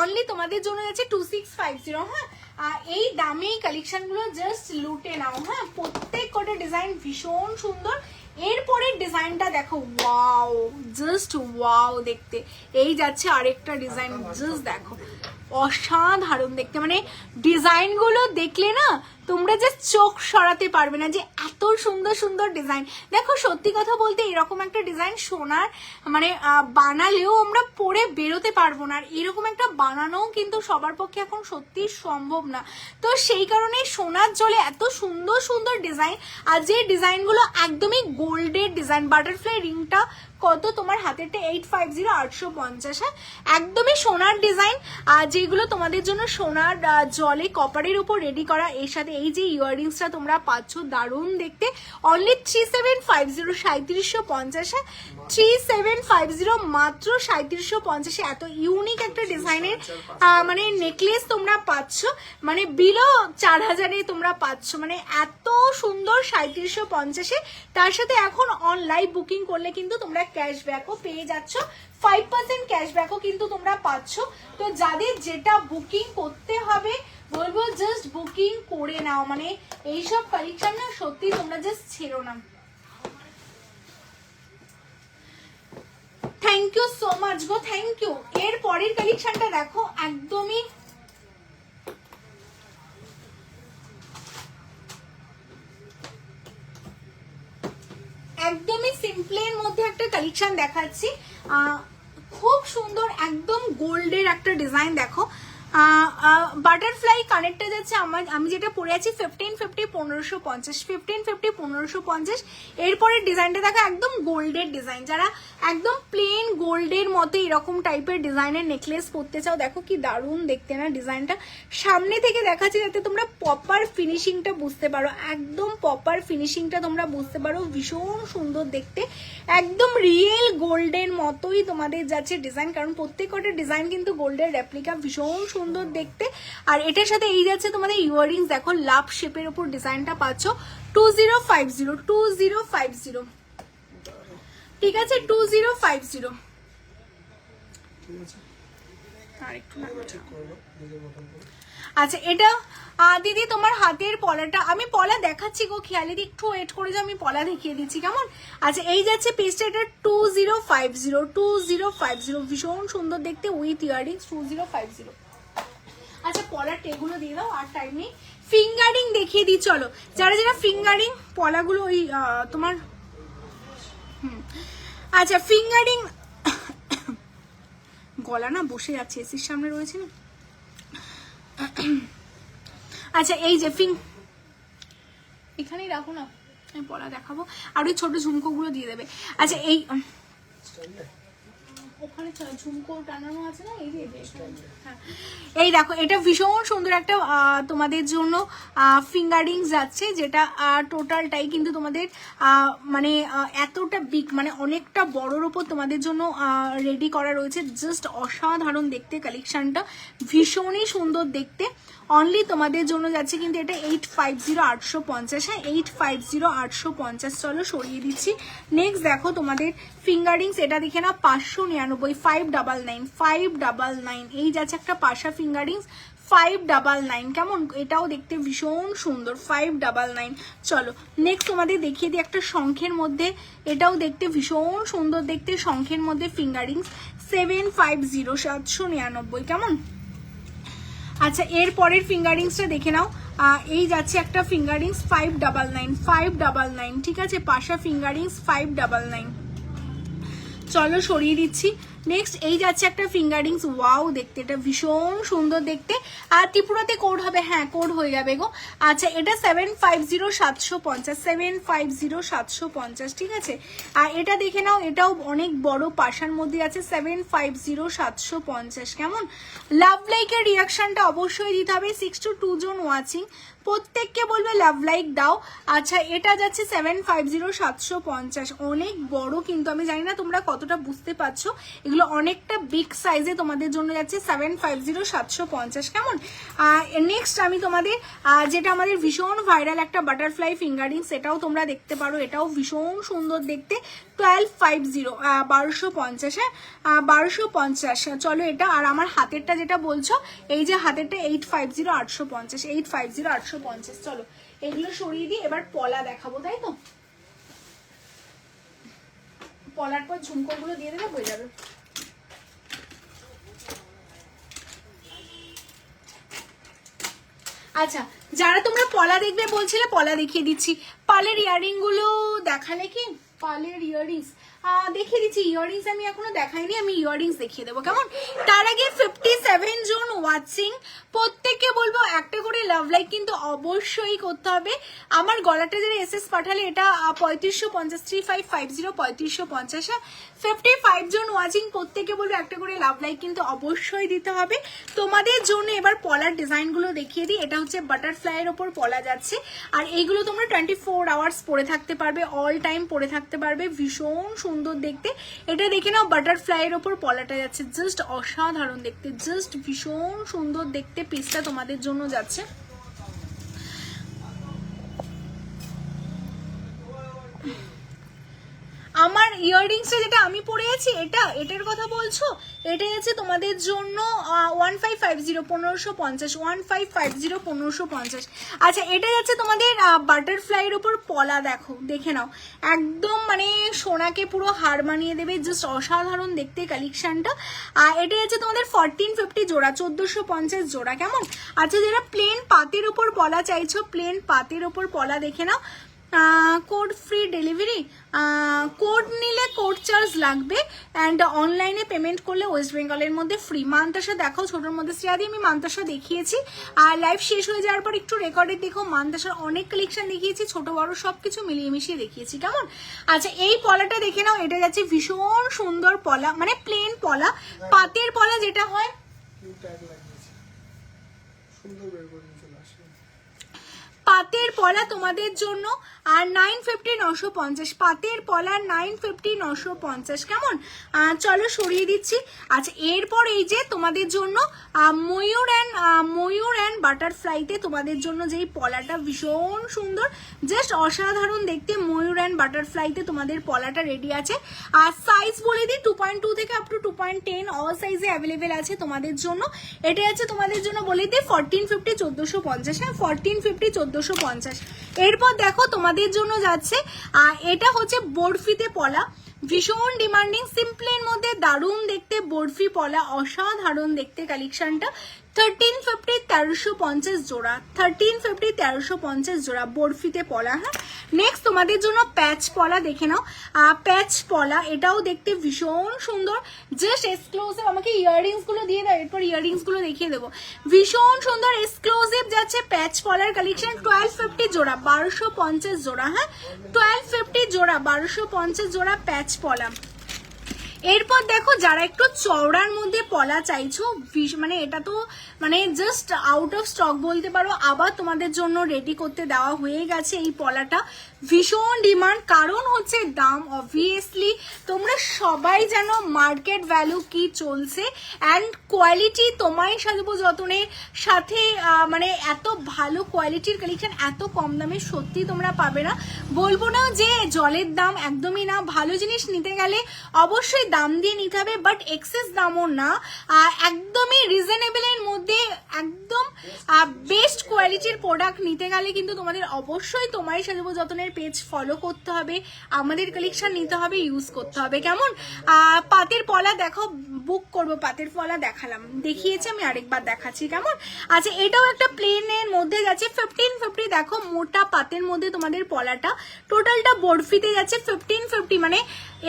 Speaker 1: অনলি তোমাদের জন্য যাচ্ছে 2650। হ্যাঁ, এই দামে এই কালেকশন গুলো জাস্ট লুটে নাও। হ্যাঁ, প্রত্যেক কটা ডিজাইন ভীষণ সুন্দর। এরপরের ডিজাইনটা দেখো, ওয়াও জাস্ট ওয়াও দেখতে। এই যাচ্ছে আরেকটা ডিজাইন, জাস্ট দেখো অসাধারণ দেখতে, মানে ডিজাইনগুলো দেখলে না তোমরা যে চোখ সরাতে পারবে না, যে এত সুন্দর সুন্দর ডিজাইন। দেখো সত্যি কথা বলতে এরকম একটা ডিজাইন সোনার মানে বানালেও আমরা পরে বেরোতে পারবো না, আর এরকম একটা বানানোও কিন্তু সবার পক্ষে এখন সত্যি সম্ভব না। তো সেই কারণে সোনার জলে এত সুন্দর সুন্দর ডিজাইন, আর যে ডিজাইনগুলো একদমই গোল্ডের ডিজাইন। বাটারফ্লাই রিংটা কত তোমার হাতেরটা 850, 850। হ্যাঁ, একদমই সোনার ডিজাইন, আর যেগুলো তোমাদের জন্য সোনার জলে কপারের উপর রেডি করা। এর সাথে এই যে ইয়াররিংসটা তোমরা পাচ্ছ দারুণ দেখতে, অনলি 3750, 3750। 3750 মাত্র 3750, এত ইউনিক একটা ডিজাইনের মানে নেকলেস তোমরা পাচ্ছ, মানে বিলো 4000-এ তোমরা পাচ্ছ, মানে এত সুন্দর 3750-এ। তার সাথে এখন অনলাইন বুকিং করলে কিন্তু তোমরা ক্যাশব্যাকও পেয়ে যাচ্ছ, 5% ক্যাশব্যাকও কিন্তু তোমরা পাচ্ছ। তো যাদের যেটা বুকিং করতে হবে বলবো জাস্ট বুকিং করে নাও, মানে এইসব কালেকশন না সত্যি তোমরা জাস্ট ছেড়ো না। থ্যাংক ইউ সো মাচ গো, থ্যাংক ইউ। এর পরের কালেকশনটা দেখো, একদমই একদমই সিম্পলের মধ্যে একটা কালেকশন দেখাচ্ছি, খুব সুন্দর একদম গোল্ডের একটা ডিজাইন। দেখো বাটারফ্লাই কানেক্টে যাচ্ছে, আমি যেটা পরে আছি 1550, 1550, 1550, 1550। এরপরের ডিজাইনটা দেখো একদম গোল্ডের ডিজাইন, যারা একদম প্লেন গোল্ডের মতো এরকম টাইপের ডিজাইনের নেকলেস পরতে চাও, দেখো কি দারুণ দেখতে না ডিজাইনটা। সামনে থেকে দেখাচ্ছি যাতে তোমরা প্রপার ফিনিশিংটা বুঝতে পারো, একদম প্রপার ফিনিশিংটা তোমরা বুঝতে পারো, ভীষণ সুন্দর দেখতে, একদম রিয়েল গোল্ডের মতোই তোমাদের যাচ্ছে ডিজাইন, কারণ প্রত্যেকটা ডিজাইন কিন্তু গোল্ডের রেপ্লিকা, ভীষণ সুন্দর দেখতে। আর এটার সাথে এই যাচ্ছে তোমাদের ইয়াররিংস, দেখো লাভ শেপের উপর ডিজাইনটা পাচ্ছ 2050, 2050, ঠিক আছে 2050। আচ্ছা এটা দিদি তোমার হাতের পলাটা, আমি পলা দেখাচ্ছি গো, খেয়ালি দি একটু ওয়েট করে যাও, আমি পলা দেখিয়ে দিচ্ছি কেমন। আচ্ছা এই যাচ্ছে পেজটা, এটা 2050, 2050, ভীষণ সুন্দর দেখতে উইথ ইয়াররিংস 2050। আচ্ছা পলার টেগুলো দিয়ে দাও, আর টাইম নেই। ফিঙ্গারিং দেখিয়ে দিই চলো, যারা যারা ফিঙ্গারিং পলাগুলো ওই তোমার আচ্ছা ফিঙ্গারিং, গলা না বসে যাচ্ছে, এসির সামনে রয়েছে না। আচ্ছা এই যে এখানেই রাখো না, আমি পলা দেখাবো, আর ওই ছোট ঝুমকোগুলো দিয়ে দেবে। আচ্ছা এই ওখানে ঝুমকো টানানো আছে না, এই যে হ্যাঁ এই দেখো, এটা ভীষণ সুন্দর একটা তোমাদের জন্য ফিঙ্গারিংস যাচ্ছে, যেটা টোটালটাই কিন্তু তোমাদের মানে এতটা বিগ, মানে অনেকটা বড়োর ওপর তোমাদের জন্য রেডি করা রয়েছে, জাস্ট অসাধারণ দেখতে কালেকশনটা, ভীষণই সুন্দর দেখতে। অনলি তোমাদের জন্য যাচ্ছে কিন্তু এটা 850, 850। হ্যাঁ 850, 850। চলো সরিয়ে দিচ্ছি। নেক্সট দেখো তোমাদের ফিঙ্গারিংস এটা দেখে না 599, 599, 599, এই যাচ্ছে একটা পাশা ফিঙ্গারিংস 599, কেমন? এটাও দেখতে ভীষণ সুন্দর 599। চলো নেক্সট তোমাদের দেখিয়ে দিই একটা শঙ্খের মধ্যে, এটাও দেখতে ভীষণ সুন্দর দেখতে, শঙ্খের মধ্যে ফিঙ্গারিংস 750, 799, কেমন? আচ্ছা এর পরের ফিঙ্গারিংসটা দেখে নাও, এই যাচ্ছে একটা ফিঙ্গারিংস 599, 599, ঠিক আছে, পাশা ফিঙ্গারিংস 599। চলো সরিয়ে দিচ্ছি। নেক্সট এই যাচ্ছে একটা ফিঙ্গারিংস, ওয়াও দেখতে, এটা ভীষণ সুন্দর দেখতে। আর ত্রিপুরাতে কোড হবে, হ্যাঁ কোড হয়ে যাবে গো। আচ্ছা এটা 750, 750, 750, 750, ঠিক আছে। আর এটা দেখে নাও, এটাও অনেক বড় পাশার মধ্যে আছে 750, 750, কেমন? লাভ লাইকের রিয়াকশনটা অবশ্যই দিতে হবে। 6 to 2 জন ওয়াচিং, প্রত্যেককে বলবে লাভ লাইক দাও। আচ্ছা এটা যাচ্ছে 750, 750, অনেক বড় কিন্তু, আমি জানি না তোমরা কতটা বুঝতে পারছো, এগুলো অনেকটা বিগ সাইজে তোমাদের জন্য যাচ্ছে 750, 750, কেমন? নেক্সট আমি তোমাদের যেটা আমাদের ভীষণ ভাইরাল একটা বাটারফ্লাই ফিঙ্গারিং, সেটাও তোমরা দেখতে পারো, এটাও ভীষণ সুন্দর দেখতে 1250, 1250, হ্যাঁ 1250। চলো এটা, আর আমার হাতেরটা যেটা বলছো, এই যে হাতেরটা 850, 850, 850, 850। চলো এগুলো সরিয়ে দিই, এবার পলা দেখাবো, তাই তো? পলার পর ঝুমকোগুলো দিয়ে দেবে, হয়ে যাবে। আচ্ছা যারা তোমরা পলা দেখবে বলছিলে, পলা দেখিয়ে দিচ্ছি। পালের ইয়ারিং গুলো দেখালে কি? পালের ইয়ারিংস দেখিয়ে দিচ্ছি। ইয়ারিংস আমি এখনো দেখাইনি, আমি ইয়ারিংস দেখিয়ে দেবো, কেমন? তার আগে 57 জন ওয়াচিং, প্রত্যেককে বলবো একটা করে লাভ লাইক কিন্তু অবশ্যই করতে হবে। আমার গলাটা যারা এসএস পাঠালে, এটা 3550, 3550, 3550, 55 জন ওয়াচিং, প্রত্যেককে বলবো একটা করে লাভ লাইক কিন্তু অবশ্যই দিতে হবে তোমাদের জন্য। এবার পলার ডিজাইনগুলো দেখিয়ে দিই। এটা হচ্ছে বাটারফ্লাইয়ের ওপর পলা যাচ্ছে, আর এইগুলো তোমরা 24 আওয়ার্স পরে থাকতে পারবে, অল টাইম পরে থাকতে পারবে, ভীষণ সুন্দর দেখতে। এটা দেখে নাও, বাটারফ্লাইয়ের ওপর পলাটা যাচ্ছে, জাস্ট অসাধারণ দেখতে, জাস্ট ভীষণ সুন্দর দেখতে পিসটা তোমাদের জন্য যাচ্ছে। আমার ইয়াররিংসটা যেটা আমি পরে আছি, এটার কথা বলছো? এটা আছে তোমাদের জন্য 1550, 1550, 1550, 1550। আচ্ছা এটা যাচ্ছে তোমাদের বাটারফ্লাইয়ের উপর পলা, দেখো দেখে নাও, একদম মানে সোনাকে পুরো হার মানিয়ে দেবে, জাস্ট অসাধারণ দেখতে কালেকশনটা। আর এটা যাচ্ছে তোমাদের 1450 জোড়া, 1450 জোড়া, কেমন? আচ্ছা যারা প্লেন পাতের উপর পলা চাইছো, প্লেন পাতের উপর পলা দেখে নাও। কোড ফ্রি ডেলিভারি, কোড নিলে কোড চার্জ লাগবে, অ্যান্ড অনলাইনে পেমেন্ট করলে ওয়েস্ট বেঙ্গলের মধ্যে ফ্রি। মানতাসা দেখাও, ছোটোর মধ্যে শ্রেয়াদি আমি মানতাসা দেখিয়েছি, আর লাইভ শেষ হয়ে যাওয়ার পর একটু রেকর্ডে দেখো, মানতাসার অনেক কালেকশন দেখিয়েছি, ছোট বড় সব কিছু মিলিয়ে মিশিয়ে দেখিয়েছি, কেমন? আচ্ছা এই পলাটা দেখে নাও, এটা যাচ্ছে ভীষণ সুন্দর পলা, মানে প্লেন পলা, পাতের পলা যেটা হয়, পাতের পলা তোমাদের জন্য। আর 950, 950, পাতের পলা 950, 950, কেমন? চলো সরিয়ে দিচ্ছি। আচ্ছা এরপর এই যে তোমাদের জন্য ময়ূর অ্যান্ড বাটারফ্লাইতে তোমাদের জন্য যেই পলাটা ভীষণ সুন্দর, জাস্ট অসাধারণ দেখতে, ময়ূর অ্যান্ড বাটারফ্লাইতে তোমাদের পলাটা রেডি আছে। আর সাইজ বলে দিই, 2.2 থেকে আপ টু 2.10 অল সাইজে অ্যাভেলেবেল আছে তোমাদের জন্য। এটা আছে তোমাদের জন্য বলে দিই 1450, 1450, হ্যাঁ 1450, 1450। এরপর দেখো তোমাদের জন্য যাচ্ছে, এটা হচ্ছে বরফিতে পলা, ভীষণ ডিমান্ডিং, সিম্পলের মধ্যে দারুণ দেখতে, বরফি পলা, অসাধারণ দেখতে কালেকশনটা। 1350, 1350 জোড়া, 1350, 1350 জোড়া বরফিতে পলা, হ্যাঁ। নেক্সট তোমাদের জন্য প্যাচ পলা দেখে নাও, প্যাচ পলা, এটাও দেখতে ভীষণ সুন্দর, জাস্ট এক্সক্লুসিভ। আমাকে ইয়াররিংস গুলো দিয়ে দাও, এরপর ইয়াররিংস গুলো দেখিয়ে দেবো। ভীষণ সুন্দর এক্সক্লুসিভ যাচ্ছে প্যাচ পলার কালেকশন, 1250 জোড়া, 1250 জোড়া, হ্যাঁ 1250 জোড়া, 1250 জোড়া প্যাচ পলা। এরপর দেখো যারা একটু চওড়ার মধ্যে পলা চাইছো, মানে এটা তো মানে জাস্ট আউট অফ স্টক বলতে পারো, আবার তোমাদের জন্য রেডি করতে দেওয়া হয়ে গেছে এই পলাটা। ভীষণ ডিমান্ড, কারণ হচ্ছে দাম অবভিয়াসলি তোমরা সবাই জানো মার্কেট ভ্যালু কি চলছে, অ্যান্ড কোয়ালিটি তোমায় সাজবো যতনের সাথে মানে এত ভালো কোয়ালিটির কালেকশন এত কম দামে সত্যি তোমরা পাবে না। বলবো না যে জলের দাম, একদমই না। ভালো জিনিস নিতে গেলে অবশ্যই দাম দিয়ে নিতে হবে, বাট এক্সেস দামও না, একদমই রিজনেবলের মধ্যে একদম বেস্ট কোয়ালিটির প্রোডাক্ট নিতে গেলে কিন্তু তোমাদের অবশ্যই তোমারই সাজবো যতনের পেজ ফলো করতে হবে, আমাদের কালেকশন নিতে হবে, ইউজ করতে হবে। কেমন পাতের পলা দেখো, বুক করবো। পাতের পলা দেখালাম, দেখিয়েছি, আমি আরেকবার দেখাচ্ছি। কেমন আচ্ছা, এটাও একটা প্লেনের মধ্যে যাচ্ছে 1550। দেখো মোটা পাতের মধ্যে তোমাদের পলাটা, টোটালটা বরফিতে যাচ্ছে 1550, মানে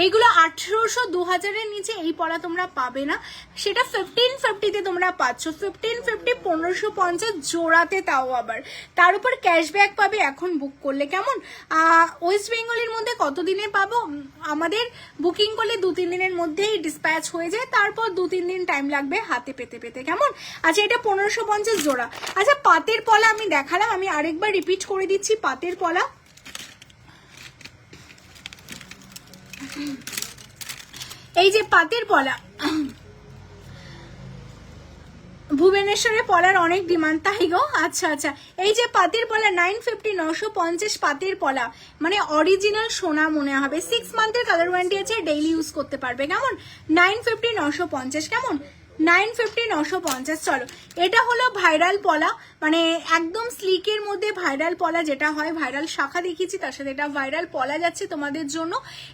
Speaker 1: এইগুলো 1800 2000-এর নিচে এই পলা তোমরা পাবে না, সেটা 1550-তে তোমরা পাচ্ছ। 1550 1550 জোড়াতে, তাও আবার তার উপর ক্যাশব্যাক পাবে এখন বুক করলে। কেমন ওয়েস্ট বেঙ্গলের মধ্যে কতদিনে পাবো? আমাদের বুকিং করলে 2-3 দিনের মধ্যেই ডিসপ্যাচ হয়ে যায়, তারপর 2-3 দিন টাইম লাগবে হাতে পেতে পেতে। কেমন আচ্ছা, এটা 1550 জোড়া। আচ্ছা, পাতের পলা আমি দেখালাম, আমি আরেকবার রিপিট করে দিচ্ছি। পাতের পলা, এই যে পাতের পলা, ভুবনেশ্বরে পলার অনেক ডিমান্ড, তাই গো। আচ্ছা আচ্ছা, এই যে পাতের পলা 950 950 পাতের পলা, মানে অরিজিনাল সোনা মনে হবে। 6 মান্থের কালার ওয়ারেন্টি আছে, ডেইলি ইউজ করতে পারবে। কেমন 950 950, কেমন 950 950। চলো, এটা হলো ভাইরাল পলা, মানে একদম স্লিকের মধ্যে ভাইরাল পলা যেটা হয়, ভাইরাল শাখা দেখিয়েছি তার সাথে এটা ভাইরাল পলা যাচ্ছে তোমাদের জন্য।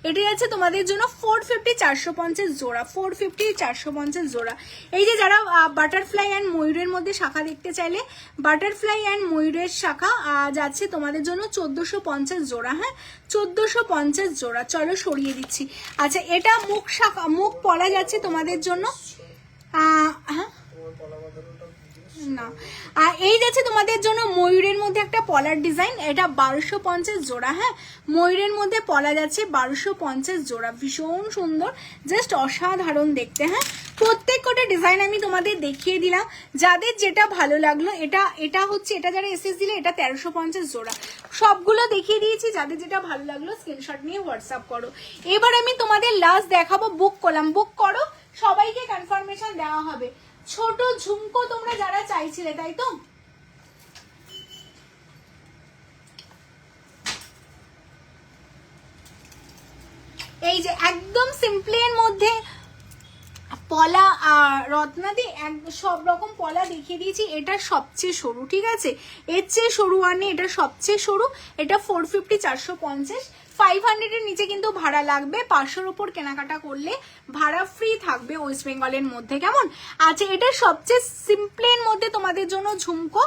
Speaker 1: এটা যাচ্ছে তোমাদের জন্য 450 450 জোড়া, 450 450 জোড়া। এই যে যারা বাটারফ্লাই অ্যান্ড ময়ূরের মধ্যে শাখা দেখতে চাইলে, বাটারফ্লাই অ্যান্ড ময়ূরের শাখা যাচ্ছে তোমাদের জন্য 1450 জোড়া। হ্যাঁ, 1450 জোড়া। চলো সরিয়ে দিচ্ছি। আচ্ছা, এটা মুখ শাখা, মুখ পলা যাচ্ছে তোমাদের জন্য, হ্যাঁ না, এই যাচ্ছে তোমাদের জন্য ময়ূরের মধ্যে একটা পলার ডিজাইন, এটা 1250 জোড়া। হ্যাঁ, ময়ূরের মধ্যে পলা যাচ্ছে 1250 জোড়া, ভীষণ সুন্দর, জাস্ট অসাধারণ দেখতে। হ্যাঁ, প্রত্যেক কটা ডিজাইন আমি তোমাদের দেখিয়ে দিলাম, যাদের যেটা ভালো লাগলো। এটা হচ্ছে, এটা যারা এসএস দিলে এটা 1350 জোড়া, সবগুলো দেখিয়ে দিয়েছি। যাদের যেটা ভালো লাগলো স্ক্রিনশট নিয়ে হোয়াটসঅ্যাপ করো। এবার আমি তোমাদের লাস্ট দেখাবো, বুক করলাম, বুক করো, সবাইকে কনফার্মেশন দেওয়া হবে। ছোট ঝুমকো তোমরা যারা চাইছিলে, তাই তো? এই যে একদম সিম্পলের মধ্যে পলা, রত্নাদি সব রকম পলা দেখিয়ে দিয়েছি। এটা সবচেয়ে সরু, ঠিক আছে, এর চেয়ে সরু আর নেই, এটা সবচেয়ে সরু। এটা 450 450, 500-এর নিচে কিন্তু ভাড়া লাগবে, 500-র উপর কেনাকাটা করলে ভাড়া ফ্রি থাকবে ওয়েস্ট বেঙ্গলের মধ্যে। কেমন আচ্ছা, এটা সবচেয়ে সিম্পলের মধ্যে তোমাদের জন্য ঝুমকো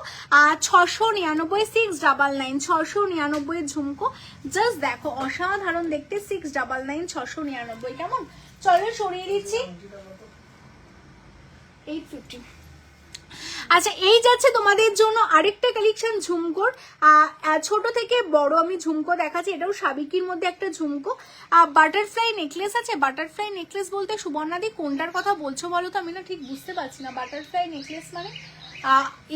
Speaker 1: 699 699 699 ঝুমকো, জাস্ট দেখো অসাধারণ দেখতে, 699 699। কেমন চলো সরিয়ে দিচ্ছি, 850। আচ্ছা, এই যাচ্ছে তোমাদের জন্য আরেকটা কালেকশন ঝুমকোর, ছোট থেকে বড় আমি ঝুমকো দেখাচ্ছি। এটাও সাবিকির মধ্যে একটা ঝুমকো, বাটারফ্লাই নেকলেস আছে। বাটারফ্লাই নেকলেস বলতে সুবর্ণাদি কোনটার কথা বলছো বলো তো, আমি না ঠিক বুঝতে পারছি না। বাটারফ্লাই নেকলেস মানে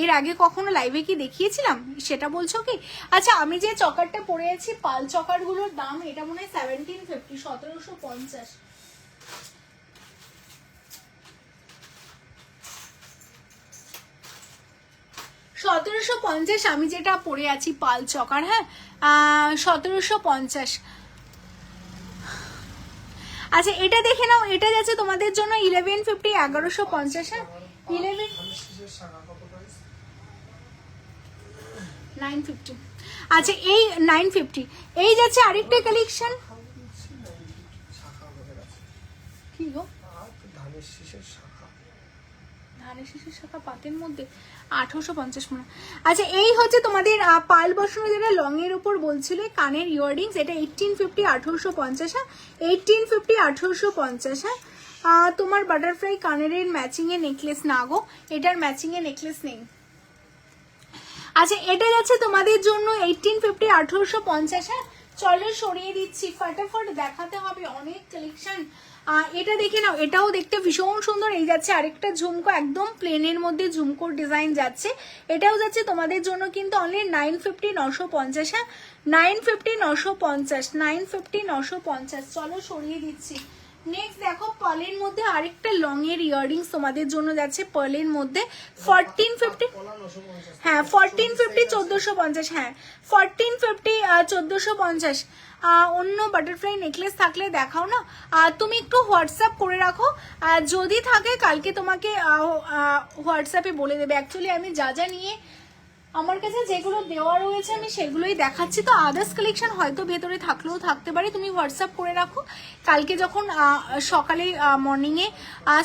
Speaker 1: এর আগে কখনো লাইভে কি দেখিয়েছিলাম সেটা বলছো কি? আচ্ছা, আমি যে চকারটা পরে আছি, পাল চকারগুলোর দাম এটা মনে হয় 1750, 1750। আমি যেটা পরে আছি পাল চকার, হ্যাঁ 1750। আচ্ছা, এটা দেখে নাও, এটা যাচ্ছে তোমাদের জন্য 1150 1150। হ্যাঁ, 950। আচ্ছা, এই 950। এই যাচ্ছে আরেকটা কালেকশন, কি গো ধানের শীষের শাখা পাতের মধ্যে 1850 মনে। আচ্ছা, এই হচ্ছে তোমাদের পাল বসানো, যেটা লং এর উপর বলছিল, কানের ইয়াররিংস, এটা 1850 1850। হ্যাঁ, 1850 1850। হ্যাঁ, তোমার বাটারফ্লাই কানের ম্যাচিং এ নেকলেস না গো, এটার ম্যাচিং এ নেকলেস নেই। আচ্ছা, এটা যাচ্ছে তোমাদের জন্য 1850 1850। হ্যাঁ, চলো সরিয়ে দিচ্ছি, ফটাফট দেখাতে হবে অনেক কালেকশন। এটা দেখে নাও, এটাও দেখতে ভীষণ সুন্দর। এই যাচ্ছে আরেকটা ঝুমকো, একদম প্লেনের মধ্যে ঝুমকোর ডিজাইন যাচ্ছে, এটাও যাচ্ছে তোমাদের জন্য কিন্তু অনলি 950 950। হ্যাঁ 950 950 950 950। চলো সরিয়ে দিচ্ছি। নেক্সট দেখো পার্লের মধ্যে আরেকটা লং এর ইয়াররিংস তোমাদের জন্য যাচ্ছে পার্লের মধ্যে 1450। হ্যাঁ 1450 1450। হ্যাঁ 1450 1450। অন্য বাটারফ্লাই নেকলেস থাকলে দেখাও না, তুমি একটু হোয়াটসঅ্যাপ করে রাখো, যদি থাকে কালকে তোমাকে হোয়াটসঅ্যাপে বলে দেবে। অ্যাকচুয়ালি আমি যা যা নিয়ে আমার কাছে যেগুলো দেওয়া রয়েছে আমি সেগুলোই দেখাচ্ছি, তো আদার্স কালেকশন হয়তো ভেতরে থাকলেও থাকতে পারে। তুমি হোয়াটসঅ্যাপ করে রাখো, কালকে যখন সকালে মর্নিংয়ে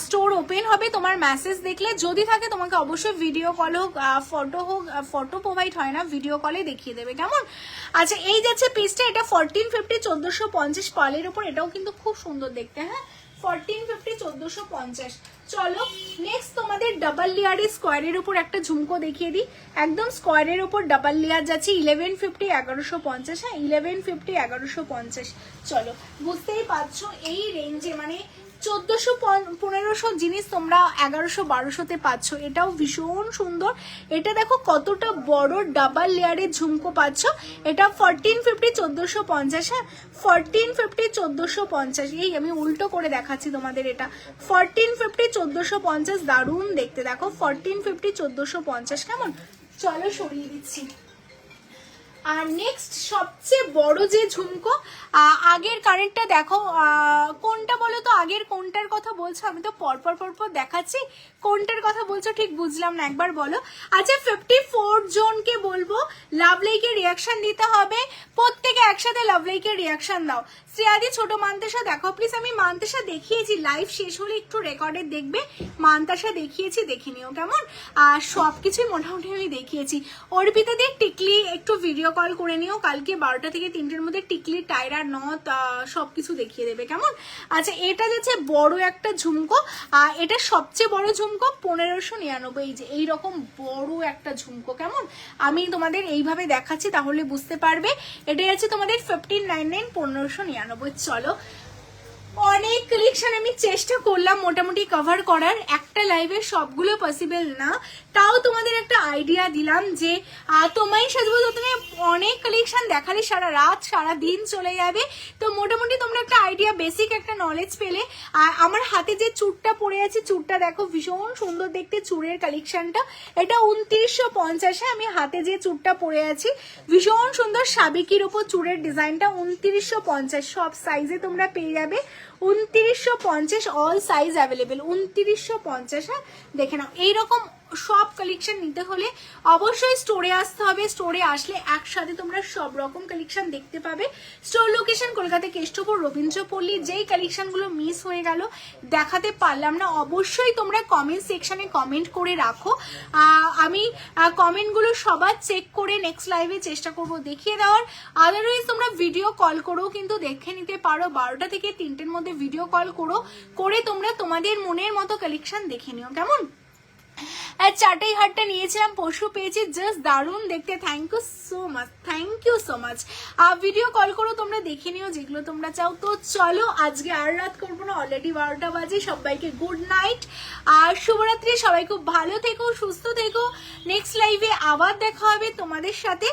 Speaker 1: স্টোর ওপেন হবে তোমার মেসেজ দেখলে যদি থাকে তোমাকে অবশ্যই ভিডিও কল হোক ফটো প্রোভাইড হয় না, ভিডিও কলে দেখিয়ে দেবে, কেমন? আচ্ছা এই যাচ্ছে পিসটা, এটা 1450 1450 পার্লের ওপর, এটাও কিন্তু খুব সুন্দর দেখতে। হ্যাঁ 1450 1450। চলো নেক্সট তোমাদের ডাবল লেয়ারের স্কোয়ারের উপর একটা ঝুমকো দেখিয়ে দিই, একদম স্কোয়ারের উপর ডাবল লেয়ার যাচ্ছে 1150 1150। হ্যাঁ 1150 1150। চলো বুঝতেই পারছো এই রেঞ্জে মানে 1400 1500 জিনিস তোমরা 1100 1200-তে পাচ্ছ, এটাও ভীষণ সুন্দর। এটা দেখো কতটা বড় ডাবল লেয়ারের ঝুমকো পাচ্ছ, এটা 1450 1450। হ্যাঁ 1450 1450। এই আমি উল্টো করে দেখাচ্ছি তোমাদের, এটা 1450 1450, দারুণ দেখতে দেখো 1450 1450, কেমন? চলো সরিয়ে দিচ্ছি। আর নেক্সট সবচেয়ে বড় যে ঝুমকো, আগের কারেন্টটা দেখো, কোনটা বলো তো, আগের কোনটার কথা বলছো? আমি তো পরপর পরপর দেখাচ্ছি, কোনটার কথা বলছো ঠিক বুঝলাম না, একবার বলো। আচ্ছা 54 জনকে বলবো লাভ লাইকের রিয়াকশন দিতে হবে, প্রত্যেকে একসাথে লাভ লাইকের রিয়াকশন দাও। শ্রেয়াদি ছোট মান্তাসা দেখো প্লিজ, আমি মান্তাসা দেখিয়েছি, লাইভ শেষ হলে একটু রেকর্ডে দেখবে, মান্তাসা দেখিয়েছি দেখে নিও, কেমন? সবকিছুই মোটামুটি আমি দেখিয়েছি। অর্পিতা দিয়ে টিকলি একটু ভিডিও কল করে নিও, কালকে 12টা থেকে 3টের মধ্যে টিকলি টায়রা নথ সবকিছু দেখিয়ে দেবে, কেমন? আচ্ছা এটা যাচ্ছে বড় একটা ঝুমকো, এটা সবচেয়ে বড় ঝুমকো 1599। এই যে এইরকম বড় একটা ঝুমকো, কেমন? আমি তোমাদের এইভাবে দেখাচ্ছি তাহলে বুঝতে পারবে। এটা যাচ্ছে তোমাদের 1599 1599। চলো অনেক কালেকশন আমি চেষ্টা করলাম মোটামুটি কভার করার, একটা লাইভে সবগুলো পসিবল না, তাও তোমাদের একটা আইডিয়া দিলাম যে তোমায় সাজবো তুমি অনেক কালেকশন দেখালে সারা রাত সারা দিন চলে যাবে, তো মোটামুটি তোমরা একটা আইডিয়া বেসিক একটা নলেজ পেলে। আর আমার হাতে যে চুড়টা পরে আছে, চুড়টা দেখো ভীষণ সুন্দর দেখতে, চুড়ের কালেকশনটা এটা 2950। আমি হাতে যে চুড়টা পরে আছি ভীষণ সুন্দর, সাবেকির ওপর চুড়ের ডিজাইনটা 2950, সব সাইজে তোমরা পেয়ে যাবে 2950, অল সাইজ অ্যাভেলেবেল 2950। হ্যাঁ দেখে নাও, এইরকম সব কালেকশন নিতে হলে অবশ্যই স্টোরে আসতে হবে, স্টোরে আসলে একসাথে তোমরা সব রকম কালেকশন দেখতে পাবে। Store location Kolkata Keshtopur Rabindrapalli. যেই কালেকশনগুলো মিস হয়ে গেল দেখাতে পারলাম না অবশ্যই তোমরা কমেন্ট সেকশনে কমেন্ট করে রাখো, আমি কমেন্টগুলো সবার চেক করে নেক্সট লাইভে চেষ্টা করব দেখিয়ে দেওয়ার। আদারওয়াইজ তোমরা ভিডিও কল করেও কিন্তু দেখে নিতে পারো, 12টা থেকে 3টের মধ্যে ভিডিও কল করে তোমরা তোমাদের মনের মতো কালেকশন দেখে নিও, কেমন? চাটাই হাটটা নিয়েছিলাম, পরশু পেয়েছি, জাস্ট দারুণ দেখতে, thank you so much, thank you so much. Video call করো তোমরা দেখে নিও যেগুলো তোমরা চাও। তো চলো আজকে আর রাত করবো না, অলরেডি 12টা বাজে। সবাইকে গুড নাইট আর শুভরাত্রি, সবাই খুব ভালো থেকো সুস্থ থেকো। নেক্সট লাইভে আবার দেখা হবে তোমাদের সাথে।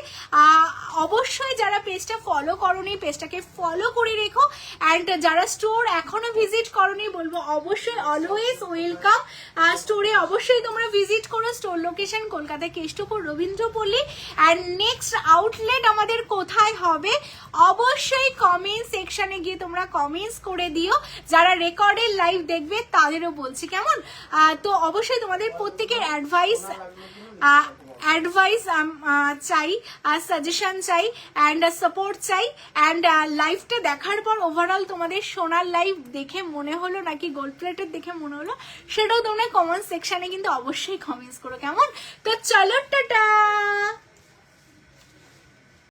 Speaker 1: অবশ্যই যারা পেজটা ফলো করোনি পেজটাকে ফলো করে রেখো, অ্যান্ড যারা স্টোর এখনো ভিজিট করোনি বলবো অবশ্যই অলওয়েজ ওয়েলকাম, স্টোরে অবশ্যই তোমরা ভিজিট করো। Store location Kolkata Keshtopur Rabindrapalli. And next outlet আমাদের কোথায় হবে অবশ্যই কমেন্ট সেকশনে গিয়ে তোমরা কমেন্টস করে দিও, যারা রেকর্ডের লাইভ দেখবে তাদেরও বলছি, কেমন? তো অবশ্যই তোমাদের প্রত্যেকের অ্যাডভাইস চাই, সাজেশন চাই, অ্যান্ড সাপোর্ট চাই। অ্যান্ড লাইভটা দেখার পর ওভারঅল তোমাদের সোনার লাইভ দেখে মনে হলো নাকি গোল্ড প্লেটের দেখে মনে হলো, সেটাও তোমরা কমেন্ট সেকশনে কিন্তু অবশ্যই কমেন্টস করো, কেমন? তো চলো